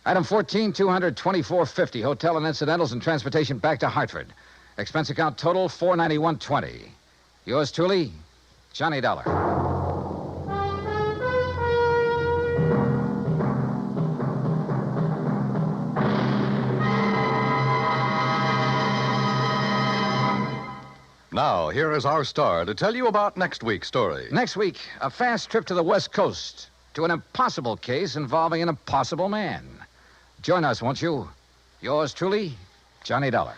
Item 14, $224.50, hotel and incidentals and transportation back to Hartford. Expense account total, $491.20. Yours truly, Johnny Dollar. Now, here is our star to tell you about next week's story. Next week, a fast trip to the West Coast to an impossible case involving an impossible man. Join us, won't you? Yours truly, Johnny Dollar.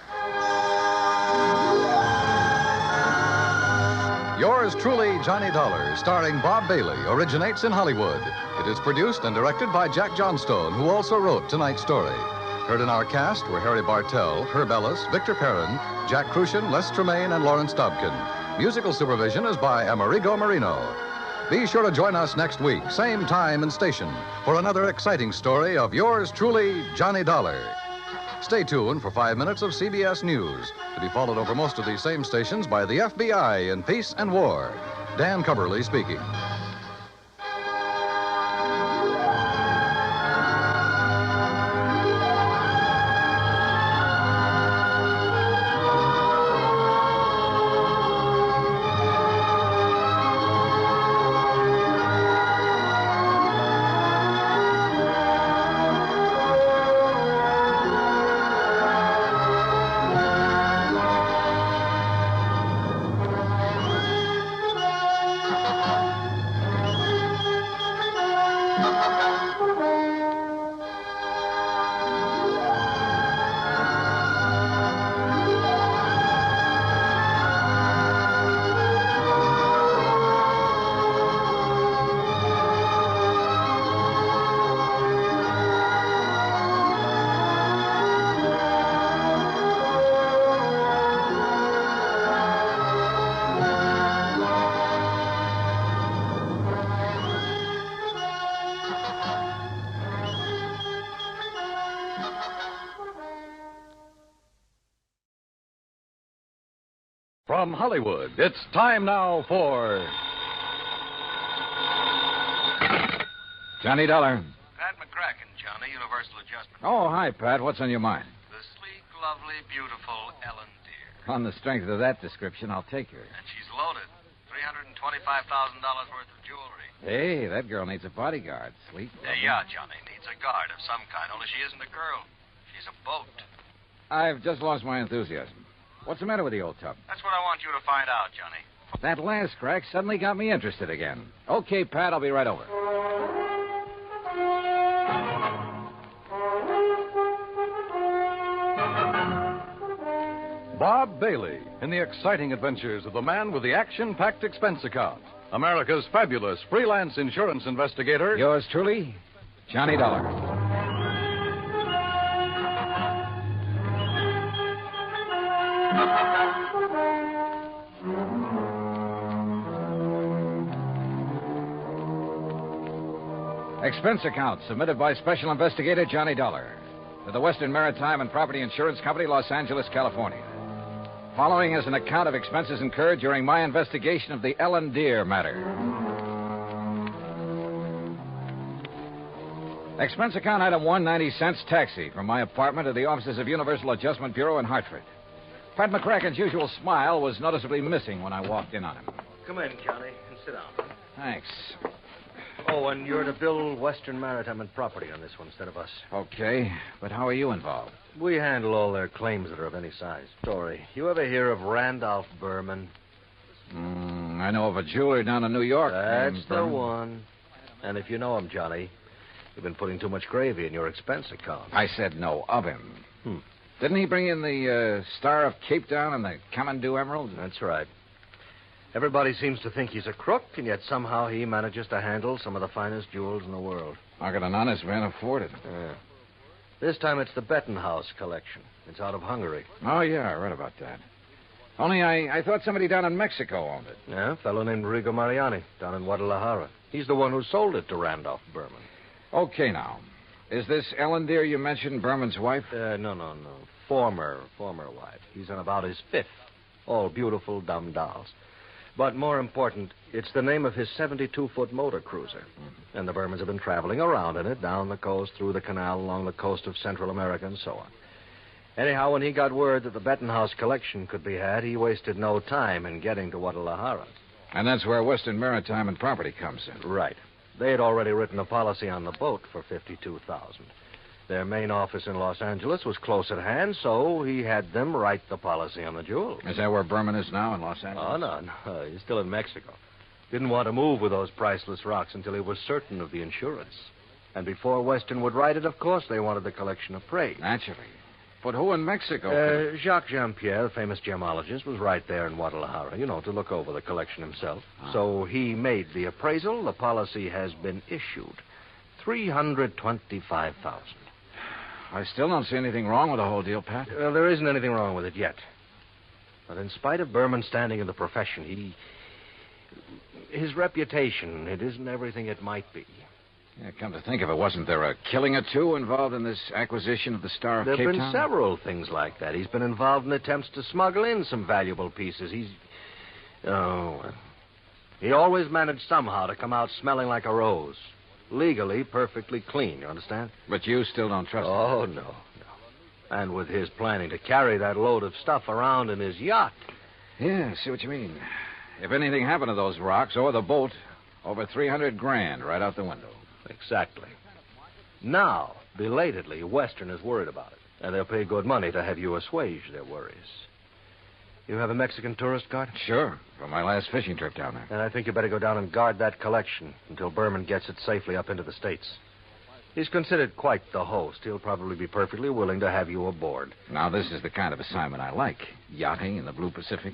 Yours truly, Johnny Dollar, starring Bob Bailey, originates in Hollywood. It is produced and directed by Jack Johnstone, who also wrote tonight's story. Heard in our cast were Harry Bartell, Herb Ellis, Victor Perrin, Jack Crucian, Les Tremaine, and Lawrence Dobkin. Musical supervision is by Amerigo Marino. Be sure to join us next week, same time and station, for another exciting story of yours truly, Johnny Dollar. Stay tuned for 5 minutes of CBS News, to be followed over most of these same stations by the FBI in Peace and War. Dan Cubberly speaking. From Hollywood, it's time now for Johnny Dollar. Pat McCracken, Johnny, Universal Adjustment. Oh, hi, Pat. What's on your mind? The sleek, lovely, beautiful Ellen Deere. On the strength of that description, I'll take her. And she's loaded. $325,000 worth of jewelry. Hey, that girl needs a bodyguard. Sweet. Yeah, Johnny, needs a guard of some kind, only she isn't a girl. She's a boat. I've just lost my enthusiasm. What's the matter with the old tub? That's what I want you to find out, Johnny. That last crack suddenly got me interested again. Okay, Pat, I'll be right over. Bob Bailey in the exciting adventures of the man with the action-packed expense account. America's fabulous freelance insurance investigator. Yours truly, Johnny Dollar. Expense account submitted by Special Investigator Johnny Dollar to the Western Maritime and Property Insurance Company, Los Angeles, California. Following is an account of expenses incurred during my investigation of the Ellen Deer matter. Expense account item 1, 90 cents taxi from my apartment to the offices of Universal Adjustment Bureau in Hartford. Pat McCracken's usual smile was noticeably missing when I walked in on him. Come in, Johnny, and sit down. Thanks. Oh, and you're to bill Western Maritime and Property on this one instead of us. Okay, but how are you involved? We handle all their claims that are of any size. Story. You ever hear of Randolph Berman? I know of a jeweler down in New York. That's the one. And if you know him, Johnny, you've been putting too much gravy in your expense account. I said no of him. Didn't he bring in the Star of Cape Town and the Kamandu Emeralds? That's right. Everybody seems to think he's a crook, and yet somehow he manages to handle some of the finest jewels in the world. How can an honest man afford it? Yeah. This time it's the Bettenhaus collection. It's out of Hungary. Oh, yeah, I read about that. Only I thought somebody down in Mexico owned it. Yeah, a fellow named Rigo Mariani down in Guadalajara. He's the one who sold it to Randolph Berman. Okay, now. Is this Ellen Deer you mentioned Berman's wife? No. Former wife. He's on about his fifth. All beautiful, dumb dolls. But more important, it's the name of his 72-foot motor cruiser. And the Bermans have been traveling around in it, down the coast, through the canal, along the coast of Central America, and so on. Anyhow, when he got word that the Bettenhaus collection could be had, he wasted no time in getting to Guadalajara. And that's where Western Maritime and Property comes in. Right. They had already written a policy on the boat for $52,000. Their main office in Los Angeles was close at hand, so he had them write the policy on the jewels. Is that where Berman is now, in Los Angeles? Oh, no. He's still in Mexico. Didn't want to move with those priceless rocks until he was certain of the insurance. And before Western would write it, of course, they wanted the collection appraised. Naturally. But who in Mexico? Jacques Jean-Pierre, the famous gemologist, was right there in Guadalajara, to look over the collection himself. So he made the appraisal. The policy has been issued. $325,000. I still don't see anything wrong with the whole deal, Pat. Well, there isn't anything wrong with it yet. But in spite of Berman's standing in the profession, his reputation, it isn't everything it might be. Yeah, come to think of it, wasn't there a killing or two involved in this acquisition of the Star of Cape Town? There have been several things like that. He's been involved in attempts to smuggle in some valuable pieces. He always managed somehow to come out smelling like a rose. Legally, perfectly clean, you understand? But you still don't trust him? Oh, no. And with his planning to carry that load of stuff around in his yacht. Yeah, I see what you mean. If anything happened to those rocks or the boat, over $300,000 right out the window. Exactly. Now, belatedly, Western is worried about it. And they'll pay good money to have you assuage their worries. You have a Mexican tourist card? Sure, from my last fishing trip down there. Then I think you better go down and guard that collection until Berman gets it safely up into the States. He's considered quite the host. He'll probably be perfectly willing to have you aboard. Now, this is the kind of assignment I like. Yachting in the Blue Pacific.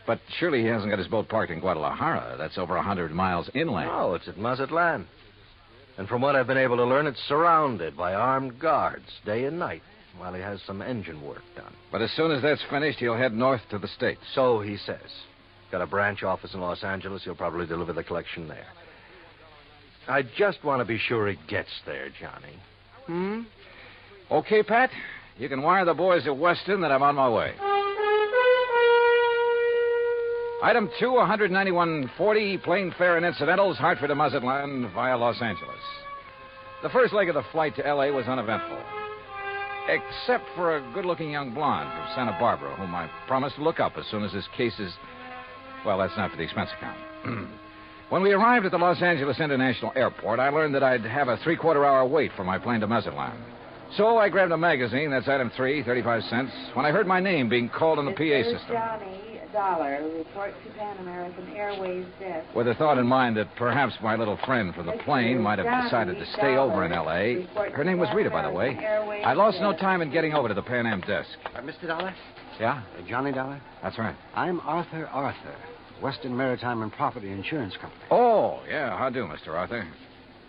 But surely he hasn't got his boat parked in Guadalajara. That's over 100 miles inland. No, it's at Mazatlan. And from what I've been able to learn, it's surrounded by armed guards day and night while he has some engine work done. But as soon as that's finished, he'll head north to the States. So he says. Got a branch office in Los Angeles. He'll probably deliver the collection there. I just want to be sure he gets there, Johnny. Okay, Pat. You can wire the boys at Weston that I'm on my way. Item 2, $191.40, plane fare and incidentals, Hartford to Mazatlan via Los Angeles. The first leg of the flight to L.A. was uneventful, except for a good-looking young blonde from Santa Barbara, whom I promised to look up as soon as his case is... Well, that's not for the expense account. When we arrived at the Los Angeles International Airport, I learned that I'd have a three-quarter-hour wait for my plane to Mazatlan. So I grabbed a magazine, that's item 3, 35 cents, when I heard my name being called on the PA system. Johnny Dollar. Report to Pan American Airways desk. With the thought in mind that perhaps my little friend from the plane might have decided to stay over in L.A. Her name was Rita, by the way. I lost no time in getting over to the Pan Am desk. Mr. Dollar? Yeah? Johnny Dollar? That's right. I'm Arthur, Western Maritime and Property Insurance Company. Oh, yeah. How do, Mr. Arthur?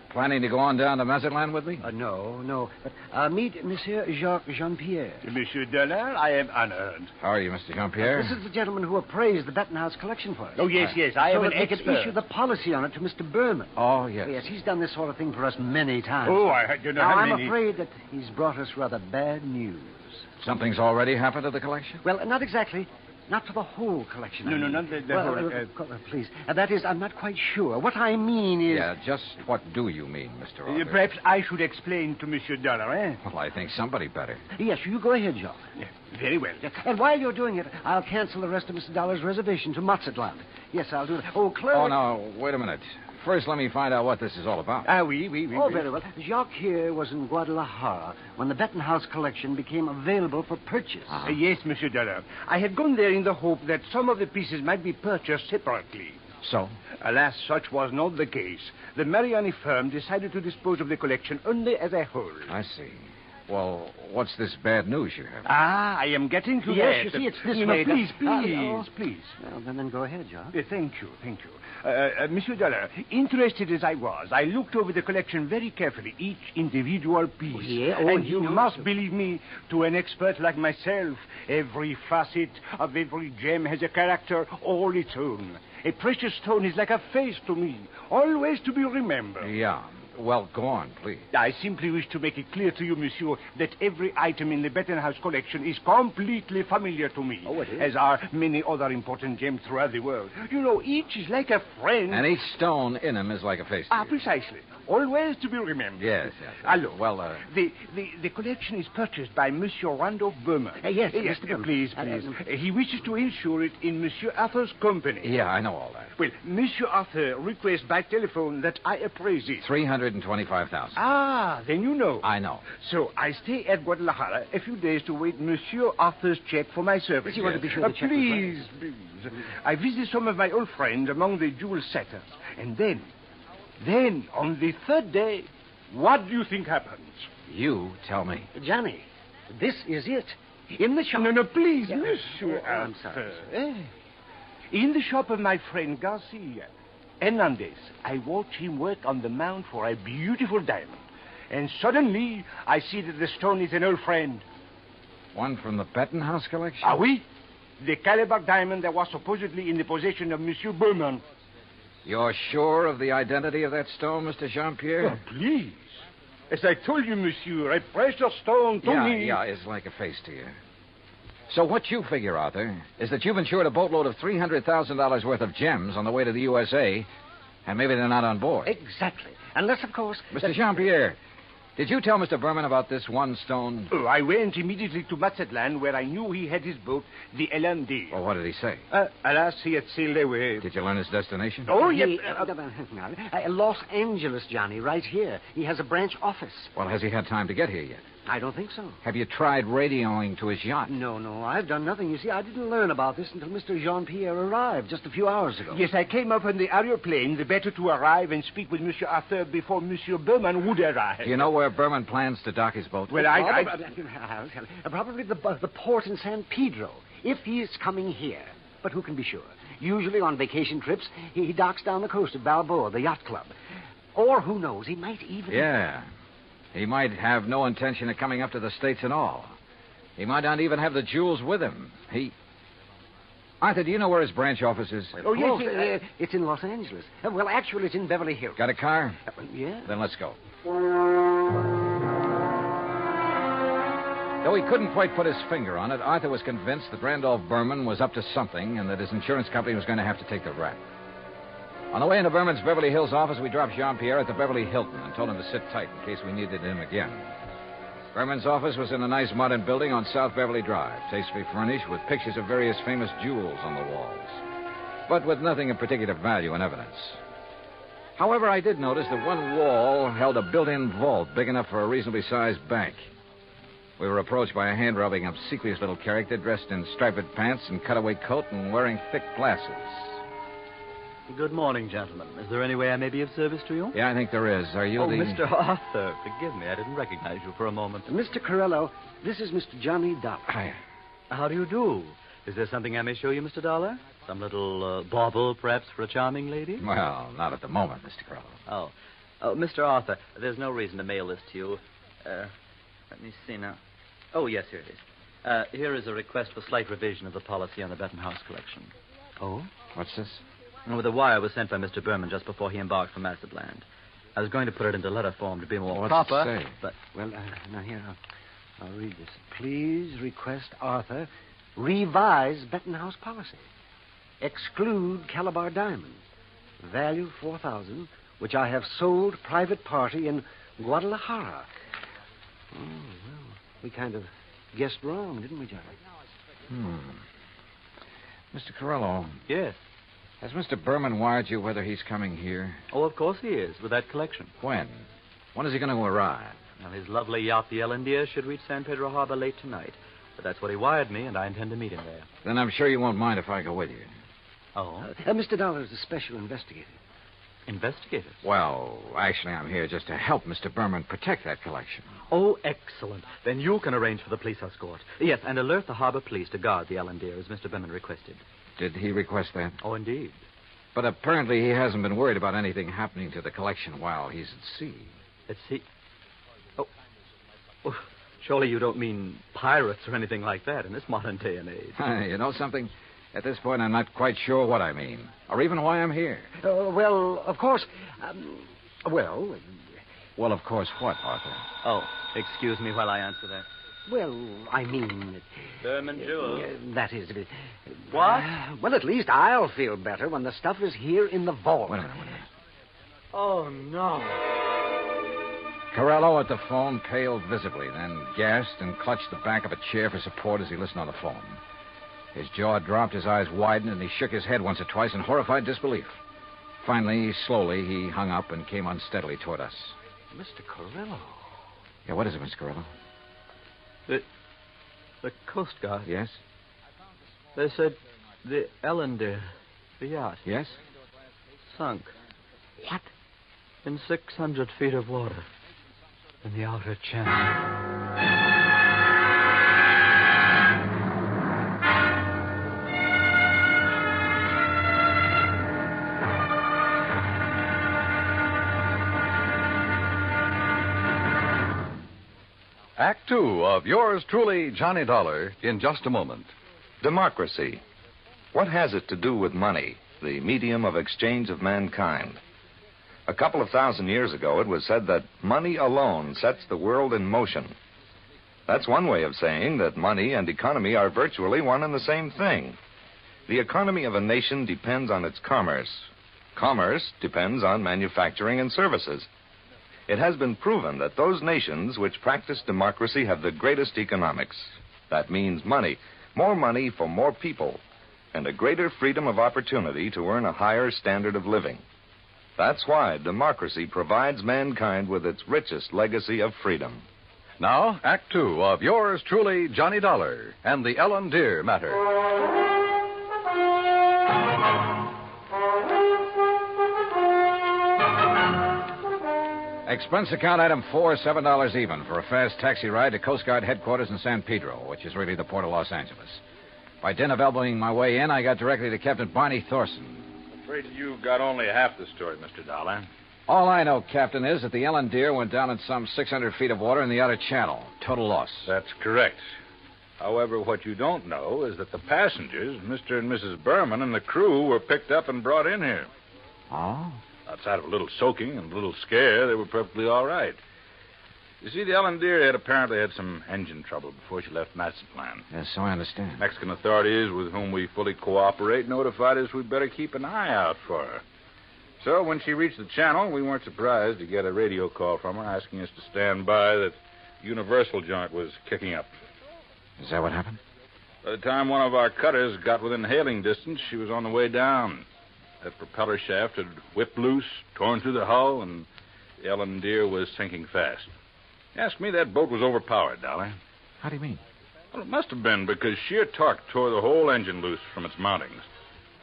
Planning to go on down to Mazatlan with me? No. But meet Monsieur Jacques Jean-Pierre. Monsieur Dollar, I am honored. How are you, Mr. Jean-Pierre? This is the gentleman who appraised the Bettenhouse collection for us. Oh, yes. I am so an that we expert. could issue the policy on it to Mr. Berman. Oh, yes. Yes, he's done this sort of thing for us many times. Oh, I do not now, have I'm any... afraid that he's brought us rather bad news. Something's already happened to the collection? Well, not exactly. Not for the whole collection. No, I mean. not the well, whole... please. That is, I'm not quite sure. What I mean is... Yeah, just what do you mean, Mr. Arthur? Perhaps I should explain to Monsieur Dollar, eh? Well, I think somebody better. Yes, you go ahead, Jacques. Yeah, very well. And while you're doing it, I'll cancel the rest of Mr. Dollar's reservation to Mazatlan. Yes, I'll do that. Oh, Claire... Oh, no, wait a minute. First, let me find out what this is all about. Oui. Oh, very well. Jacques here was in Guadalajara when the Bettenhouse collection became available for purchase. Yes, Monsieur Dollar. I had gone there in the hope that some of the pieces might be purchased separately. So? Alas, such was not the case. The Mariani firm decided to dispose of the collection only as a whole. I see. Well, what's this bad news you have? I am getting to that. Yes, you see, it's this way. Please. Well, then go ahead, Jacques. Thank you. Monsieur Dollar, interested as I was, I looked over the collection very carefully, each individual piece. And you must believe me, to an expert like myself, every facet of every gem has a character all its own. A precious stone is like a face to me, always to be remembered. Yeah. Well, go on, please. I simply wish to make it clear to you, monsieur, that every item in the Bettenhouse collection is completely familiar to me. Oh, it is? As are many other important gems throughout the world. You know, each is like a friend. And each stone in them is like a face to you. Precisely. Always to be remembered. Yes. Allô. Well, The collection is purchased by Monsieur Randolph Berman. Yes, Mr. Berman. Please. He wishes to insure it in Monsieur Arthur's company. Yeah, I know all that. Well, Monsieur Arthur requests by telephone that I appraise it. $325,000. Then you know. I know. So I stay at Guadalajara a few days to wait Monsieur Arthur's check for my service. You want to be sure the check was please. I visit some of my old friends among the jewel setters. And then, on the third day, what do you think happens? You tell me. Johnny, this is it. In the shop. No, please, Monsieur I'm sorry. In the shop of my friend Garcia Hernandez, I watch him work on the mount for a beautiful diamond. And suddenly, I see that the stone is an old friend. One from the Bettenhouse collection? Oui. The Calabar diamond that was supposedly in the possession of Monsieur Berman. You're sure of the identity of that stone, Mr. Jean-Pierre? Oh, please. As I told you, monsieur, a precious stone to me. Yeah, it's like a face to you. So what you figure, Arthur, is that you've insured a boatload of $300,000 worth of gems on the way to the USA, and maybe they're not on board. Exactly. Unless, of course... Mr. Jean-Pierre, did you tell Mr. Berman about this one stone? Oh, I went immediately to Mazatlan, where I knew he had his boat, the LMD. Well, what did he say? Alas, he had sailed away. Did you learn his destination? Oh, yes. Los Angeles, Johnny, right here. He has a branch office. Well, has he had time to get here yet? I don't think so. Have you tried radioing to his yacht? No, I've done nothing. You see, I didn't learn about this until Mr. Jean-Pierre arrived just a few hours ago. Yes, I came up on the aeroplane, the better to arrive and speak with Monsieur Arthur before Monsieur Berman would arrive. Do you know where Berman plans to dock his boat? Well, I'll tell you. Probably the port in San Pedro, if he is coming here. But who can be sure? Usually on vacation trips, he docks down the coast at Balboa, the yacht club. Or who knows, he might even... Yeah. He might have no intention of coming up to the States at all. He might not even have the jewels with him. Arthur, do you know where his branch office is? Oh, yes, it's in Los Angeles. Well, actually, it's in Beverly Hills. Got a car? Yeah. Then let's go. Though he couldn't quite put his finger on it, Arthur was convinced that Randolph Berman was up to something and that his insurance company was going to have to take the rap. On the way into Berman's Beverly Hills office, we dropped Jean-Pierre at the Beverly Hilton and told him to sit tight in case we needed him again. Berman's office was in a nice modern building on South Beverly Drive, tastefully furnished with pictures of various famous jewels on the walls, but with nothing of particular value in evidence. However, I did notice that one wall held a built-in vault big enough for a reasonably sized bank. We were approached by a hand-rubbing, obsequious little character dressed in striped pants and cutaway coat and wearing thick glasses. Good morning, gentlemen. Is there any way I may be of service to you? Yeah, I think there is. Are you the... Mr. Arthur, forgive me. I didn't recognize you for a moment. Mr. Corello, this is Mr. Johnny Dollar. Hi. How do you do? Is there something I may show you, Mr. Dollar? Some little bauble, perhaps, for a charming lady? Well, not at the moment, Mr. Corello. Oh, Mr. Arthur, there's no reason to mail this to you. Let me see now. Oh, yes, here it is. Here is a request for slight revision of the policy on the Benton House collection. Oh? What's this? Well, the wire was sent by Mr. Berman just before he embarked for Mazatlan. I was going to put it into letter form to be more What's proper. it say? But Well, now here, I'll read this. Please request Arthur revise Benton House policy. Exclude Calabar diamonds. Value $4,000, which I have sold private party in Guadalajara. Oh, well, we kind of guessed wrong, didn't we, Johnny? Mr. Corello. Yes. Has Mr. Berman wired you whether he's coming here? Oh, of course he is, with that collection. When? When is he going to arrive? Now, his lovely yacht, the Ellendeer, should reach San Pedro Harbor late tonight. But that's what he wired me, and I intend to meet him there. Then I'm sure you won't mind if I go with you. Oh? Mr. Dollar is a special investigator. Investigator? Well, actually, I'm here just to help Mr. Berman protect that collection. Oh, excellent. Then you can arrange for the police escort. Yes, and alert the harbor police to guard the Ellendeer, as Mr. Berman requested. Did he request that? Oh, indeed. But apparently he hasn't been worried about anything happening to the collection while he's at sea. At sea? Oh, surely you don't mean pirates or anything like that in this modern day and age. You know something? At this point, I'm not quite sure what I mean, or even why I'm here. Well, of course. Well, of course, what, Arthur? Oh, excuse me while I answer that. Well, I mean... Berman Jewels. That is... What? Well, at least I'll feel better when the stuff is here in the vault. Wait a minute. Oh, no. Corello at the phone paled visibly, then gasped and clutched the back of a chair for support as he listened on the phone. His jaw dropped, his eyes widened, and he shook his head once or twice in horrified disbelief. Finally, slowly, he hung up and came unsteadily toward us. Mr. Corello. Yeah, what is it, Mr. Corello? The Coast Guard. Yes? They said the Ellendeer, the yacht. Yes? Sunk. What? In 600 feet of water. In the outer channel. Act Two of yours truly, Johnny Dollar, in just a moment. Democracy. What has it to do with money, the medium of exchange of mankind? A couple of thousand years ago, it was said that money alone sets the world in motion. That's one way of saying that money and economy are virtually one and the same thing. The economy of a nation depends on its commerce. Commerce depends on manufacturing and services. It has been proven that those nations which practice democracy have the greatest economics. That means money, more money for more people, and a greater freedom of opportunity to earn a higher standard of living. That's why democracy provides mankind with its richest legacy of freedom. Now, Act Two of yours truly, Johnny Dollar, and the Ellendeer matter. Expense account item 4, $7 even for a fast taxi ride to Coast Guard headquarters in San Pedro, which is really the port of Los Angeles. By dint of elbowing my way in, I got directly to Captain Barney Thorson. Afraid you got only half the story, Mr. Dollar. All I know, Captain, is that the Ellendeer went down in some 600 feet of water in the outer channel. Total loss. That's correct. However, what you don't know is that the passengers, Mr. and Mrs. Berman, and the crew were picked up and brought in here. Oh? Outside of a little soaking and a little scare, they were perfectly all right. You see, the Ellendeer had apparently had some engine trouble before she left Mazatlan. Yes, so I understand. Mexican authorities, with whom we fully cooperate, notified us we'd better keep an eye out for her. So when she reached the channel, we weren't surprised to get a radio call from her asking us to stand by that Universal joint was kicking up. Is that what happened? By the time one of our cutters got within hailing distance, she was on the way down. That propeller shaft had whipped loose, torn through the hull, and the Ellendeer was sinking fast. Ask me, that boat was overpowered, Dollar. How do you mean? Well, it must have been because sheer torque tore the whole engine loose from its mountings.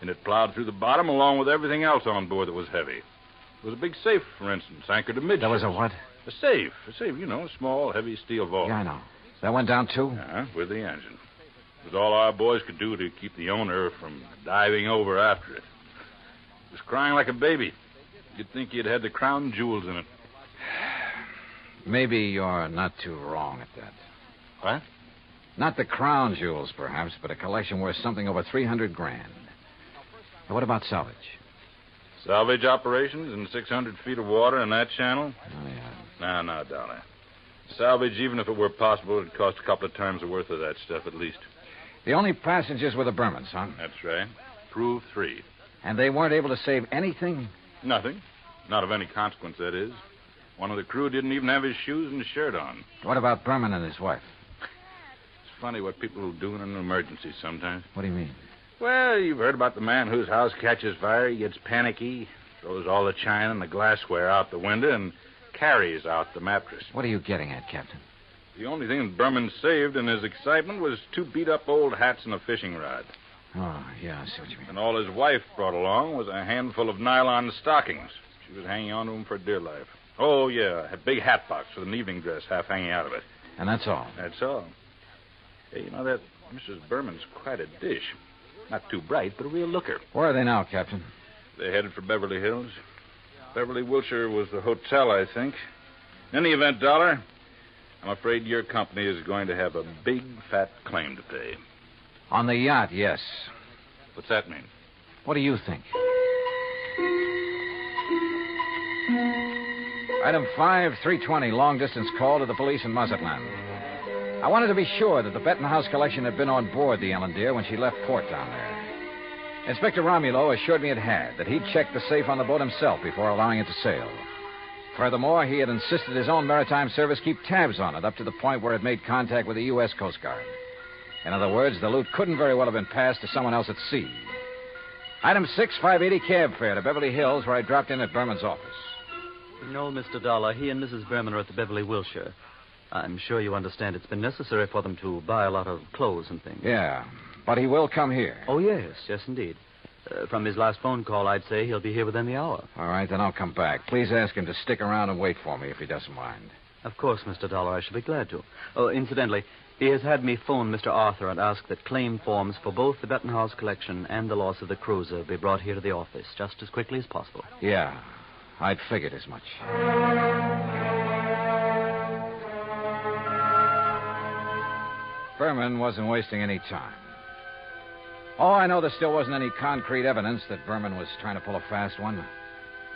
And it plowed through the bottom along with everything else on board that was heavy. There was a big safe, for instance, anchored amidships. There was a what? A safe, a small, heavy steel vault. Yeah, I know. That went down, too? Yeah, with the engine. It was all our boys could do to keep the owner from diving over after it. It was crying like a baby. You'd think he'd had the crown jewels in it. Maybe you're not too wrong at that. What? Not the crown jewels, perhaps, but a collection worth something over $300,000. Now, what about salvage? Salvage operations in 600 feet of water in that channel? Oh, yeah. No, Dollar. Salvage, even if it were possible, it'd cost a couple of times the worth of that stuff at least. The only passengers were the Bermans, huh? That's right. Crew of 3. And they weren't able to save anything? Nothing. Not of any consequence, that is. One of the crew didn't even have his shoes and shirt on. What about Berman and his wife? It's funny what people will do in an emergency sometimes. What do you mean? Well, you've heard about the man whose house catches fire. He gets panicky, throws all the china and the glassware out the window, and carries out the mattress. What are you getting at, Captain? The only thing that Berman saved in his excitement was 2 beat-up old hats and a fishing rod. Oh, yeah, I see what you mean. And all his wife brought along was a handful of nylon stockings. She was hanging on to them for dear life. Oh, yeah, a big hat box with an evening dress half hanging out of it. And that's all? That's all. Hey, that Mrs. Berman's quite a dish. Not too bright, but a real looker. Where are they now, Captain? They're headed for Beverly Hills. Beverly Wilshire was the hotel, I think. In any event, Dollar, I'm afraid your company is going to have a big, fat claim to pay. On the yacht, yes. What's that mean? What do you think? Item 5, 320, long-distance call to the police in Mazatlan. I wanted to be sure that the Benton House collection had been on board the Ellen Deer when she left port down there. Inspector Romulo assured me it had, that he'd checked the safe on the boat himself before allowing it to sail. Furthermore, he had insisted his own maritime service keep tabs on it up to the point where it made contact with the U.S. Coast Guard. In other words, the loot couldn't very well have been passed to someone else at sea. Item 6, 580 cab fare to Beverly Hills, where I dropped in at Berman's office. No, Mr. Dollar. He and Mrs. Berman are at the Beverly Wilshire. I'm sure you understand it's been necessary for them to buy a lot of clothes and things. Yeah, but he will come here. Oh, yes, indeed. From his last phone call, I'd say he'll be here within the hour. All right, then I'll come back. Please ask him to stick around and wait for me if he doesn't mind. Of course, Mr. Dollar, I shall be glad to. Oh, incidentally, he has had me phone Mr. Arthur and ask that claim forms for both the Benton House collection and the loss of the cruiser be brought here to the office just as quickly as possible. Yeah, I'd figured as much. Berman wasn't wasting any time. Oh, I know there still wasn't any concrete evidence that Berman was trying to pull a fast one.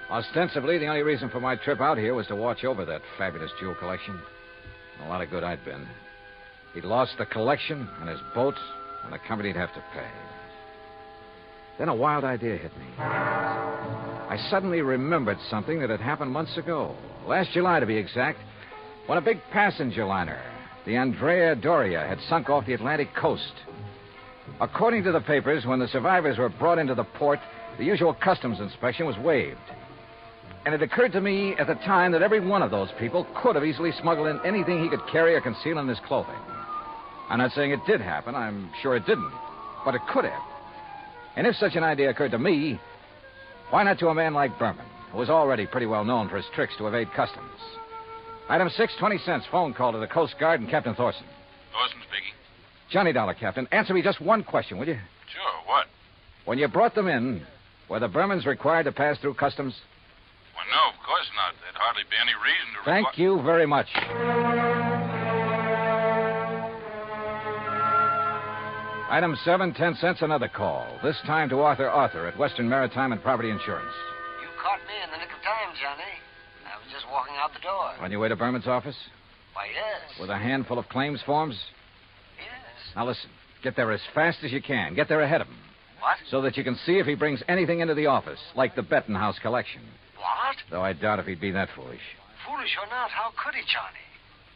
Ostensibly, the only reason for my trip out here was to watch over that fabulous jewel collection. A lot of good I'd been. He'd lost the collection and his boat, and the company'd have to pay. Then a wild idea hit me. I suddenly remembered something that had happened months ago. Last July, to be exact, when a big passenger liner, the Andrea Doria, had sunk off the Atlantic coast. According to the papers, when the survivors were brought into the port, the usual customs inspection was waived. And it occurred to me at the time that every one of those people could have easily smuggled in anything he could carry or conceal in his clothing. I'm not saying it did happen. I'm sure it didn't. But it could have. And if such an idea occurred to me, why not to a man like Berman, who was already pretty well known for his tricks to evade customs? Item 6, 20 cents, phone call to the Coast Guard and Captain Thorson. Dawson speaking. Johnny Dollar, Captain. Answer me just one question, will you? Sure, what? When you brought them in, were the Bermans required to pass through customs? Well, no, of course not. There'd hardly be any reason to... Thank you very much. Item 7, 10 cents, another call. This time to Arthur at Western Maritime and Property Insurance. You caught me in the nick of time, Johnny. I was just walking out the door. On your way to Berman's office? Why, yes. With a handful of claims forms? Yes. Now listen, get there as fast as you can. Get there ahead of him. What? So that you can see if he brings anything into the office, like the Benton House collection. What? Though I doubt if he'd be that foolish. Foolish or not, how could he, Johnny?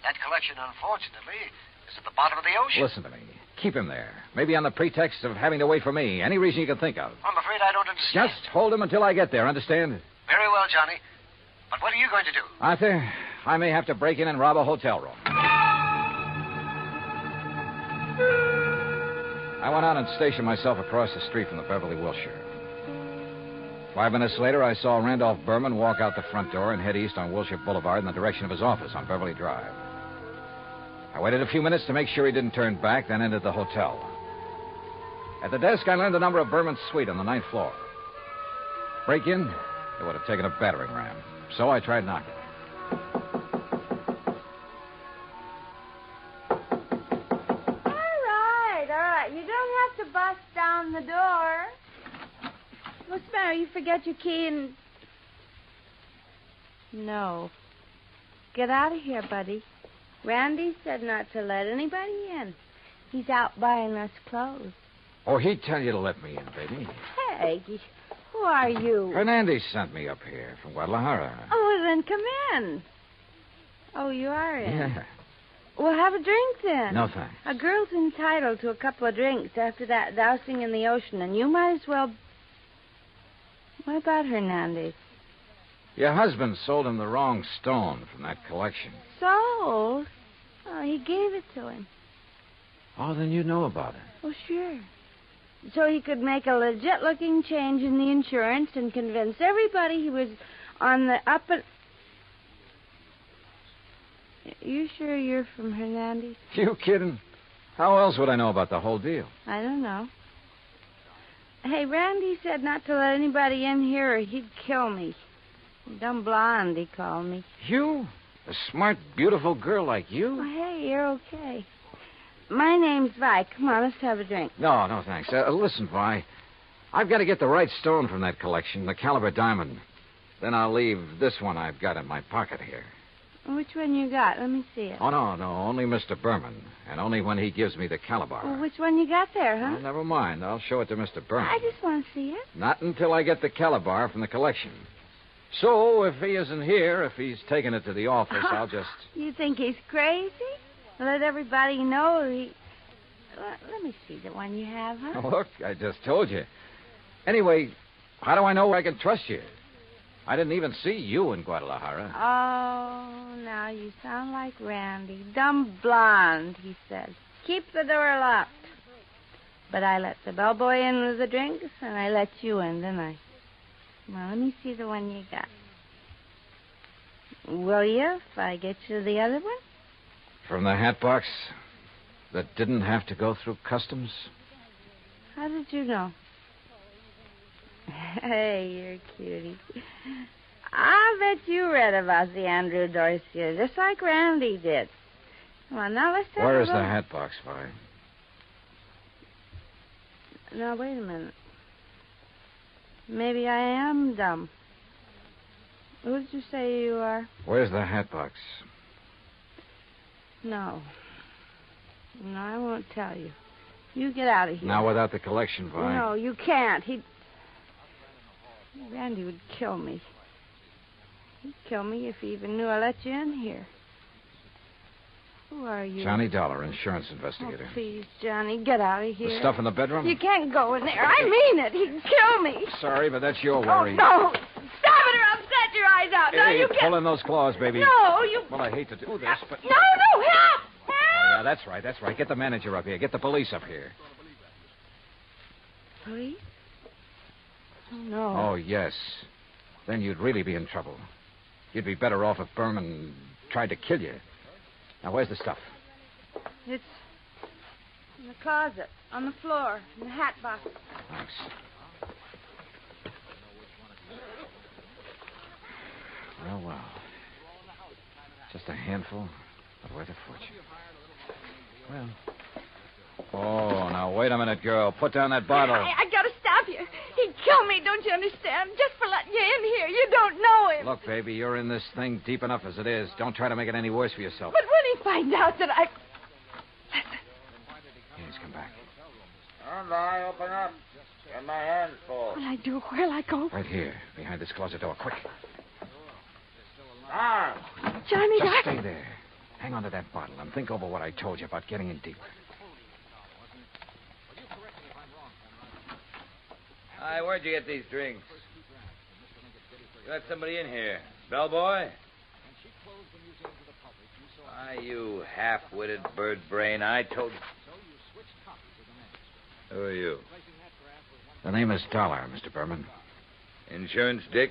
That collection, unfortunately, is at the bottom of the ocean. Listen to me. Keep him there. Maybe on the pretext of having to wait for me. Any reason you can think of. I'm afraid I don't understand. Just hold him until I get there, understand? Very well, Johnny. But what are you going to do? Arthur, I may have to break in and rob a hotel room. I went out and stationed myself across the street from the Beverly Wilshire. 5 minutes later, I saw Randolph Berman walk out the front door and head east on Wilshire Boulevard in the direction of his office on Beverly Drive. I waited a few minutes to make sure he didn't turn back, then entered the hotel. At the desk, I learned the number of Berman's suite on the 9th floor. Break in, it would have taken a battering ram. So I tried knocking. All right. You don't have to bust down the door. What's the matter? You forget your key and... No. Get out of here, buddy. Randy said not to let anybody in. He's out buying us clothes. Oh, he'd tell you to let me in, baby. Hey, who are you? Hernandez sent me up here from Guadalajara. Oh, well, then come in. Oh, you are in? Yeah. Well, have a drink then. No, thanks. A girl's entitled to a couple of drinks after that dousing in the ocean, and you might as well... What about Hernandez? Your husband sold him the wrong stone from that collection. Sold? Oh, he gave it to him. Oh, then you know about it. Oh, sure. So he could make a legit-looking change in the insurance and convince everybody he was on the up and... You sure you're from Hernandez? You kidding? How else would I know about the whole deal? I don't know. Hey, Randy said not to let anybody in here or he'd kill me. Dumb blonde, he called me. You? A smart, beautiful girl like you? Oh, hey, you're okay. My name's Vi. Come on, let's have a drink. No, thanks. Listen, Vi. I've got to get the right stone from that collection, the caliber diamond. Then I'll leave this one I've got in my pocket here. Which one you got? Let me see it. Oh, no. Only Mr. Berman. And only when he gives me the caliber. Well, which one you got there, huh? Oh, never mind. I'll show it to Mr. Berman. I just want to see it. Not until I get the caliber from the collection. So, if he isn't here, if he's taken it to the office, I'll just... You think he's crazy? Let everybody know he... Let me see the one you have, huh? Oh, look, I just told you. Anyway, how do I know I can trust you? I didn't even see you in Guadalajara. Oh, now you sound like Randy. Dumb blonde, he said. Keep the door locked. But I let the bellboy in with the drinks, and I let you in, didn't I? Well, let me see the one you got. Will you, if I get you the other one? From the hat box that didn't have to go through customs? How did you know? Hey, you're cutie. I bet you read about the Andrew Dorsey, just like Randy did. Come on, now let's have Where a is look. the hat box, Vi? Now, wait a minute. Maybe I am dumb. Who did you say you are? Where's the hat box? No, I won't tell you. You get out of here. Now, without the collection, Vi. No, you can't. Randy would kill me. He'd kill me if he even knew I let you in here. Who are you? Johnny Dollar, insurance investigator. Oh, please, Johnny, get out of here. The stuff in the bedroom? You can't go in there. I mean it. He'd kill me. Sorry, but that's your worry. Oh, no. Stop it or I'll set your eyes out. Now Hey, you get... pull in those claws, baby. No, you... Well, I hate to do this, but... No, help! Oh, yeah, that's right. Get the manager up here. Get the police up here. Police? Oh, no. Oh, yes. Then you'd really be in trouble. You'd be better off if Berman tried to kill you. Now, where's the stuff? It's in the closet, on the floor, in the hat box. Thanks. Well. Just a handful, but worth a fortune. Well. Oh, now, wait a minute, girl. Put down that bottle. I gotta stop you. He'd kill me, don't you understand? Just for letting you in here. You don't know him. Look, baby, you're in this thing deep enough as it is. Don't try to make it any worse for yourself. But when he finds out that I... He's come back. I open up. Get my hands full. What'll I do? Where'll I go? Right here, behind this closet door. Quick. Johnny, Just Doc. stay there. Hang on to that bottle and think over what I told you about getting in deep. Hi, where'd you get these drinks? You let somebody in here. Bellboy? Why, you half-witted bird brain, I told... Who are you? The name is Dollar, Mr. Berman. Insurance, Dick?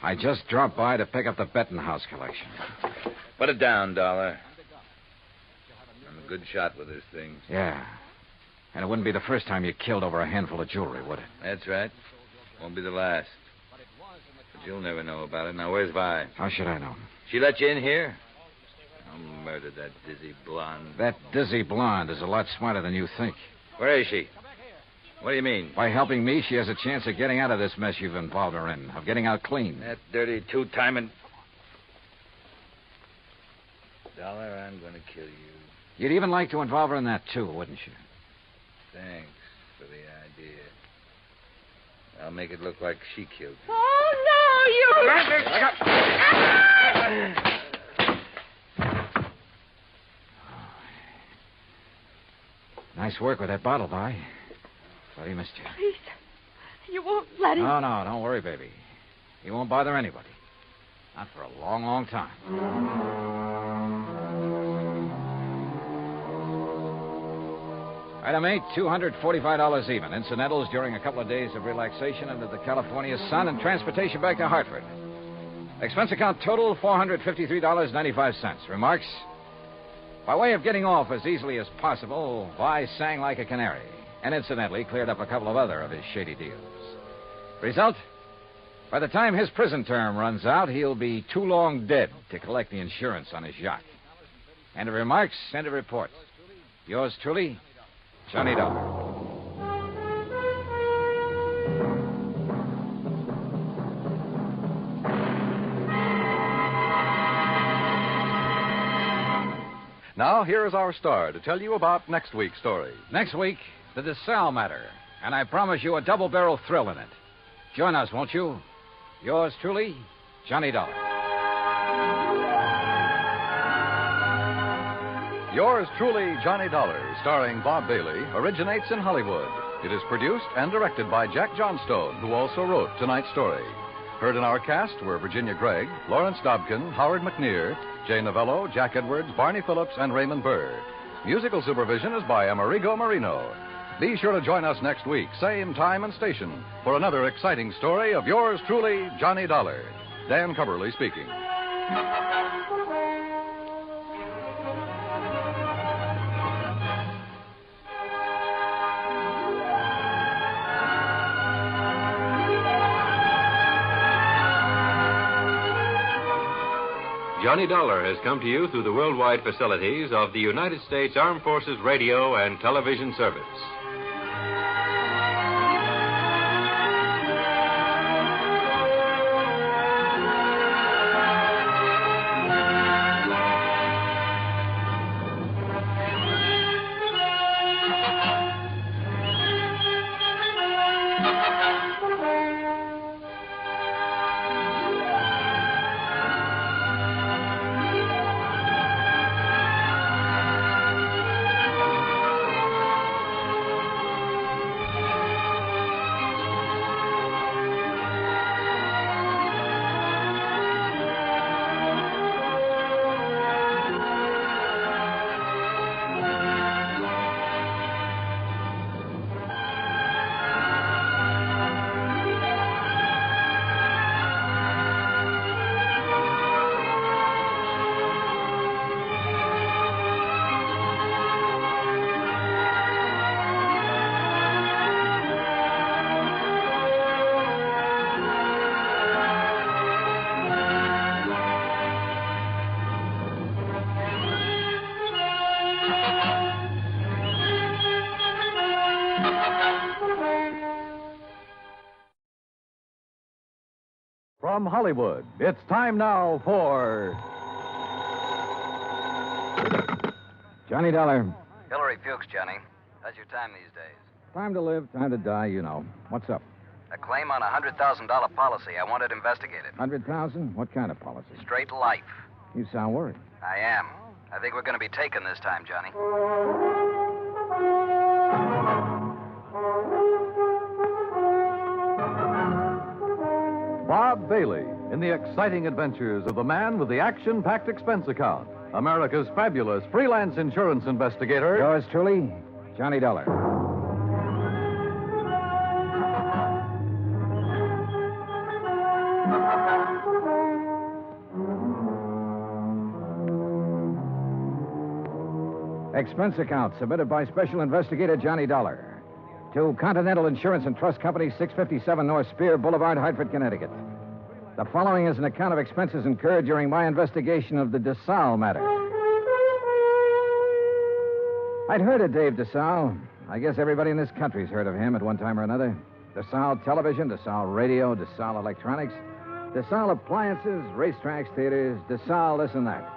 I just dropped by to pick up the Betton House collection. Put it down, Dollar. I'm a good shot with this thing. Yeah. And it wouldn't be the first time you killed over a handful of jewelry, would it? That's right. Won't be the last. But you'll never know about it. Now, where's Vi? How should I know? She let you in here? I'll murder that dizzy blonde. That dizzy blonde is a lot smarter than you think. Where is she? What do you mean? By helping me, she has a chance of getting out of this mess you've involved her in, of getting out clean. That dirty two-timing... Dollar, I'm going to kill you. You'd even like to involve her in that, too, wouldn't you? Thanks for the idea. I'll make it look like she killed you. Oh, no, you... Nice work with that bottle, Vi. Thought he missed you. Please, you won't let him... No, don't worry, baby. He won't bother anybody. Not for a long, long time. Item 8, $245 even. Incidentals during a couple of days of relaxation under the California sun and transportation back to Hartford. Expense account total, $453.95. Remarks? By way of getting off as easily as possible, Vi sang like a canary, and incidentally cleared up a couple of other of his shady deals. Result? By the time his prison term runs out, he'll be too long dead to collect the insurance on his yacht. End of remarks, end of report. Yours truly, Johnny Dollar. Now, here is our star to tell you about next week's story. Next week, the Desalles matter. And I promise you a double-barrel thrill in it. Join us, won't you? Yours truly, Johnny Dollar. Yours truly, Johnny Dollar, starring Bob Bailey, originates in Hollywood. It is produced and directed by Jack Johnstone, who also wrote tonight's story. Heard in our cast were Virginia Gregg, Lawrence Dobkin, Howard McNear, Jay Novello, Jack Edwards, Barney Phillips, and Raymond Burr. Musical supervision is by Amerigo Marino. Be sure to join us next week, same time and station, for another exciting story of yours truly, Johnny Dollar. Dan Coverly speaking. Johnny Dollar has come to you through the worldwide facilities of the United States Armed Forces Radio and Television Service. From Hollywood, it's time now for... Johnny Dollar. Hillary Fuchs, Johnny. How's your time these days? Time to live, time to die, you know. What's up? A claim on a $100,000 policy. I want it investigated. 100,000? What kind of policy? Straight life. You sound worried. I am. I think we're going to be taken this time, Johnny. Bob Bailey in the exciting adventures of the man with the action-packed expense account, America's fabulous freelance insurance investigator. Yours truly, Johnny Dollar. Expense account submitted by Special Investigator Johnny Dollar to Continental Insurance and Trust Company, 657 North Spear Boulevard, Hartford, Connecticut. The following is an account of expenses incurred during my investigation of the Desalles matter. I'd heard of Dave Desalles. I guess everybody in this country's heard of him at one time or another. Desalles Television, Desalles Radio, Desalles Electronics, Desalles Appliances, racetracks, theaters, Desalles this and that.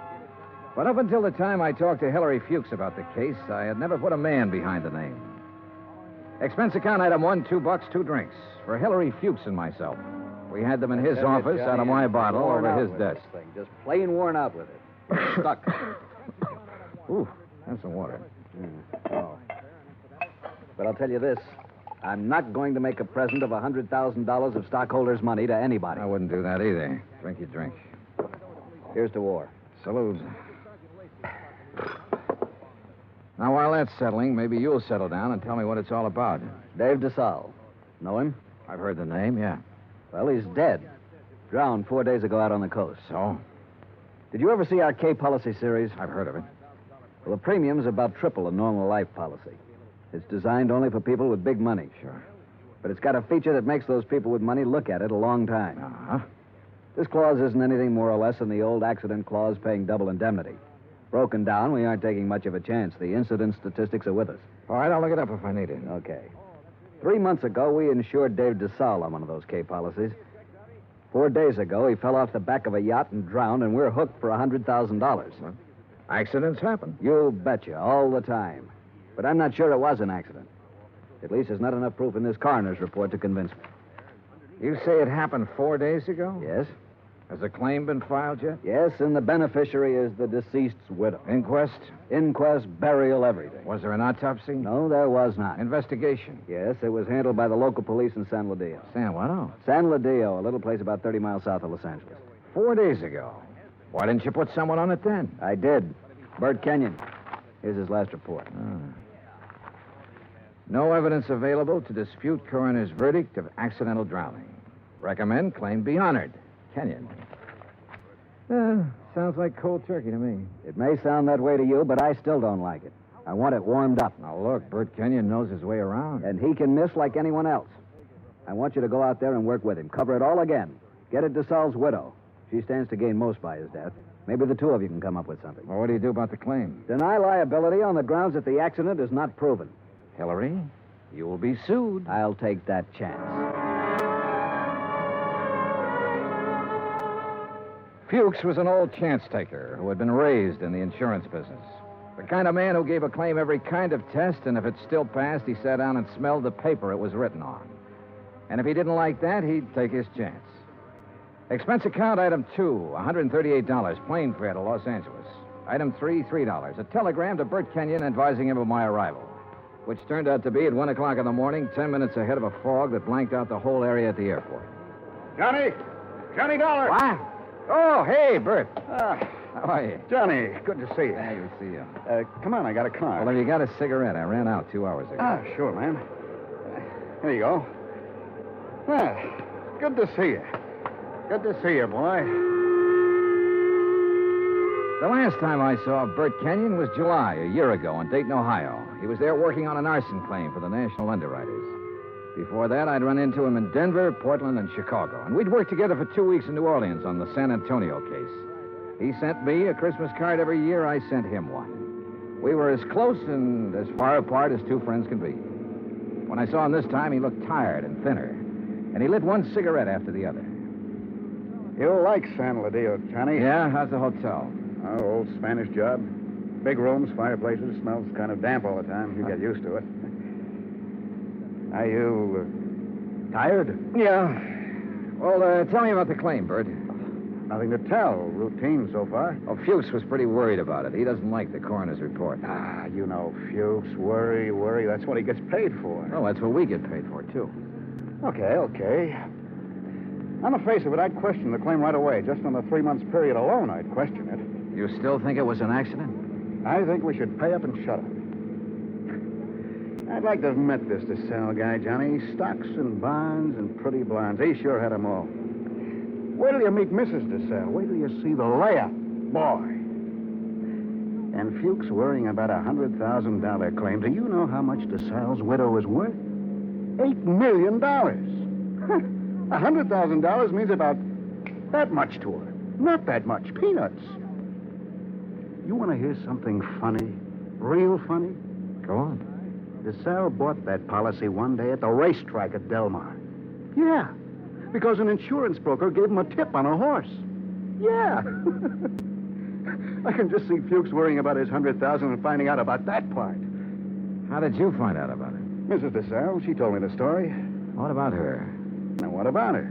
But up until the time I talked to Hillary Fuchs about the case, I had never put a man behind the name. Expense account item 1, $2, 2 drinks for Hillary Fuchs and myself. We had them in his office out of my bottle over his desk. Just plain worn out with it. Stuck. Ooh, that's some water. Oh. But I'll tell you this. I'm not going to make a present of $100,000 of stockholders' money to anybody. I wouldn't do that either. Drink your drink. Here's to war. Salute. Now, while that's settling, maybe you'll settle down and tell me what it's all about. Dave Desalles. Know him? I've heard the name, yeah. Well, he's dead. Drowned 4 days ago out on the coast. So? Did you ever see our K policy series? I've heard of it. Well, the premium's about triple a normal life policy. It's designed only for people with big money. Sure. But it's got a feature that makes those people with money look at it a long time. Uh-huh. This clause isn't anything more or less than the old accident clause paying double indemnity. Broken down, we aren't taking much of a chance. The incident statistics are with us. All right, I'll look it up if I need it. Okay. 3 months ago, we insured Dave Desalles on one of those K policies. 4 days ago, he fell off the back of a yacht and drowned, and we're hooked for $100,000. What? Accidents happen. You betcha, all the time. But I'm not sure it was an accident. At least there's not enough proof in this coroner's report to convince me. You say it happened 4 days ago? Yes. Has a claim been filed yet? Yes, and the beneficiary is the deceased's widow. Inquest? Inquest, burial, everything. Was there an autopsy? No, there was not. Investigation? Yes, it was handled by the local police in San Ladillo. San what? Oh. San Ladillo, a little place about 30 miles south of Los Angeles. 4 days ago. Why didn't you put someone on it then? I did. Bert Kenyon. Here's his last report. No evidence available to dispute coroner's verdict of accidental drowning. Recommend claim be honored. Kenyon. Sounds like cold turkey to me. It may sound that way to you, but I still don't like it. I want it warmed up. Now, look, Bert Kenyon knows his way around. And he can miss like anyone else. I want you to go out there and work with him. Cover it all again. Get at Desalles' widow. She stands to gain most by his death. Maybe the two of you can come up with something. Well, what do you do about the claim? Deny liability on the grounds that the accident is not proven. Hillary, you will be sued. I'll take that chance. Fuchs was an old chance taker who had been raised in the insurance business. The kind of man who gave a claim every kind of test, and if it still passed, he sat down and smelled the paper it was written on. And if he didn't like that, he'd take his chance. Expense account item 2, $138, plane fare to Los Angeles. Item 3, $3, a telegram to Bert Kenyon advising him of my arrival, which turned out to be at 1 o'clock in the morning, 10 minutes ahead of a fog that blanked out the whole area at the airport. Johnny Dollar. What? Oh, hey, Bert. How are you? Johnny, good to see you. Hey, good to see you. Come on, I got a card. Well, have you got a cigarette? I ran out 2 hours ago. Sure, man. Here you go. Good to see you. Good to see you, boy. The last time I saw Bert Kenyon was July, a year ago, in Dayton, Ohio. He was there working on an arson claim for the National Underwriters. Before that, I'd run into him in Denver, Portland, and Chicago. And we'd worked together for 2 weeks in New Orleans on the San Antonio case. He sent me a Christmas card every year. I sent him one. We were as close and as far apart as two friends can be. When I saw him this time, he looked tired and thinner. And he lit one cigarette after the other. You'll like San Ladillo, Johnny. Yeah? How's the hotel? Oh, old Spanish job. Big rooms, fireplaces, smells kind of damp all the time. You get used to it. Are you tired? Yeah. Well, tell me about the claim, Bert. Nothing to tell. Routine so far. Oh, Fuchs was pretty worried about it. He doesn't like the coroner's report. You know, Fuchs, worry. That's what he gets paid for. Oh, that's what we get paid for, too. Okay. On the face of it, I'd question the claim right away. Just on the 3 months period alone, I'd question it. You still think it was an accident? I think we should pay up and shut up. I'd like to have met this Desalles guy, Johnny. Stocks and bonds and pretty blondes. He sure had them all. Wait till you meet Mrs. Desalles. Wait till you see the layup. Boy. And Fuchs worrying about a $100,000 claim. Do you know how much Desalles' widow is worth? $8 million. $100,000 means about that much to her. Not that much. Peanuts. You want to hear something funny? Real funny? Go on. Desalles bought that policy one day at the racetrack at Del Mar. Yeah, because an insurance broker gave him a tip on a horse. Yeah. I can just see Fuchs worrying about his $100,000 and finding out about that part. How did you find out about it? Mrs. Desalles, she told me the story. What about her? Now, what about her?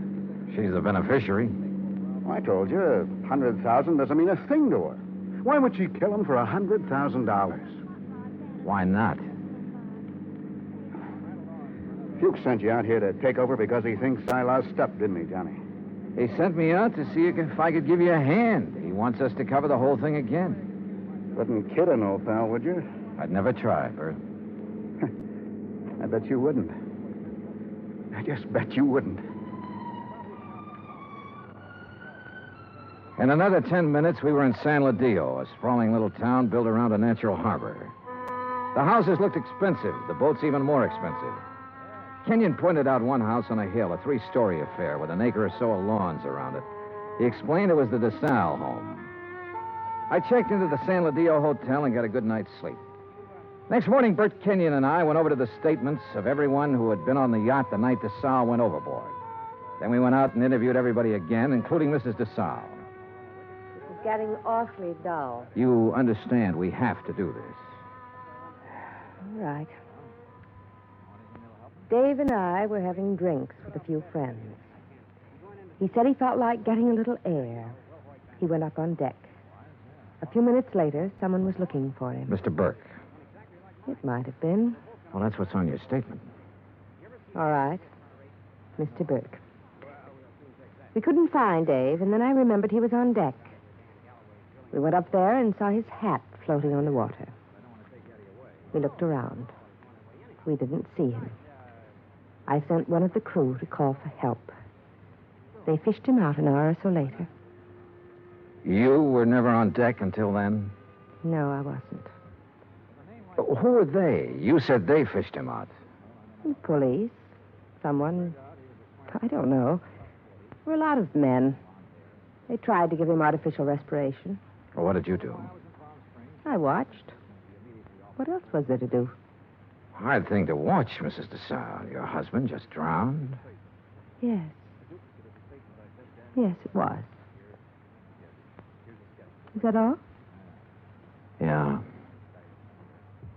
She's the beneficiary. Well, I told you, $100,000 doesn't mean a thing to her. Why would she kill him for $100,000? Why not? Fuchs sent you out here to take over because he thinks I lost stuff, didn't he, Johnny? He sent me out to see if I could give you a hand. He wants us to cover the whole thing again. Wouldn't kid an old pal, would you? I'd never try, Bert. I bet you wouldn't. I just bet you wouldn't. In another 10 minutes, we were in San Ladillo, a sprawling little town built around a natural harbor. The houses looked expensive, the boats even more expensive. Kenyon pointed out one house on a hill, a 3-story affair with an acre or so of lawns around it. He explained it was the Desalles home. I checked into the San Ladillo Hotel and got a good night's sleep. Next morning, Bert Kenyon and I went over to the statements of everyone who had been on the yacht the night Desalles went overboard. Then we went out and interviewed everybody again, including Mrs. Desalles. It's getting awfully dull. You understand we have to do this. All right. Dave and I were having drinks with a few friends. He said he felt like getting a little air. He went up on deck. A few minutes later, someone was looking for him. Mr. Burke. It might have been. Well, that's what's on your statement. All right. Mr. Burke. We couldn't find Dave, and then I remembered he was on deck. We went up there and saw his hat floating on the water. We looked around. We didn't see him. I sent one of the crew to call for help. They fished him out an hour or so later. You were never on deck until then? No, I wasn't. Who were they? You said they fished him out. The police. Someone. I don't know. There were a lot of men. They tried to give him artificial respiration. Well, what did you do? I watched. What else was there to do? Hard thing to watch, Mrs. Desalles. Your husband just drowned. Yes. Yes, it was. Is that all? Yeah.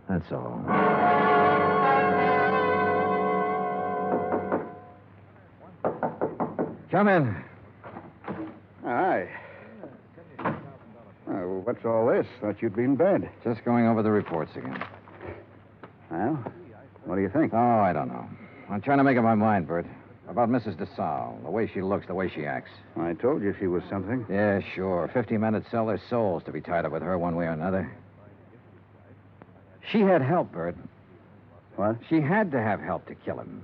That's all. Come in. Hi. What's all this? Thought you'd be in bed. Just going over the reports again. Well, what do you think? Oh, I don't know. I'm trying to make up my mind, Bert. About Mrs. Desalles, the way she looks, the way she acts. I told you she was something. Yeah, sure. 50 men would sell their souls to be tied up with her one way or another. She had help, Bert. What? She had to have help to kill him.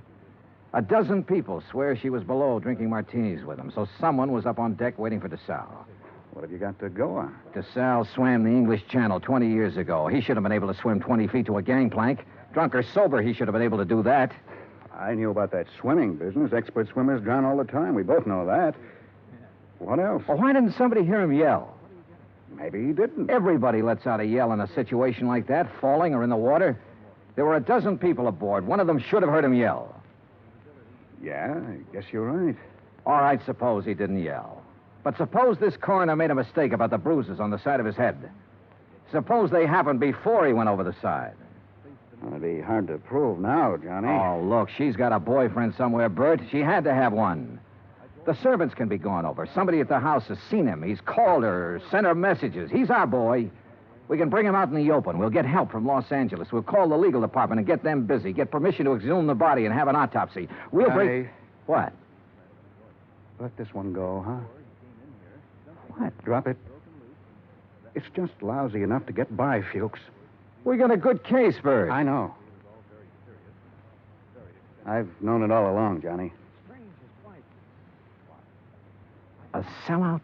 A dozen people swear she was below drinking martinis with him, so someone was up on deck waiting for Desalles. What have you got to go on? Desalles swam the English Channel 20 years ago. He should have been able to swim 20 feet to a gangplank. Drunk or sober, he should have been able to do that. I knew about that swimming business. Expert swimmers drown all the time. We both know that. What else? Well, why didn't somebody hear him yell? Maybe he didn't. Everybody lets out a yell in a situation like that, falling or in the water. There were a dozen people aboard. One of them should have heard him yell. Yeah, I guess you're right. All right, suppose he didn't yell. But suppose this coroner made a mistake about the bruises on the side of his head. Suppose they happened before he went over the side. It'd be hard to prove now, Johnny. Oh, look, she's got a boyfriend somewhere, Bert. She had to have one. The servants can be gone over. Somebody at the house has seen him. He's called her, sent her messages. He's our boy. We can bring him out in the open. We'll get help from Los Angeles. We'll call the legal department and get them busy. Get permission to exhume the body and have an autopsy. We'll bring... What? Let this one go, huh? What? Drop it. It's just lousy enough to get by, Fuchs. We got a good case, Bert. I know. I've known it all along, Johnny. A sellout?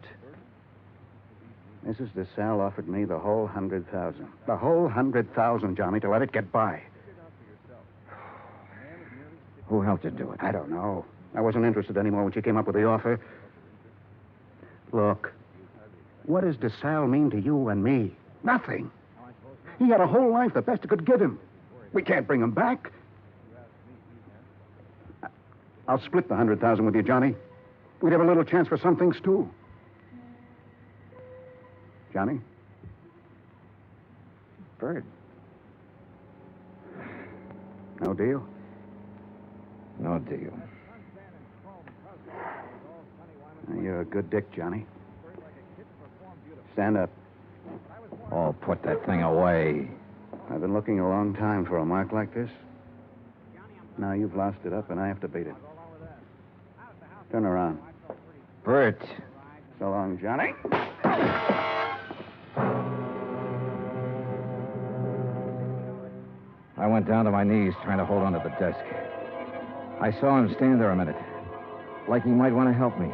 Mrs. Desalles offered me the whole 100,000. The whole 100,000, Johnny, to let it get by. Who helped you do it? I don't know. I wasn't interested anymore when she came up with the offer. Look, what does Desalles mean to you and me? Nothing. He had a whole life, the best it could give him. We can't bring him back. I'll split the 100,000 with you, Johnny. We'd have a little chance for some things, too. Johnny? Bird. No deal? No deal. You're a good dick, Johnny. Stand up. Oh, put that thing away. I've been looking a long time for a mark like this. Now you've lost it up, and I have to beat it. Turn around. Bert. So long, Johnny. I went down to my knees trying to hold onto the desk. I saw him stand there a minute, like he might want to help me.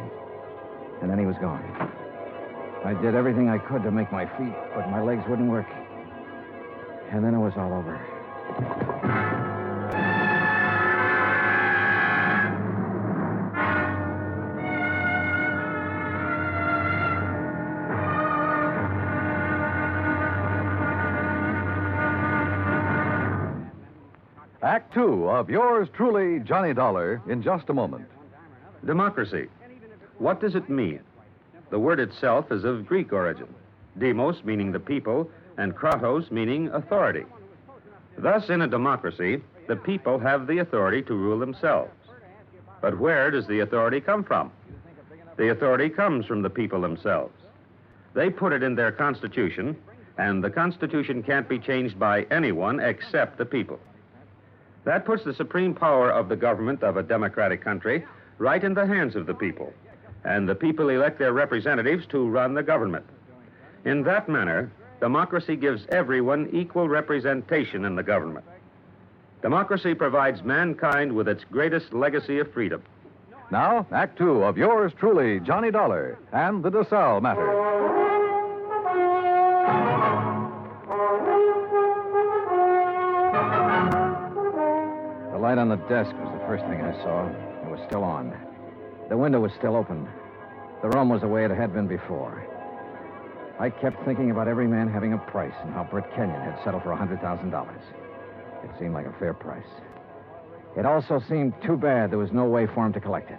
And then he was gone. I did everything I could to make my feet, but my legs wouldn't work. And then it was all over. Act two of yours truly, Johnny Dollar, in just a moment. Democracy. What does it mean? The word itself is of Greek origin. Demos meaning the people, and kratos meaning authority. Thus, in a democracy, the people have the authority to rule themselves. But where does the authority come from? The authority comes from the people themselves. They put it in their Constitution, and the Constitution can't be changed by anyone except the people. That puts the supreme power of the government of a democratic country right in the hands of the people, and the people elect their representatives to run the government. In that manner, democracy gives everyone equal representation in the government. Democracy provides mankind with its greatest legacy of freedom. Now, Act two of yours truly, Johnny Dollar, and the Desalles matter. The light on the desk was the first thing I saw. It was still on. The window was still open. The room was the way it had been before. I kept thinking about every man having a price and how Britt Kenyon had settled for $100,000. It seemed like a fair price. It also seemed too bad there was no way for him to collect it.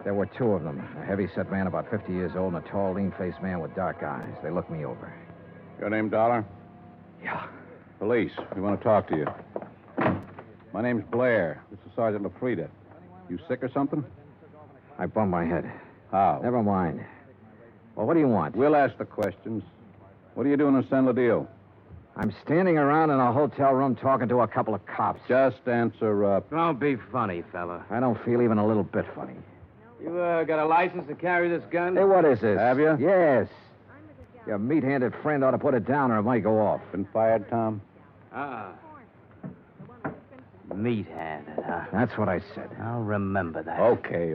There were two of them, a heavy-set man about 50 years old and a tall, lean-faced man with dark eyes. They looked me over. Your name, Dollar? Yeah. Police. We want to talk to you. My name's Blair. This is Sergeant LaFrida. You sick or something? I bumped my head. How? Never mind. Well, what do you want? We'll ask the questions. What are you doing in San Ladillo? I'm standing around in a hotel room talking to a couple of cops. Just answer up. Don't be funny, fella. I don't feel even a little bit funny. You got a license to carry this gun? Hey, what is this? Have you? Yes. Your meat-handed friend ought to put it down or it might go off. Been fired, Tom? Ah. Meat-handed, huh? That's what I said. I'll remember that. Okay.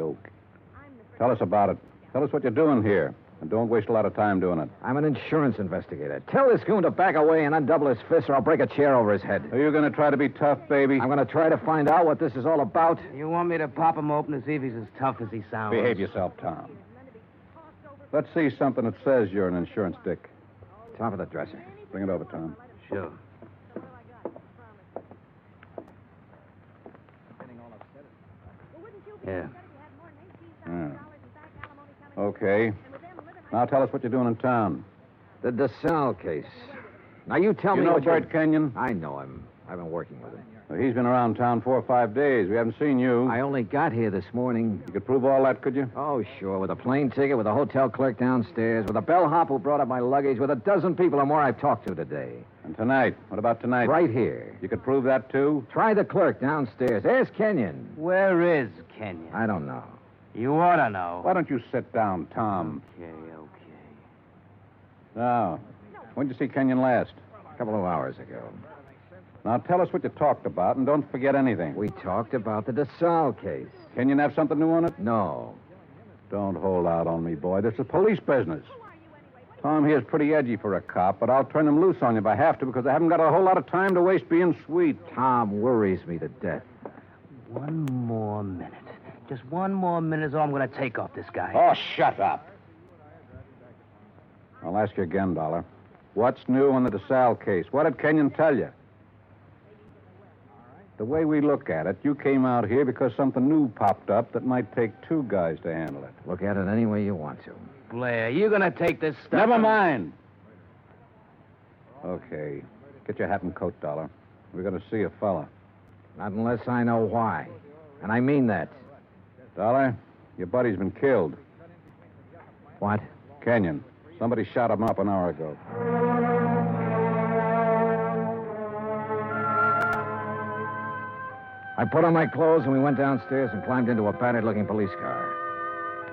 Tell us about it. Tell us what you're doing here. And don't waste a lot of time doing it. I'm an insurance investigator. Tell this goon to back away and undouble his fist or I'll break a chair over his head. Are you going to try to be tough, baby? I'm going to try to find out what this is all about. You want me to pop him open and see if he's as tough as he sounds? Behave yourself, Tom. Let's see something that says you're an insurance dick. Top of the dresser. Bring it over, Tom. Sure. Yeah. Okay. Now tell us what you're doing in town. The Desalles case. Now you tell me You know what Bert Kenyon? I know him. I've been working with him. Well, he's been around town 4 or 5 days. We haven't seen you. I only got here this morning. You could prove all that, could you? Oh, sure. With a plane ticket, with a hotel clerk downstairs, with a bellhop who brought up my luggage, with a dozen people or more I've talked to today. And tonight? What about tonight? Right here. You could prove that, too? Try the clerk downstairs. Ask Kenyon. Where is Kenyon? I don't know. You ought to know. Why don't you sit down, Tom? Okay. Now, when did you see Kenyon last? A couple of hours ago. Now, tell us what you talked about, and don't forget anything. We talked about the Desalles case. Kenyon have something new on it? No. Don't hold out on me, boy. This is police business. Tom here's pretty edgy for a cop, but I'll turn him loose on you if I have to because I haven't got a whole lot of time to waste being sweet. Tom worries me to death. One more minute. Just one more minute is all I'm going to take off this guy. Oh, shut up. I'll ask you again, Dollar. What's new on the Desalles case? What did Kenyon tell you? The way we look at it, you came out here because something new popped up that might take two guys to handle it. Look at it any way you want to. Blair, you going to take this stuff? Never mind. Okay. Get your hat and coat, Dollar. We're going to see a fella. Not unless I know why. And I mean that. Dollar, your buddy's been killed. What? Kenyon. Somebody shot him up an hour ago. I put on my clothes and we went downstairs and climbed into a battered-looking police car.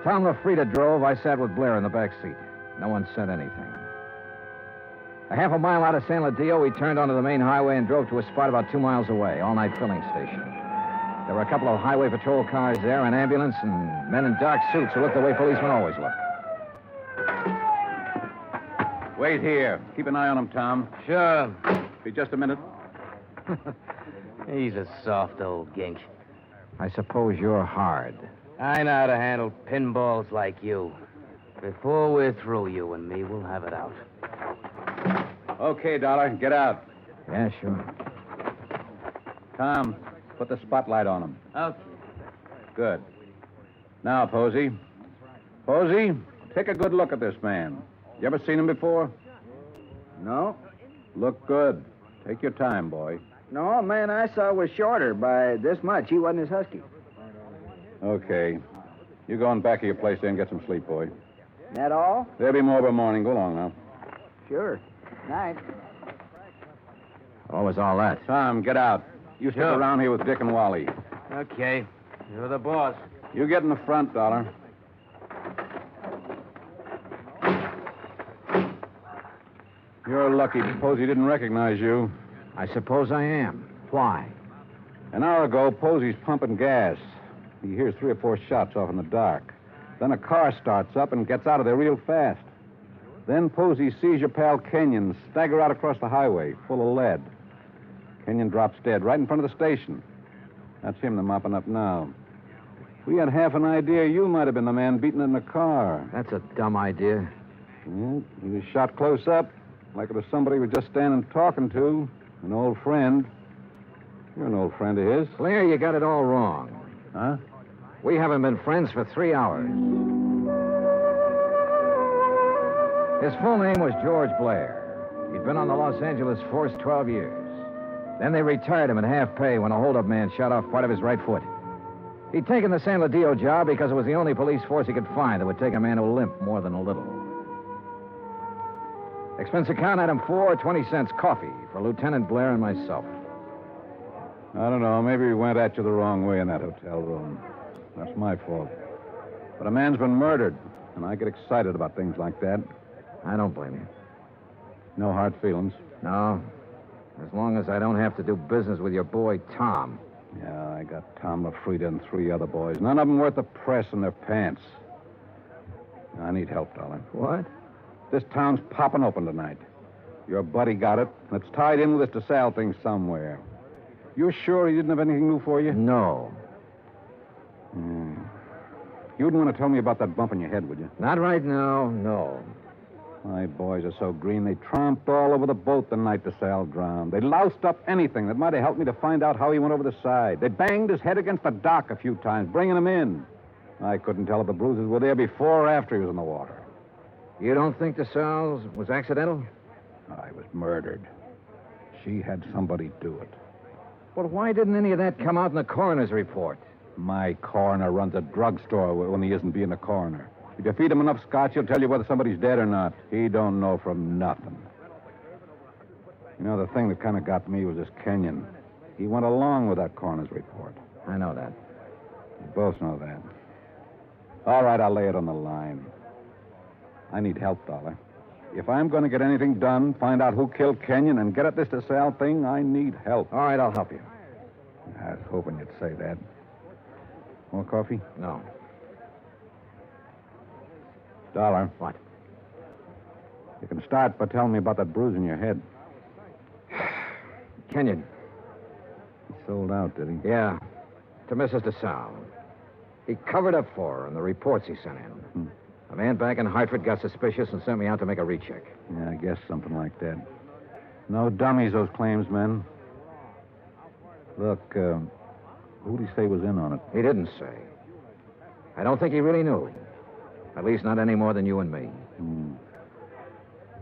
Tom Lafrida drove. I sat with Blair in the back seat. No one said anything. A half a mile out of San Ladillo, we turned onto the main highway and drove to a spot about 2 miles away, all-night filling station. There were a couple of highway patrol cars there, an ambulance, and men in dark suits who looked the way policemen always look. Wait here. Keep an eye on him, Tom. Sure. Be just a minute. He's a soft old gink. I suppose you're hard. I know how to handle pinballs like you. Before we're through, you and me, we'll have it out. Okay, Dollar. Get out. Yeah, sure. Tom, put the spotlight on him. Okay. Good. Now, Posey. Posey, take a good look at this man. You ever seen him before? No. Look good. Take your time, boy. No, man I saw was shorter by this much. He wasn't as husky. Okay. You go on back of your place there and get some sleep, boy. That all? There'll be more by morning. Go along now. Sure. Night. What was all that? Tom, get out. You stick around here with Dick and Wally. Okay. You're the boss. You get in the front, Dollar. You're lucky Posey didn't recognize you. I suppose I am. Why? An hour ago, Posey's pumping gas. He hears 3 or 4 shots off in the dark. Then a car starts up and gets out of there real fast. Then Posey sees your pal Kenyon stagger out across the highway, full of lead. Kenyon drops dead right in front of the station. That's him they're mopping up now. We had half an idea you might have been the man beaten in the car. That's a dumb idea. Yeah, he was shot close up, like it was somebody we were just standing talking to, an old friend. You're an old friend of his. Blair, you got it all wrong. Huh? We haven't been friends for 3 hours. His full name was George Blair. He'd been on the Los Angeles force 12 years. Then they retired him at half pay when a holdup man shot off part of his right foot. He'd taken the San Ladillo job because it was the only police force he could find that would take a man who limped more than a little. Expense account item 4, 20 cents coffee for Lieutenant Blair and myself. I don't know. Maybe we went at you the wrong way in that hotel room. That's my fault. But a man's been murdered, and I get excited about things like that. I don't blame you. No hard feelings. No. As long as I don't have to do business with your boy, Tom. Yeah, I got Tom Lafrida and 3 other boys. None of them worth the press in their pants. I need help, darling. What? This town's popping open tonight. Your buddy got it, and it's tied in with this Desalles thing somewhere. You're sure he didn't have anything new for you? No. You wouldn't want to tell me about that bump in your head, would you? Not right now, no. My boys are so green, they tromped all over the boat the night Desalles drowned. They loused up anything that might have helped me to find out how he went over the side. They banged his head against the dock a few times, bringing him in. I couldn't tell if the bruises were there before or after he was in the water. You don't think Desalles was accidental? I was murdered. She had somebody do it. But why didn't any of that come out in the coroner's report? My coroner runs a drugstore when he isn't being a coroner. If you feed him enough scotch, he'll tell you whether somebody's dead or not. He don't know from nothing. You know, the thing that kind of got me was this Kenyon. He went along with that coroner's report. I know that. We both know that. All right, I'll lay it on the line. I need help, Dollar. If I'm going to get anything done, find out who killed Kenyon, and get at this Desalles thing, I need help. All right, I'll help you. I was hoping you'd say that. More coffee? No. Dollar. What? You can start by telling me about that bruise in your head. Kenyon. He sold out, did he? Yeah. To Mrs. Desalles. He covered up for her in the reports he sent in. A man back in Hartford got suspicious and sent me out to make a recheck. Yeah, I guess something like that. No dummies, those claims men. Look, who'd he say was in on it? He didn't say. I don't think he really knew. At least not any more than you and me.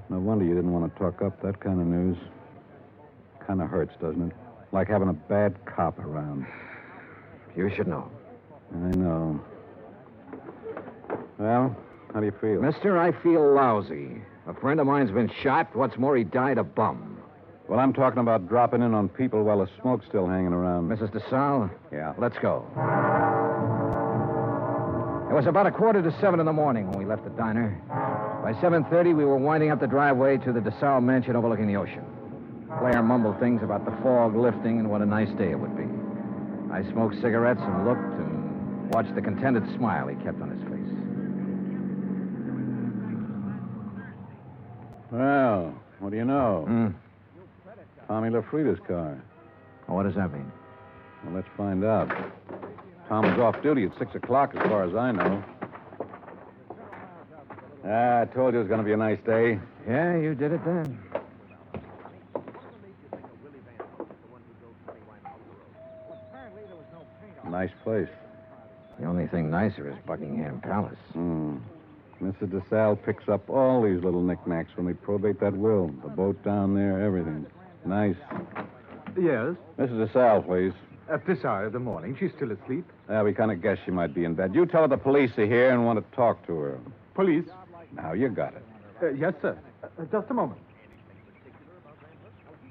No wonder you didn't want to talk up that kind of news. Kind of hurts, doesn't it? Like having a bad cop around. You should know. I know. Well, how do you feel? Mister, I feel lousy. A friend of mine's been shot. What's more, he died a bum. Well, I'm talking about dropping in on people while the smoke's still hanging around. Mrs. Desalles? Yeah. Let's go. It was about 6:45 in the morning when we left the diner. By 7:30, we were winding up the driveway to the Desalles mansion overlooking the ocean. Blair mumbled things about the fog lifting and what a nice day it would be. I smoked cigarettes and looked and watched the contented smile he kept on his face. Well, what do you know? Tommy LaFrida's car. Well, what does that mean? Well, let's find out. Tom was off duty at 6 o'clock, as far as I know. I told you it was going to be a nice day. Yeah, you did it then. Nice place. The only thing nicer is Buckingham Palace. Mrs. Desalles picks up all these little knickknacks when we probate that will. The boat down there, everything. Nice. Yes? Mrs. Desalles, please. At this hour of the morning. She's still asleep. Yeah, we kind of guessed she might be in bed. You tell her the police are here and want to talk to her. Police? Now, you got it. Yes, sir. Just a moment.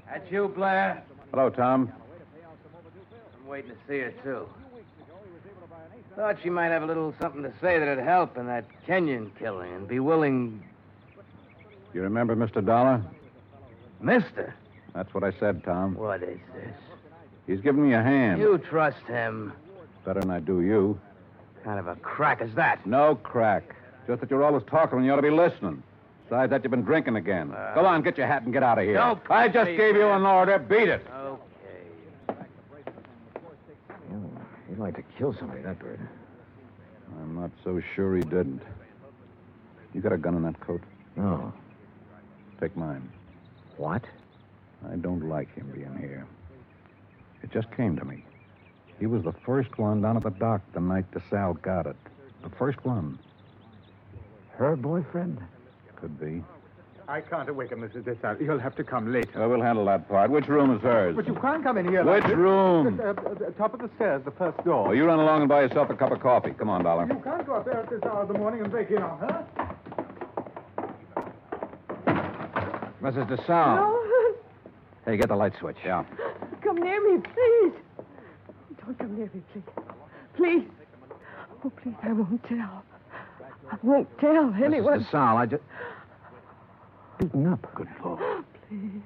That's you, Blair? Hello, Tom. I'm waiting to see her, too. Thought she might have a little something to say that'd help in that Kenyon killing and be willing... You remember Mr. Dollar? Mister? That's what I said, Tom. What is this? He's giving me a hand. You trust him. Better than I do you. Kind of a crack is that? No crack. Just that you're always talking when you ought to be listening. Besides that, you've been drinking again. Go on, get your hat and get out of here. Don't I just gave you an order. Beat it. Okay. He'd like to kill somebody, that bird. I'm not so sure he didn't. You got a gun in that coat? No. Take mine. What? I don't like him being here. It just came to me. He was the first one down at the dock the night Desalles got it. The first one. Her boyfriend? Could be. I can't awaken Mrs. Desalles. You'll have to come later. Well, we'll handle that part. Which room is hers? But you can't come in here Which like this. room? Top of the stairs, the first door. Well, you run along and buy yourself a cup of coffee. Come on, Dollar. You can't go up there at this hour of the morning and break in on her. Mrs. Desalles. No. Hey, get the light switch. Yeah. Come near me, please. Don't come near me, please. Please. Oh, please, I won't tell. I won't tell anyone. Mrs. Desalles, I just... Beaten up. Good Lord. Please.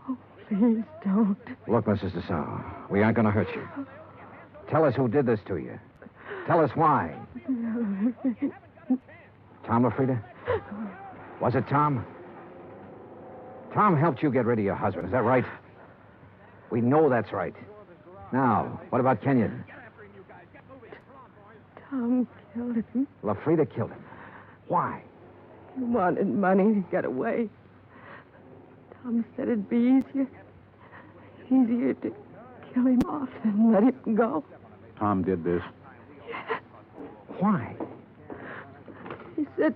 Oh, please don't. Look, Mrs. Desalles, we aren't going to hurt you. Tell us who did this to you. Tell us why. Tom LaFrida? Was it Tom? Tom helped you get rid of your husband, is that right? We know that's right. Now, what about Kenyon? Tom killed him. LaFrida killed him. Why? He wanted money to get away. Tom said it'd be easier to kill him off than let him go. Tom did this. Why? He said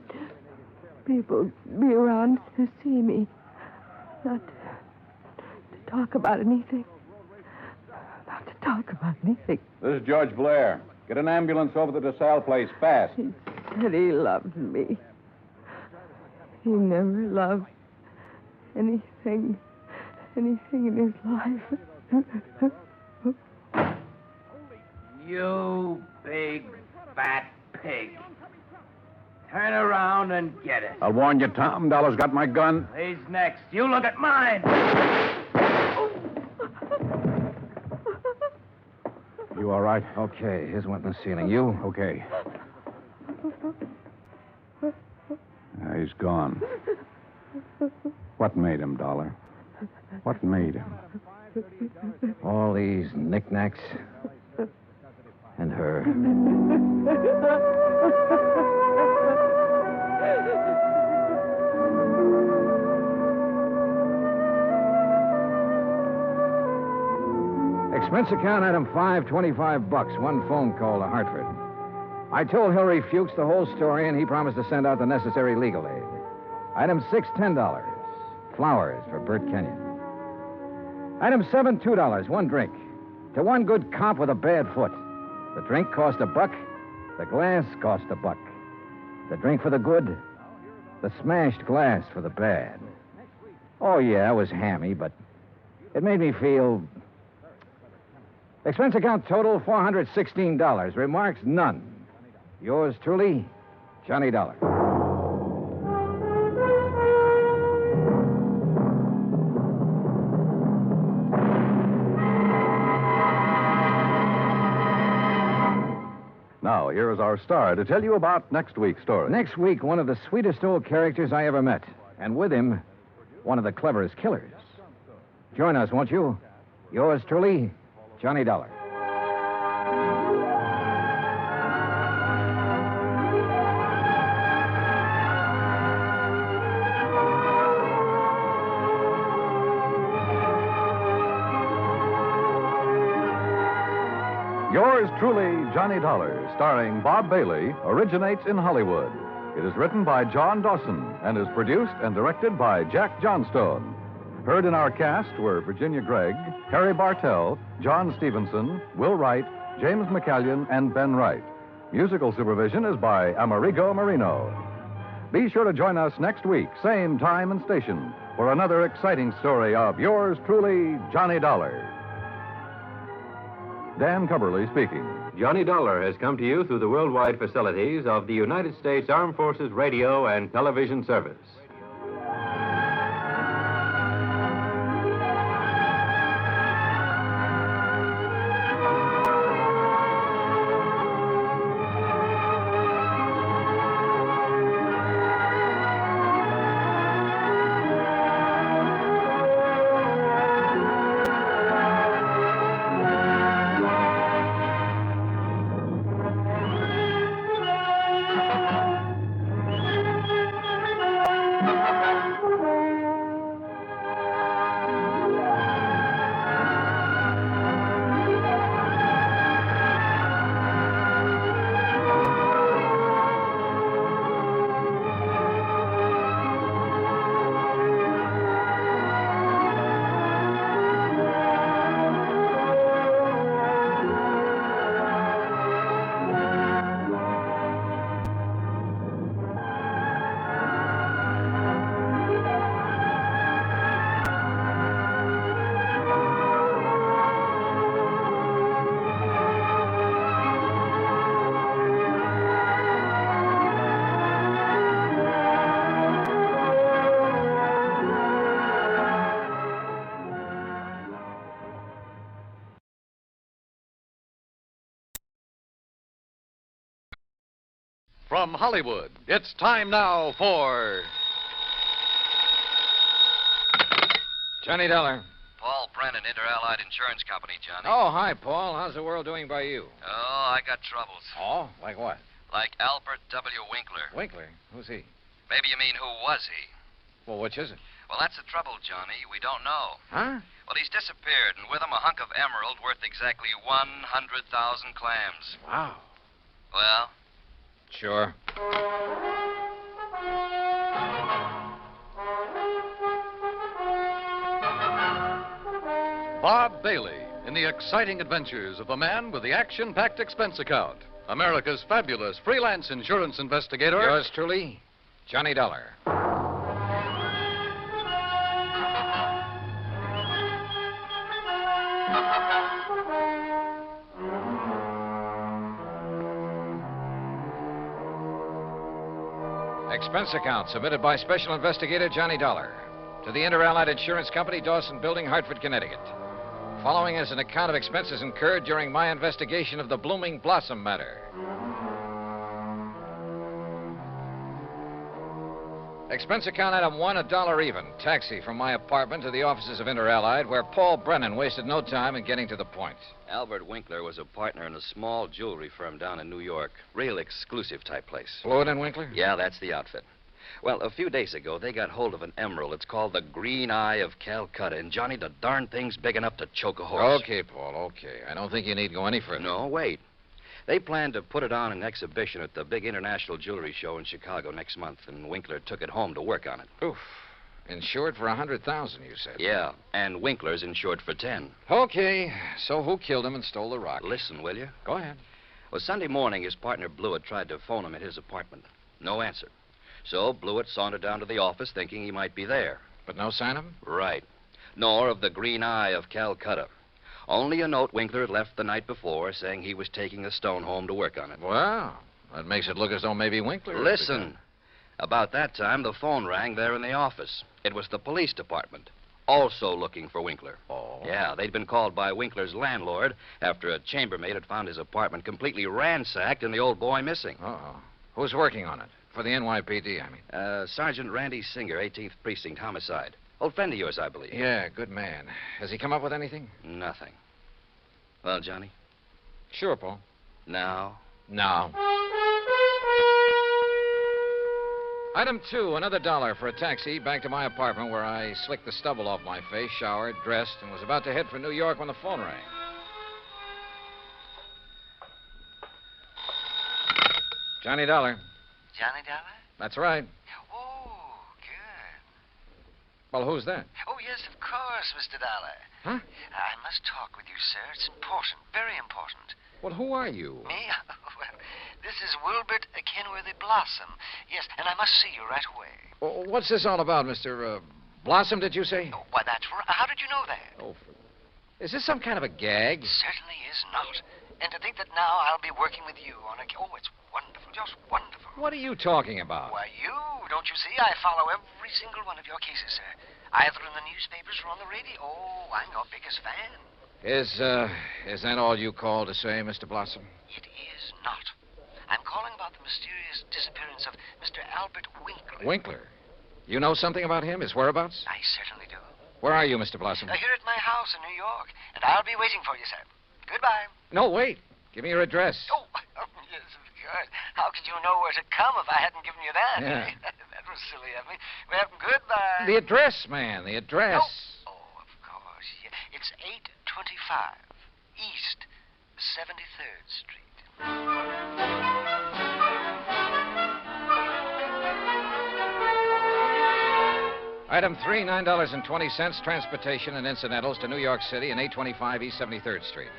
people would be around to see me. Not to talk about anything. Not to talk about anything. This is George Blair. Get an ambulance over to the Desalles place, fast. He said he loved me. He never loved anything in his life. You big, fat pig. Turn around and get it. I'll warn you, Tom. Dollar's got my gun. He's next. You look at mine. You all right? Okay, here's one in the ceiling. You? Okay. He's gone. What made him, Dollar? What made him? All these knickknacks. And her. Expense account item 5, $25. One phone call to Hartford. I told Hilary Fuchs the whole story, and he promised to send out the necessary legal aid. Item 6, $10. Flowers for Bert Kenyon. Item 7, $2. One drink. To one good cop with a bad foot. The drink cost $1. The glass cost $1. The drink for the good. The smashed glass for the bad. Oh, yeah, it was hammy, but it made me feel... Expense account total, $416. Remarks, none. Yours truly, Johnny Dollar. Now, here is our star to tell you about next week's story. Next week, one of the sweetest old characters I ever met. And with him, one of the cleverest killers. Join us, won't you? Yours truly, Johnny Dollar. Yours truly, Johnny Dollar, starring Bob Bailey, originates in Hollywood. It is written by John Dawson and is produced and directed by Jack Johnstone. Heard in our cast were Virginia Gregg, Harry Bartell, John Stevenson, Will Wright, James McCallion, and Ben Wright. Musical supervision is by Amerigo Marino. Be sure to join us next week, same time and station, for another exciting story of yours truly, Johnny Dollar. Dan Cubberly speaking. Johnny Dollar has come to you through the worldwide facilities of the United States Armed Forces Radio and Television Service. From Hollywood, it's time now for... Johnny Dollar. Paul Brennan, Inter-Allied Insurance Company, Johnny. Oh, hi, Paul. How's the world doing by you? Oh, I got troubles. Oh? Like what? Like Albert W. Winkler. Winkler? Who's he? Maybe you mean who was he? Well, which is it? Well, that's the trouble, Johnny. We don't know. Huh? Well, he's disappeared, and with him a hunk of emerald worth exactly 100,000 clams. Wow. Well? Sure. Bob Bailey in the exciting adventures of the man with the action-packed expense account. America's fabulous freelance insurance investigator. Yours truly, Johnny Dollar. Expense account submitted by Special Investigator Johnny Dollar to the Inter-Allied Insurance Company, Dawson Building, Hartford, Connecticut. Following is an account of expenses incurred during my investigation of the Blooming Blossom matter. Expense account item 1, $1 even. Taxi from my apartment to the offices of Inter-Allied, where Paul Brennan wasted no time in getting to the point. Albert Winkler was a partner in a small jewelry firm down in New York. Real exclusive type place. Fluid and Winkler? Yeah, that's the outfit. Well, a few days ago, they got hold of an emerald. It's called the Green Eye of Calcutta. And, Johnny, the darn thing's big enough to choke a horse. Okay, Paul, okay. I don't think you need go any further. No, wait. They plan to put it on an exhibition at the big international jewelry show in Chicago next month, and Winkler took it home to work on it. Oof. Insured for $100,000, you said. Yeah, and Winkler's insured for 10. Okay, so who killed him and stole the rock? Listen, will you? Go ahead. Well, Sunday morning, his partner Blewett tried to phone him at his apartment. No answer. So Blewett sauntered down to the office thinking he might be there. But no sign of him? Right. Nor of the Green Eye of Calcutta. Only a note Winkler had left the night before saying he was taking the stone home to work on it. Well, that makes it look as though maybe Winkler... Listen. About that time, the phone rang there in the office. It was the police department, also looking for Winkler. Oh. Yeah, they'd been called by Winkler's landlord after a chambermaid had found his apartment completely ransacked and the old boy missing. Uh-oh. Who's working on it? For the NYPD, I mean. Sergeant Randy Singer, 18th Precinct, homicide. Old friend of yours, I believe. Yeah, good man. Has he come up with anything? Nothing. Well, Johnny? Sure, Paul. Now? Now. Item 2, another $1 for a taxi back to my apartment where I slicked the stubble off my face, showered, dressed, and was about to head for New York when the phone rang. Johnny Dollar. Johnny Dollar? That's right. Oh, good. Well, who's that? Oh, yes, of course, Mr. Dollar. Huh? I must talk with you, sir. It's important, very important. Well, who are you? Me? Well, this is Wilbert Kenworthy Blossom. Yes, and I must see you right away. Well, what's this all about, Mr. Blossom, did you say? Oh, why, that's right. How did you know that? Oh, is this some kind of a gag? Certainly is not. And to think that now I'll be working with you on a... Oh, it's wonderful, just wonderful. What are you talking about? Why, you, don't you see? I follow every single one of your cases, sir. Either in the newspapers or on the radio. Oh, I'm your biggest fan. Is that all you call to say, Mr. Blossom? It is not. I'm calling about the mysterious disappearance of Mr. Albert Winkler. Winkler? You know something about him, his whereabouts? I certainly do. Where are you, Mr. Blossom? Here at my house in New York, and I'll be waiting for you, sir. Goodbye. No, wait. Give me your address. Oh, yes, of course. How could you know where to come if I hadn't given you that? Yeah. That was silly of me. Well, goodbye. The address, man, the address. Oh, of course. Yeah. It's 825 East 73rd Street. Item 3, $9.20, transportation and incidentals to New York City and 825 East 73rd Street.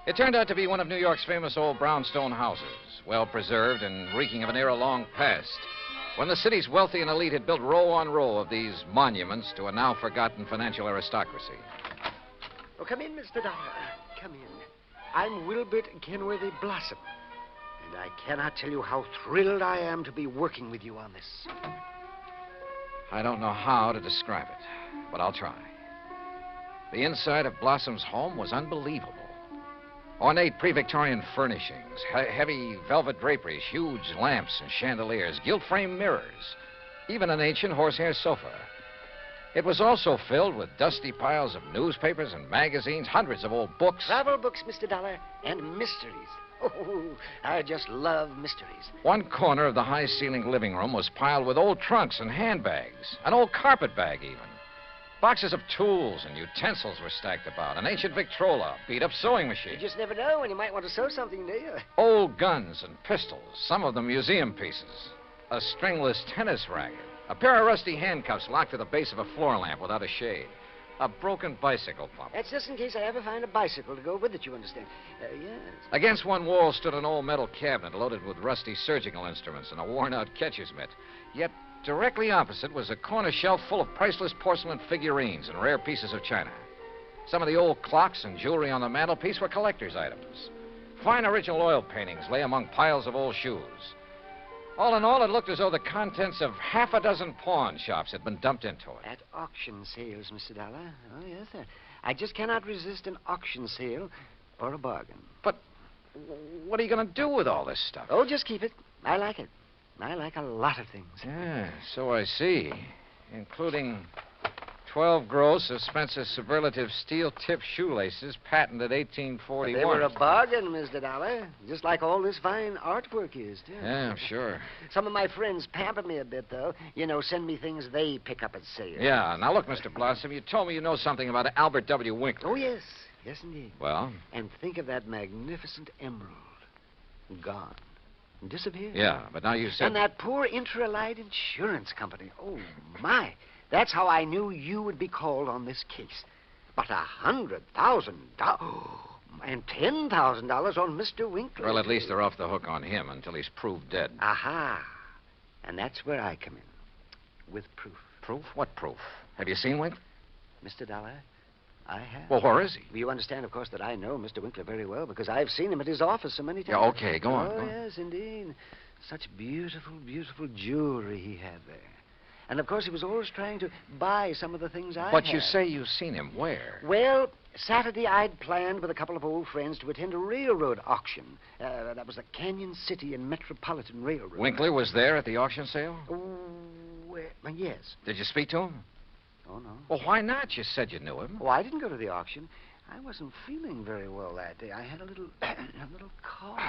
It turned out to be one of New York's famous old brownstone houses, well preserved and reeking of an era long past, when the city's wealthy and elite had built row on row of these monuments to a now forgotten financial aristocracy. Oh, come in, Mr. Dollar. Come in. I'm Wilbert Kenworthy Blossom, and I cannot tell you how thrilled I am to be working with you on this. I don't know how to describe it, but I'll try. The inside of Blossom's home was unbelievable. Ornate pre-Victorian furnishings, heavy velvet draperies, huge lamps and chandeliers, gilt-framed mirrors, even an ancient horsehair sofa. It was also filled with dusty piles of newspapers and magazines, hundreds of old books. Travel books, Mr. Dollar, and mysteries. Oh, I just love mysteries. One corner of the high-ceilinged living room was piled with old trunks and handbags, an old carpet bag even. Boxes of tools and utensils were stacked about, an ancient Victrola, beat-up sewing machine. You just never know when you might want to sew something, do you? Old guns and pistols, some of them museum pieces. A stringless tennis racket. A pair of rusty handcuffs locked to the base of a floor lamp without a shade. A broken bicycle pump. That's just in case I ever find a bicycle to go with it, you understand. Yes. Against one wall stood an old metal cabinet loaded with rusty surgical instruments and a worn-out catcher's mitt. Yet directly opposite was a corner shelf full of priceless porcelain figurines and rare pieces of china. Some of the old clocks and jewelry on the mantelpiece were collector's items. Fine original oil paintings lay among piles of old shoes. All in all, it looked as though the contents of half a dozen pawn shops had been dumped into it. At auction sales, Mr. Dollar. Oh, yes, sir. I just cannot resist an auction sale or a bargain. But what are you going to do with all this stuff? Oh, just keep it. I like it. I like a lot of things. Yeah, so I see. Including 12 gross of Spencer's superlative steel-tipped shoelaces, patented 1841. They were a bargain, Mr. Dollar. Just like all this fine artwork is, too. Yeah, I'm sure. Some of my friends pamper me a bit, though. You know, send me things they pick up at sale. Yeah, now look, Mr. Blossom, you told me you know something about Albert W. Winkler. Oh, yes. Yes, indeed. Well? And think of that magnificent emerald. Gone. Disappeared. Yeah, but now you said... And that poor Intralite Insurance Company. Oh, my. That's how I knew you would be called on this case. But $100,000... and $10,000 on Mr. Winkler. Well, at least they're off the hook on him until he's proved dead. Aha. And that's where I come in. With proof. Proof? What proof? Have you seen Winkler? Mr. Dollar, I have. Well, where is he? You understand, of course, that I know Mr. Winkler very well because I've seen him at his office so many times. Yeah, okay, go on. Oh, go on. yes, indeed. Such beautiful, beautiful jewelry he had there. And, of course, he was always trying to buy some of the things I But had. you say you've seen him. Where? Well, Saturday I'd planned with a couple of old friends to attend a railroad auction. That was the Canyon City and Metropolitan Railroad. Winkler was there at the auction sale? Yes. Did you speak to him? Oh, no. Well, why not? You said you knew him. Oh, I didn't go to the auction. I wasn't feeling very well that day. I had a little cough.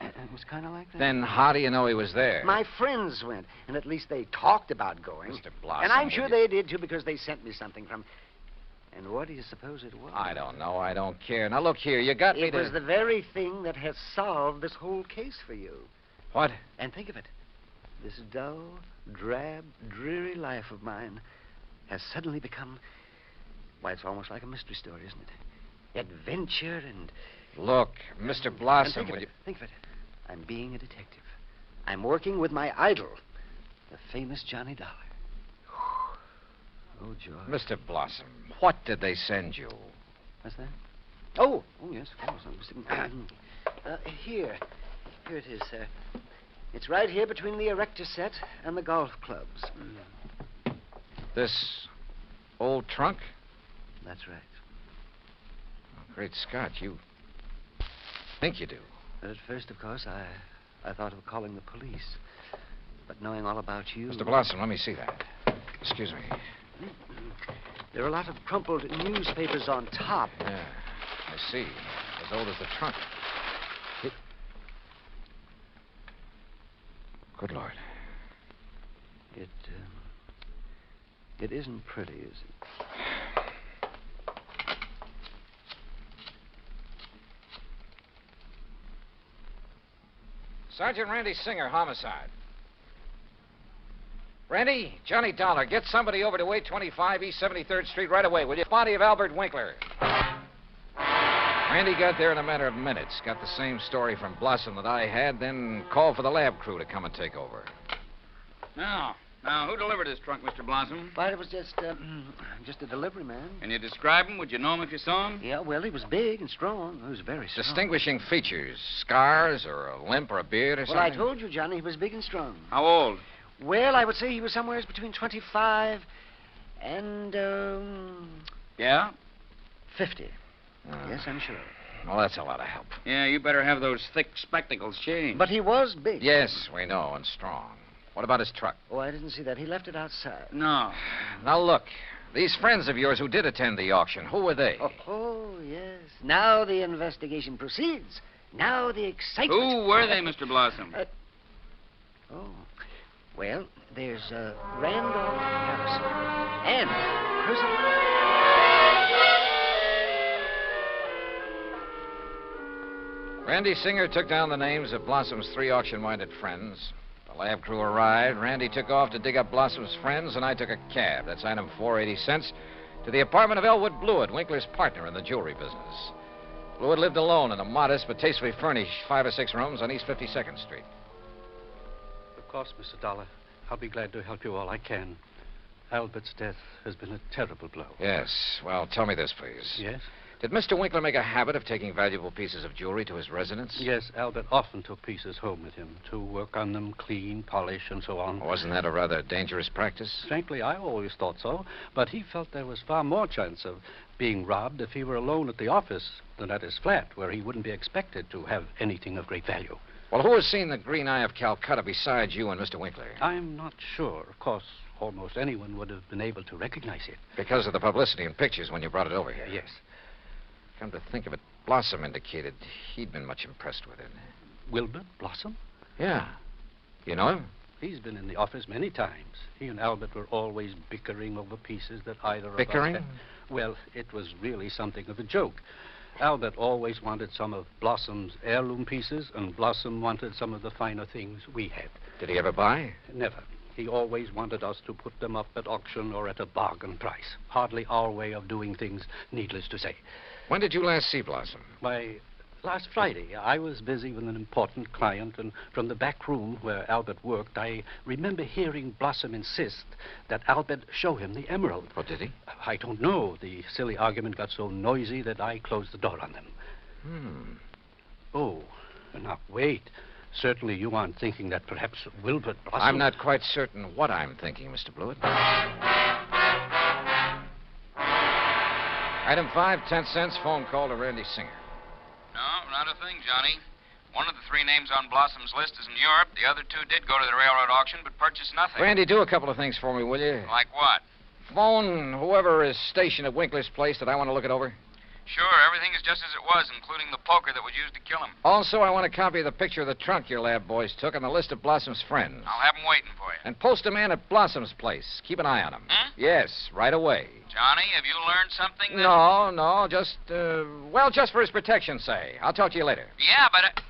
It was kind of like that. Then how do you know he was there? My friends went, and at least they talked about going. Mr. Blossom. And I'm sure they did, too, because they sent me something from... And what do you suppose it was? I don't know. I don't care. Now, look here. You got me It was the very thing that has solved this whole case for you. What? And think of it. This dull, drab, dreary life of mine has suddenly become... Why, it's almost like a mystery story, isn't it? Adventure and... Look, Mr. Blossom, Think of it. I'm being a detective. I'm working with my idol, the famous Johnny Dollar. Oh, George. Mr. Blossom, what did they send you? What's that? Oh, yes, of course. Here it is, sir. It's right here between the erector set and the golf clubs. This old trunk? That's right. Oh, great Scott, you think you do. But at first, of course, I thought of calling the police. But knowing all about you... Mr. Blossom, let me see that. Excuse me. There are a lot of crumpled newspapers on top. Yeah, I see. As old as the trunk. Good Lord. It isn't pretty, is it? Sergeant Randy Singer, homicide. Randy, Johnny Dollar, get somebody over to 825 East 73rd Street right away, will you? Body of Albert Winkler. Randy got there in a matter of minutes. Got the same story from Blossom that I had, then called for the lab crew to come and take over. Now, who delivered this trunk, Mr. Blossom? Why, it was just a delivery man. Can you describe him? Would you know him if you saw him? Yeah, well, he was big and strong. He was very strong. Distinguishing features, scars or a limp or a beard or something? Well, I told you, Johnny, he was big and strong. How old? Well, I would say he was somewhere between 25 and, Yeah? 50. Yes, I'm sure. Well, that's a lot of help. Yeah, you better have those thick spectacles changed. But he was big. Yes, we know, and strong. What about his truck? Oh, I didn't see that. He left it outside. No. Now, look. These friends of yours who did attend the auction, who were they? Oh, yes. Now the investigation proceeds. Now the excitement. Who were they, Mr. Blossom? Well, there's Randolph Harrison and Percival. Randy Singer took down the names of Blossom's 3 auction-minded friends. The lab crew arrived. Randy took off to dig up Blossom's friends, and I took a cab. That's item 480 cents to the apartment of Elwood Blewett, Winkler's partner in the jewelry business. Blewett lived alone in a modest but tastefully furnished 5 or 6 rooms on East 52nd Street. Of course, Mr. Dollar. I'll be glad to help you all I can. Albert's death has been a terrible blow. Yes. Well, tell me this, please. Yes? Did Mr. Winkler make a habit of taking valuable pieces of jewelry to his residence? Yes, Albert often took pieces home with him to work on them, clean, polish, and so on. Wasn't that a rather dangerous practice? Frankly, I always thought so, but he felt there was far more chance of being robbed if he were alone at the office than at his flat, where he wouldn't be expected to have anything of great value. Well, who has seen the Green Eye of Calcutta besides you and Mr. Winkler? I'm not sure. Of course, almost anyone would have been able to recognize it. Because of the publicity and pictures when you brought it over here. Yes. Come to think of it, Blossom indicated he'd been much impressed with it. Wilbur Blossom? Yeah. You know him? He's been in the office many times. He and Albert were always bickering over pieces that either of us Bickering? had. Well, it was really something of a joke. Albert always wanted some of Blossom's heirloom pieces, and Blossom wanted some of the finer things we had. Did he ever buy? Never. He always wanted us to put them up at auction or at a bargain price. Hardly our way of doing things, needless to say. When did you last see Blossom? Why, last Friday. I was busy with an important client, and from the back room where Albert worked, I remember hearing Blossom insist that Albert show him the emerald. What did he? I don't know. The silly argument got so noisy that I closed the door on them. Oh, now wait. Certainly you aren't thinking that perhaps Wilbur Blossom... I'm not quite certain what I'm thinking, Mr. Blewett. Item 5, 10 cents, phone call to Randy Singer. No, not a thing, Johnny. One of the three names on Blossom's list is in Europe. The other two did go to the railroad auction, but purchased nothing. Randy, do a couple of things for me, will you? Like what? Phone whoever is stationed at Winkler's place that I want to look it over. Sure, everything is just as it was, including the poker that was used to kill him. Also, I want a copy of the picture of the trunk your lab boys took and the list of Blossom's friends. I'll have them waiting for you. And post a man at Blossom's place. Keep an eye on him. Yes, right away. Johnny, have you learned something? No, just, just for his protection, say. I'll talk to you later. Yeah, but...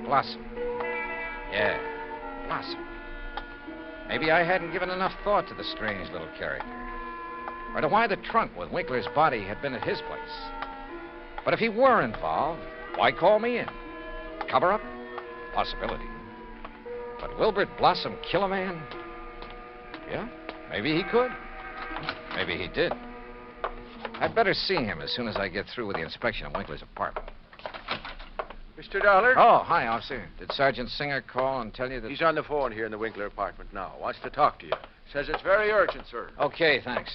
Blossom. Yeah, Blossom. Maybe I hadn't given enough thought to the strange little character. Or to why the trunk with Winkler's body had been at his place. But if he were involved, why call me in? Cover up? Possibility. But Wilbert Blossom kill a man? Yeah, maybe he could. Maybe he did. I'd better see him as soon as I get through with the inspection of Winkler's apartment. Mr. Dollar? Oh, hi, officer. Did Sergeant Singer call and tell you that... He's on the phone here in the Winkler apartment now. Wants to talk to you. Says it's very urgent, sir. Okay, thanks.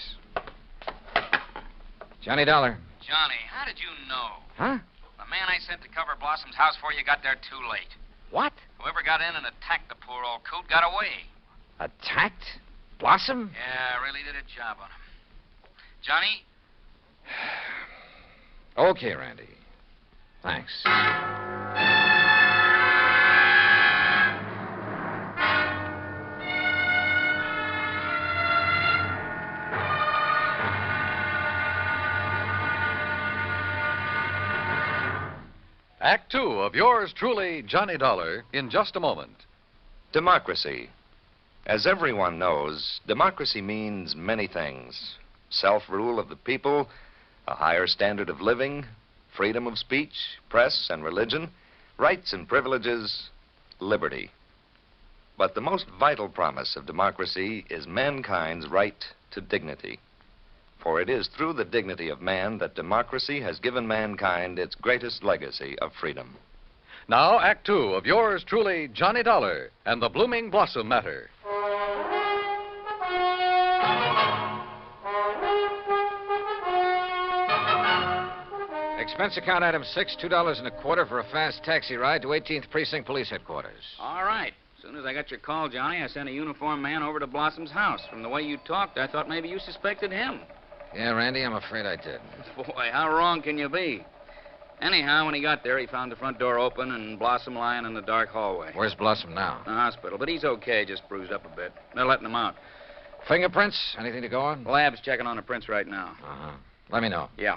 Johnny Dollar. Johnny, how did you know? Huh? The man I sent to cover Blossom's house for you got there too late. What? Whoever got in and attacked the poor old coot got away. Attacked? Blossom? Yeah, really did a job on him. Johnny? Okay, Randy. Thanks. Act 2 of yours truly, Johnny Dollar, in just a moment. Democracy. As everyone knows, democracy means many things. Self-rule of the people, a higher standard of living, freedom of speech, press and religion, rights and privileges, liberty. But the most vital promise of democracy is mankind's right to dignity. For it is through the dignity of man that democracy has given mankind its greatest legacy of freedom. Now, Act 2 of yours truly, Johnny Dollar, and the Blooming Blossom Matter. Expense account item 6, $2.25 for a fast taxi ride to 18th Precinct Police Headquarters. All right. As soon as I got your call, Johnny, I sent a uniformed man over to Blossom's house. From the way you talked, I thought maybe you suspected him. Yeah, Randy, I'm afraid I did. Boy, how wrong can you be? Anyhow, when he got there, he found the front door open and Blossom lying in the dark hallway. Where's Blossom now? The hospital, but he's okay, just bruised up a bit. They're letting him out. Fingerprints? Anything to go on? The lab's checking on the prints right now. Uh-huh. Let me know. Yeah.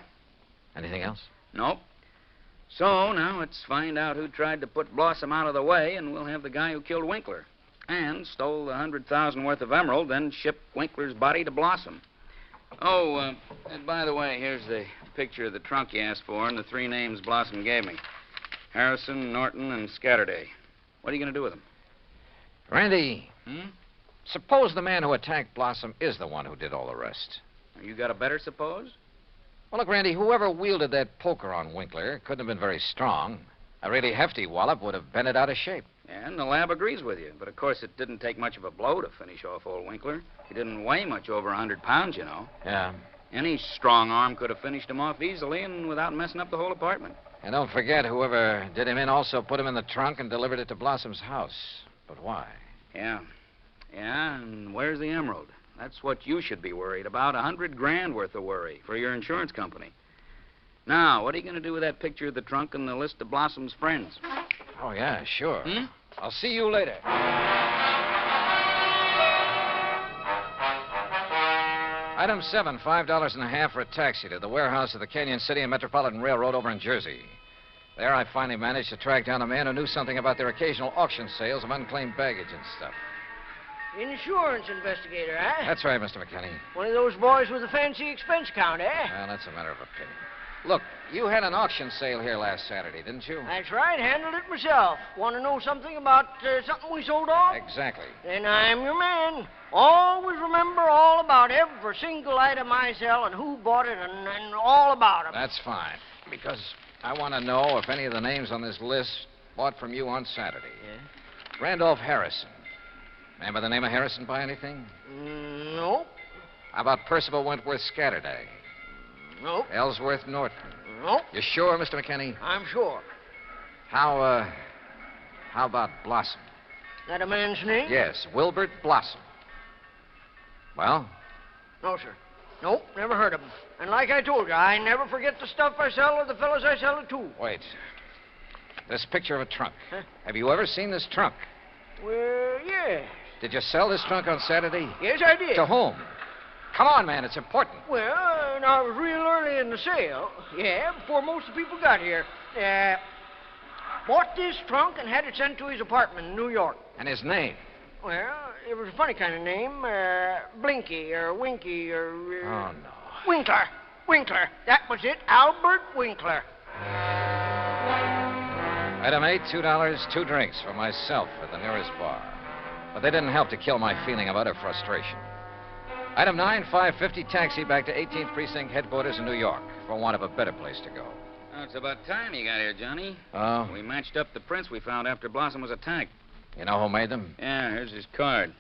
Anything else? Nope. So, now let's find out who tried to put Blossom out of the way, and we'll have the guy who killed Winkler. And stole the $100,000 worth of emerald, then shipped Winkler's body to Blossom. Oh, and by the way, here's the picture of the trunk you asked for and the three names Blossom gave me. Harrison, Norton, and Scatterday. What are you going to do with them? Randy, suppose the man who attacked Blossom is the one who did all the rest. You got a better suppose? Well, look, Randy, whoever wielded that poker on Winkler couldn't have been very strong. A really hefty wallop would have bent it out of shape. And the lab agrees with you. But, of course, it didn't take much of a blow to finish off old Winkler. He didn't weigh much over 100 pounds, you know. Yeah. Any strong arm could have finished him off easily and without messing up the whole apartment. And don't forget, whoever did him in also put him in the trunk and delivered it to Blossom's house. But why? Yeah. Yeah, and where's the emerald? That's what you should be worried about. $100,000 worth of worry for your insurance company. Now, what are you going to do with that picture of the trunk and the list of Blossom's friends? Oh, yeah, sure. I'll see you later. Item 7, $5.50 for a taxi to the warehouse of the Canyon City and Metropolitan Railroad over in Jersey. There I finally managed to track down a man who knew something about their occasional auction sales of unclaimed baggage and stuff. Insurance investigator, huh? That's right, Mr. McKinney. One of those boys with a fancy expense account, eh? Well, that's a matter of opinion. Look, you had an auction sale here last Saturday, didn't you? That's right. Handled it myself. Want to know something about something we sold off? Exactly. Then I'm your man. Always remember all about every single item I sell and who bought it and all about them. That's fine. Because I want to know if any of the names on this list bought from you on Saturday. Yeah? Randolph Harrison. Man by the name of Harrison buy anything? Nope. How about Percival Wentworth Scatterday? Nope. Ellsworth Norton? Nope. You sure, Mr. McKinney? I'm sure. How about Blossom? That a man's name? Yes, Wilbert Blossom. Well? No, sir. Nope, never heard of him. And like I told you, I never forget the stuff I sell or the fellows I sell it to. Wait. This picture of a trunk. Huh? Have you ever seen this trunk? Well, yes. Did you sell this trunk on Saturday? Yes, I did. To whom? Come on, man, it's important. Well, I was real early in the sale. Yeah, before most of the people got here. Bought this trunk and had it sent to his apartment in New York. And his name? Well, it was a funny kind of name. Blinky or Winky or... Oh, no. Winkler. Winkler. That was it. Albert Winkler. Item 8, $2, 2 drinks for myself at the nearest bar. But they didn't help to kill my feeling of utter frustration. Item 9, $5.50 taxi back to 18th Precinct headquarters in New York for want of a better place to go. Oh, it's about time you got here, Johnny. Oh? We matched up the prints we found after Blossom was attacked. You know who made them? Yeah, here's his card.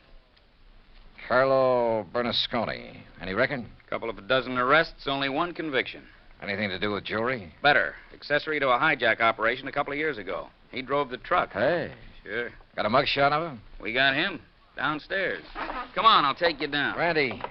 Carlo Bernasconi. Any reckon? Couple of a dozen arrests, only one conviction. Anything to do with jewelry? Better. Accessory to a hijack operation a couple of years ago. He drove the truck. Hey. Sure. Got a mugshot of him? We got him. Downstairs. Come on, I'll take you down. Randy,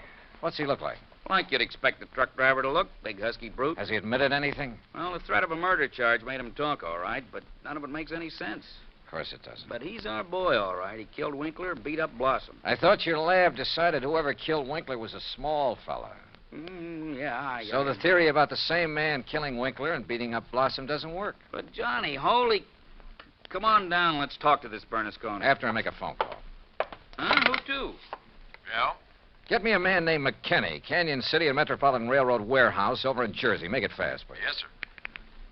what's he look like? Like you'd expect the truck driver to look. Big, husky brute. Has he admitted anything? Well, the threat of a murder charge made him talk, all right, but none of it makes any sense. Of course it doesn't. But he's our boy, all right. He killed Winkler, beat up Blossom. I thought your lab decided whoever killed Winkler was a small fella. Yeah, So the theory about the same man killing Winkler and beating up Blossom doesn't work. But, Johnny, holy... Come on down. Let's talk to this Bernasconi. After I make a phone call. Huh? Who to? Yeah? Get me a man named McKinney, Canyon City and Metropolitan Railroad warehouse over in Jersey. Make it fast, please. Yes, sir.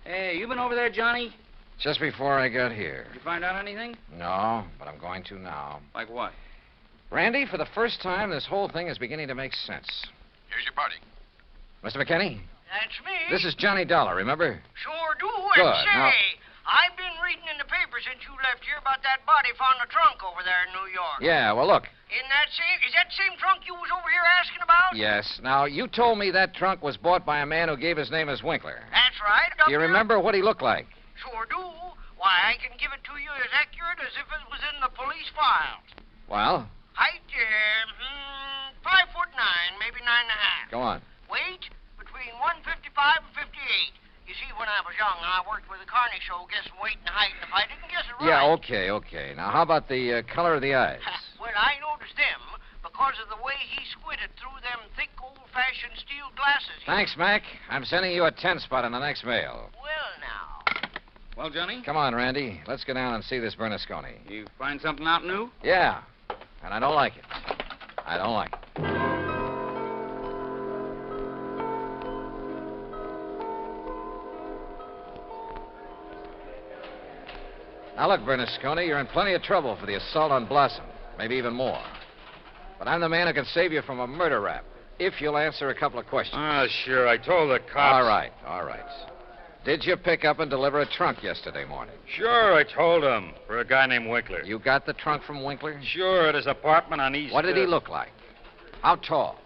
Hey, you been over there, Johnny? Just before I got here. Did you find out anything? No, but I'm going to now. Like what? Randy, for the first time, this whole thing is beginning to make sense. Here's your party. Mr. McKinney? That's me. This is Johnny Dollar, remember? Sure do. Good. And say, Now... I've been reading in the paper since you left here about that body found in the trunk over there in New York. Yeah, well, look. Is that the same trunk you was over here asking about? Yes. Now, you told me that trunk was bought by a man who gave his name as Winkler. That's right. Do you remember what he looked like? Sure do. Why, I can give it to you as accurate as if it was in the police files. Well? Height, 5'9", maybe 9.5. Go on. Weight, between 155 and 58. You see, when I was young, I worked with a carny show guessing weight and height, and if I didn't guess it right... Yeah, okay. Now, how about the color of the eyes? Well, I noticed them because of the way he squinted through them thick, old-fashioned steel glasses. Thanks, Mac. I'm sending you a 10 spot in the next mail. Well, now. Well, Johnny? Come on, Randy. Let's go down and see this Bernasconi. You find something out new? Yeah, and I don't like it. I don't like it. Now, look, Bernasconi, you're in plenty of trouble for the assault on Blossom. Maybe even more. But I'm the man who can save you from a murder rap, if you'll answer a couple of questions. Sure. I told the cops. All right. Did you pick up and deliver a trunk yesterday morning? Sure, I told him. For a guy named Winkler. You got the trunk from Winkler? Sure, at his apartment on East... What did he look like? How tall?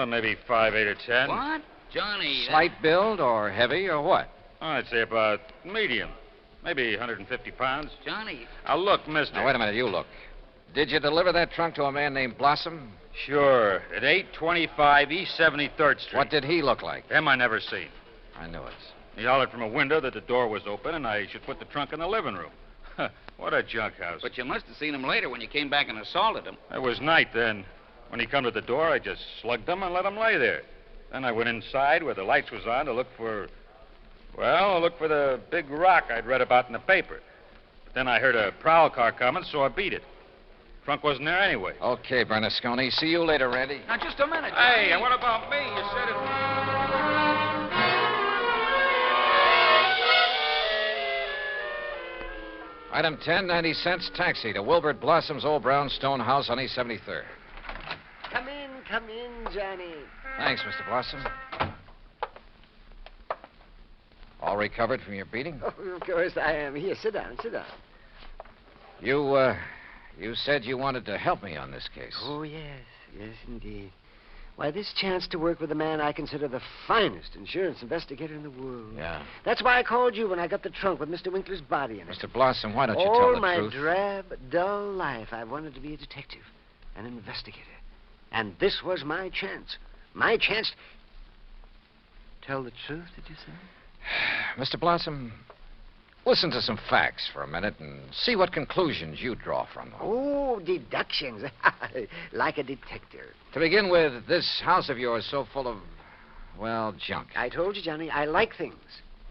Maybe 5'8" or 10. What? Johnny. Slight build or heavy or what? I'd say about medium. Maybe 150 pounds. Johnny. Now, look, mister. Now, wait a minute. You look. Did you deliver that trunk to a man named Blossom? Sure. At 825 East 73rd Street. What did he look like? Him I never seen. I knew it. He hollered from a window that the door was open and I should put the trunk in the living room. What a junk house. But you must have seen him later when you came back and assaulted him. It was night then. When he come to the door, I just slugged him and let him lay there. Then I went inside where the lights was on to look for the big rock I'd read about in the paper. But then I heard a prowl car coming, so I beat it. Trunk wasn't there anyway. Okay, Bernasconi. See you later, Randy. Now, just a minute, Johnny. Hey, and what about me? You said it... Item 10, 90 cents, taxi to Wilbert Blossom's old brownstone house on East 73rd. Come in, Johnny. Thanks, Mr. Blossom. All recovered from your beating? Oh, of course I am. Here, sit down. You said you wanted to help me on this case. Oh, yes, indeed. Why, this chance to work with a man I consider the finest insurance investigator in the world. Yeah. That's why I called you when I got the trunk with Mr. Winkler's body in it. Mr. Blossom, why don't you All tell the my truth? drab, dull life, I wanted to be a detective, an investigator. And this was my chance. My chance... Tell the truth, did you say? Mr. Blossom, listen to some facts for a minute and see what conclusions you draw from them. Oh, deductions. Like a detective. To begin with, this house of yours is so full of, well, junk. I told you, Johnny, I like things.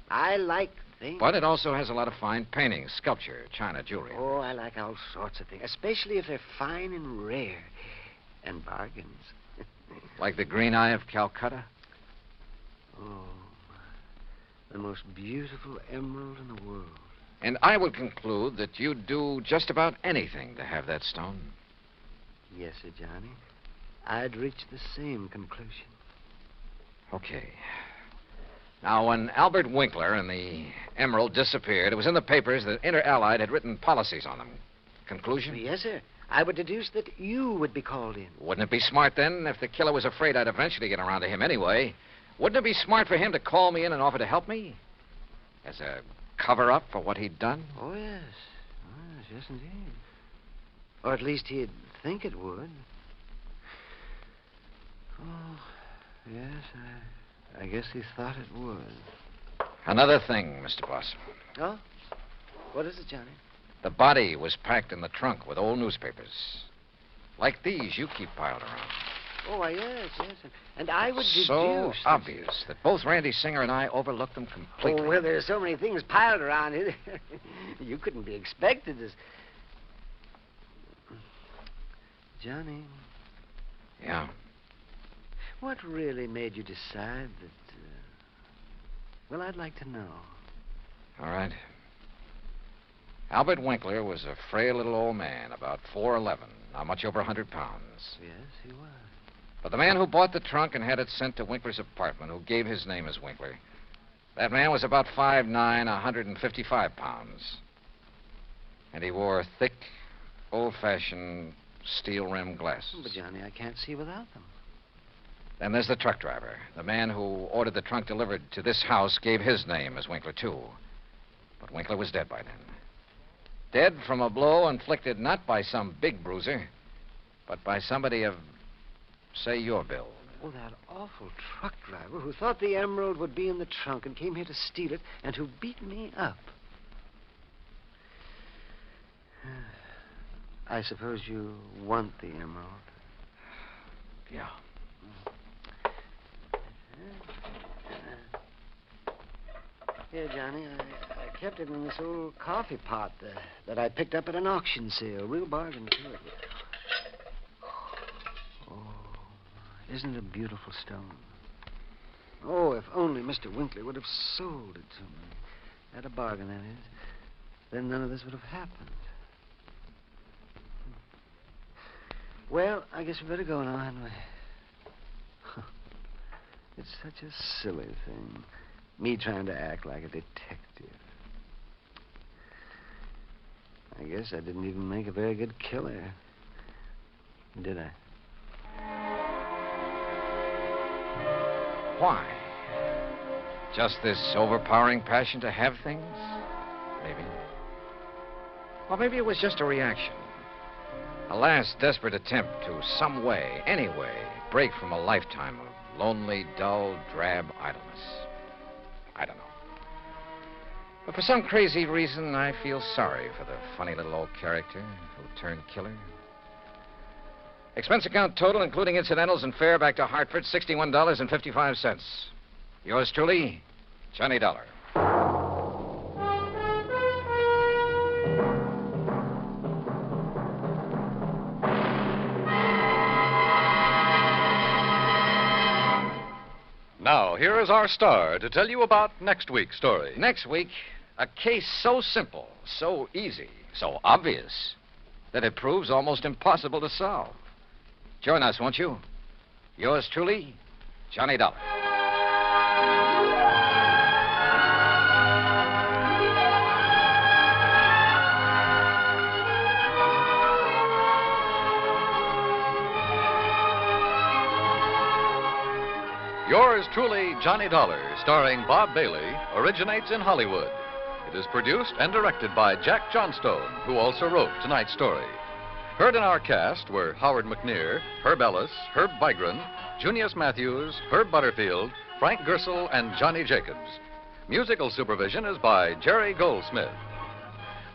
I like things. But it also has a lot of fine paintings, sculpture, china, jewelry. Oh, I like all sorts of things, especially if they're fine and rare. And bargains. Like the Green Eye of Calcutta? Oh, the most beautiful emerald in the world. And I would conclude that you'd do just about anything to have that stone. Yes, sir, Johnny. I'd reach the same conclusion. Okay. Now, when Albert Winkler and the emerald disappeared, it was in the papers that Inter Allied had written policies on them. Conclusion? Yes, sir. I would deduce that you would be called in. Wouldn't it be smart, then, if the killer was afraid I'd eventually get around to him anyway? Wouldn't it be smart for him to call me in and offer to help me? As a cover-up for what he'd done? Oh, yes. Yes, indeed. Or at least he'd think it would. Oh, yes, I guess he thought it would. Another thing, Mr. Blossom. Oh? What is it, Johnny? The body was packed in the trunk with old newspapers. Like these you keep piled around. Oh, why, yes. And I would deduce... So obvious that both Randy Singer and I overlooked them completely. Oh, well, there's so many things piled around here. You couldn't be expected to... Johnny. Yeah? What really made you decide that... Well, I'd like to know. All right. Albert Winkler was a frail little old man, about 4'11", not much over 100 pounds. Yes, he was. But the man who bought the trunk and had it sent to Winkler's apartment, who gave his name as Winkler, that man was about 5'9", 155 pounds. And he wore thick, old-fashioned steel-rimmed glasses. But, Johnny, I can't see without them. Then there's the truck driver. The man who ordered the trunk delivered to this house gave his name as Winkler, too. But Winkler was dead by then. Dead from a blow inflicted not by some big bruiser, but by somebody of, say, your build. Oh, that awful truck driver who thought the emerald would be in the trunk and came here to steal it and who beat me up. I suppose you want the emerald. Yeah. Here, Johnny, I kept it in this old coffee pot that I picked up at an auction sale. Real bargain, too. Oh, isn't it a beautiful stone? Oh, if only Mr. Winkler would have sold it to me. At a bargain, that is. Then none of this would have happened. Well, I guess we better go now, hadn't we? It's such a silly thing. Me trying to act like a detective. I guess I didn't even make a very good killer. Did I? Why? Just this overpowering passion to have things? Maybe. Or maybe it was just a reaction. A last desperate attempt to some way, any way, break from a lifetime of lonely, dull, drab idleness. I don't know. But for some crazy reason, I feel sorry for the funny little old character who turned killer. Expense account total, including incidentals and fare back to Hartford, $61.55. Yours truly, Johnny Dollar. Now, here is our star to tell you about next week's story. Next week, a case so simple, so easy, so obvious, that it proves almost impossible to solve. Join us, won't you? Yours truly, Johnny Dollar. Yours truly, Johnny Dollar, starring Bob Bailey, originates in Hollywood. It is produced and directed by Jack Johnstone, who also wrote tonight's story. Heard in our cast were Howard McNear, Herb Ellis, Herb Vigran, Junius Matthews, Herb Butterfield, Frank Gersel, and Johnny Jacobs. Musical supervision is by Jerry Goldsmith.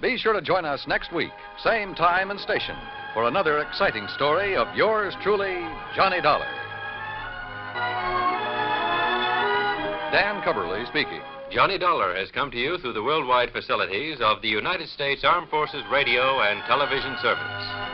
Be sure to join us next week, same time and station, for another exciting story of yours truly, Johnny Dollar. Dan Cubberly speaking. Johnny Dollar has come to you through the worldwide facilities of the United States Armed Forces Radio and Television Service.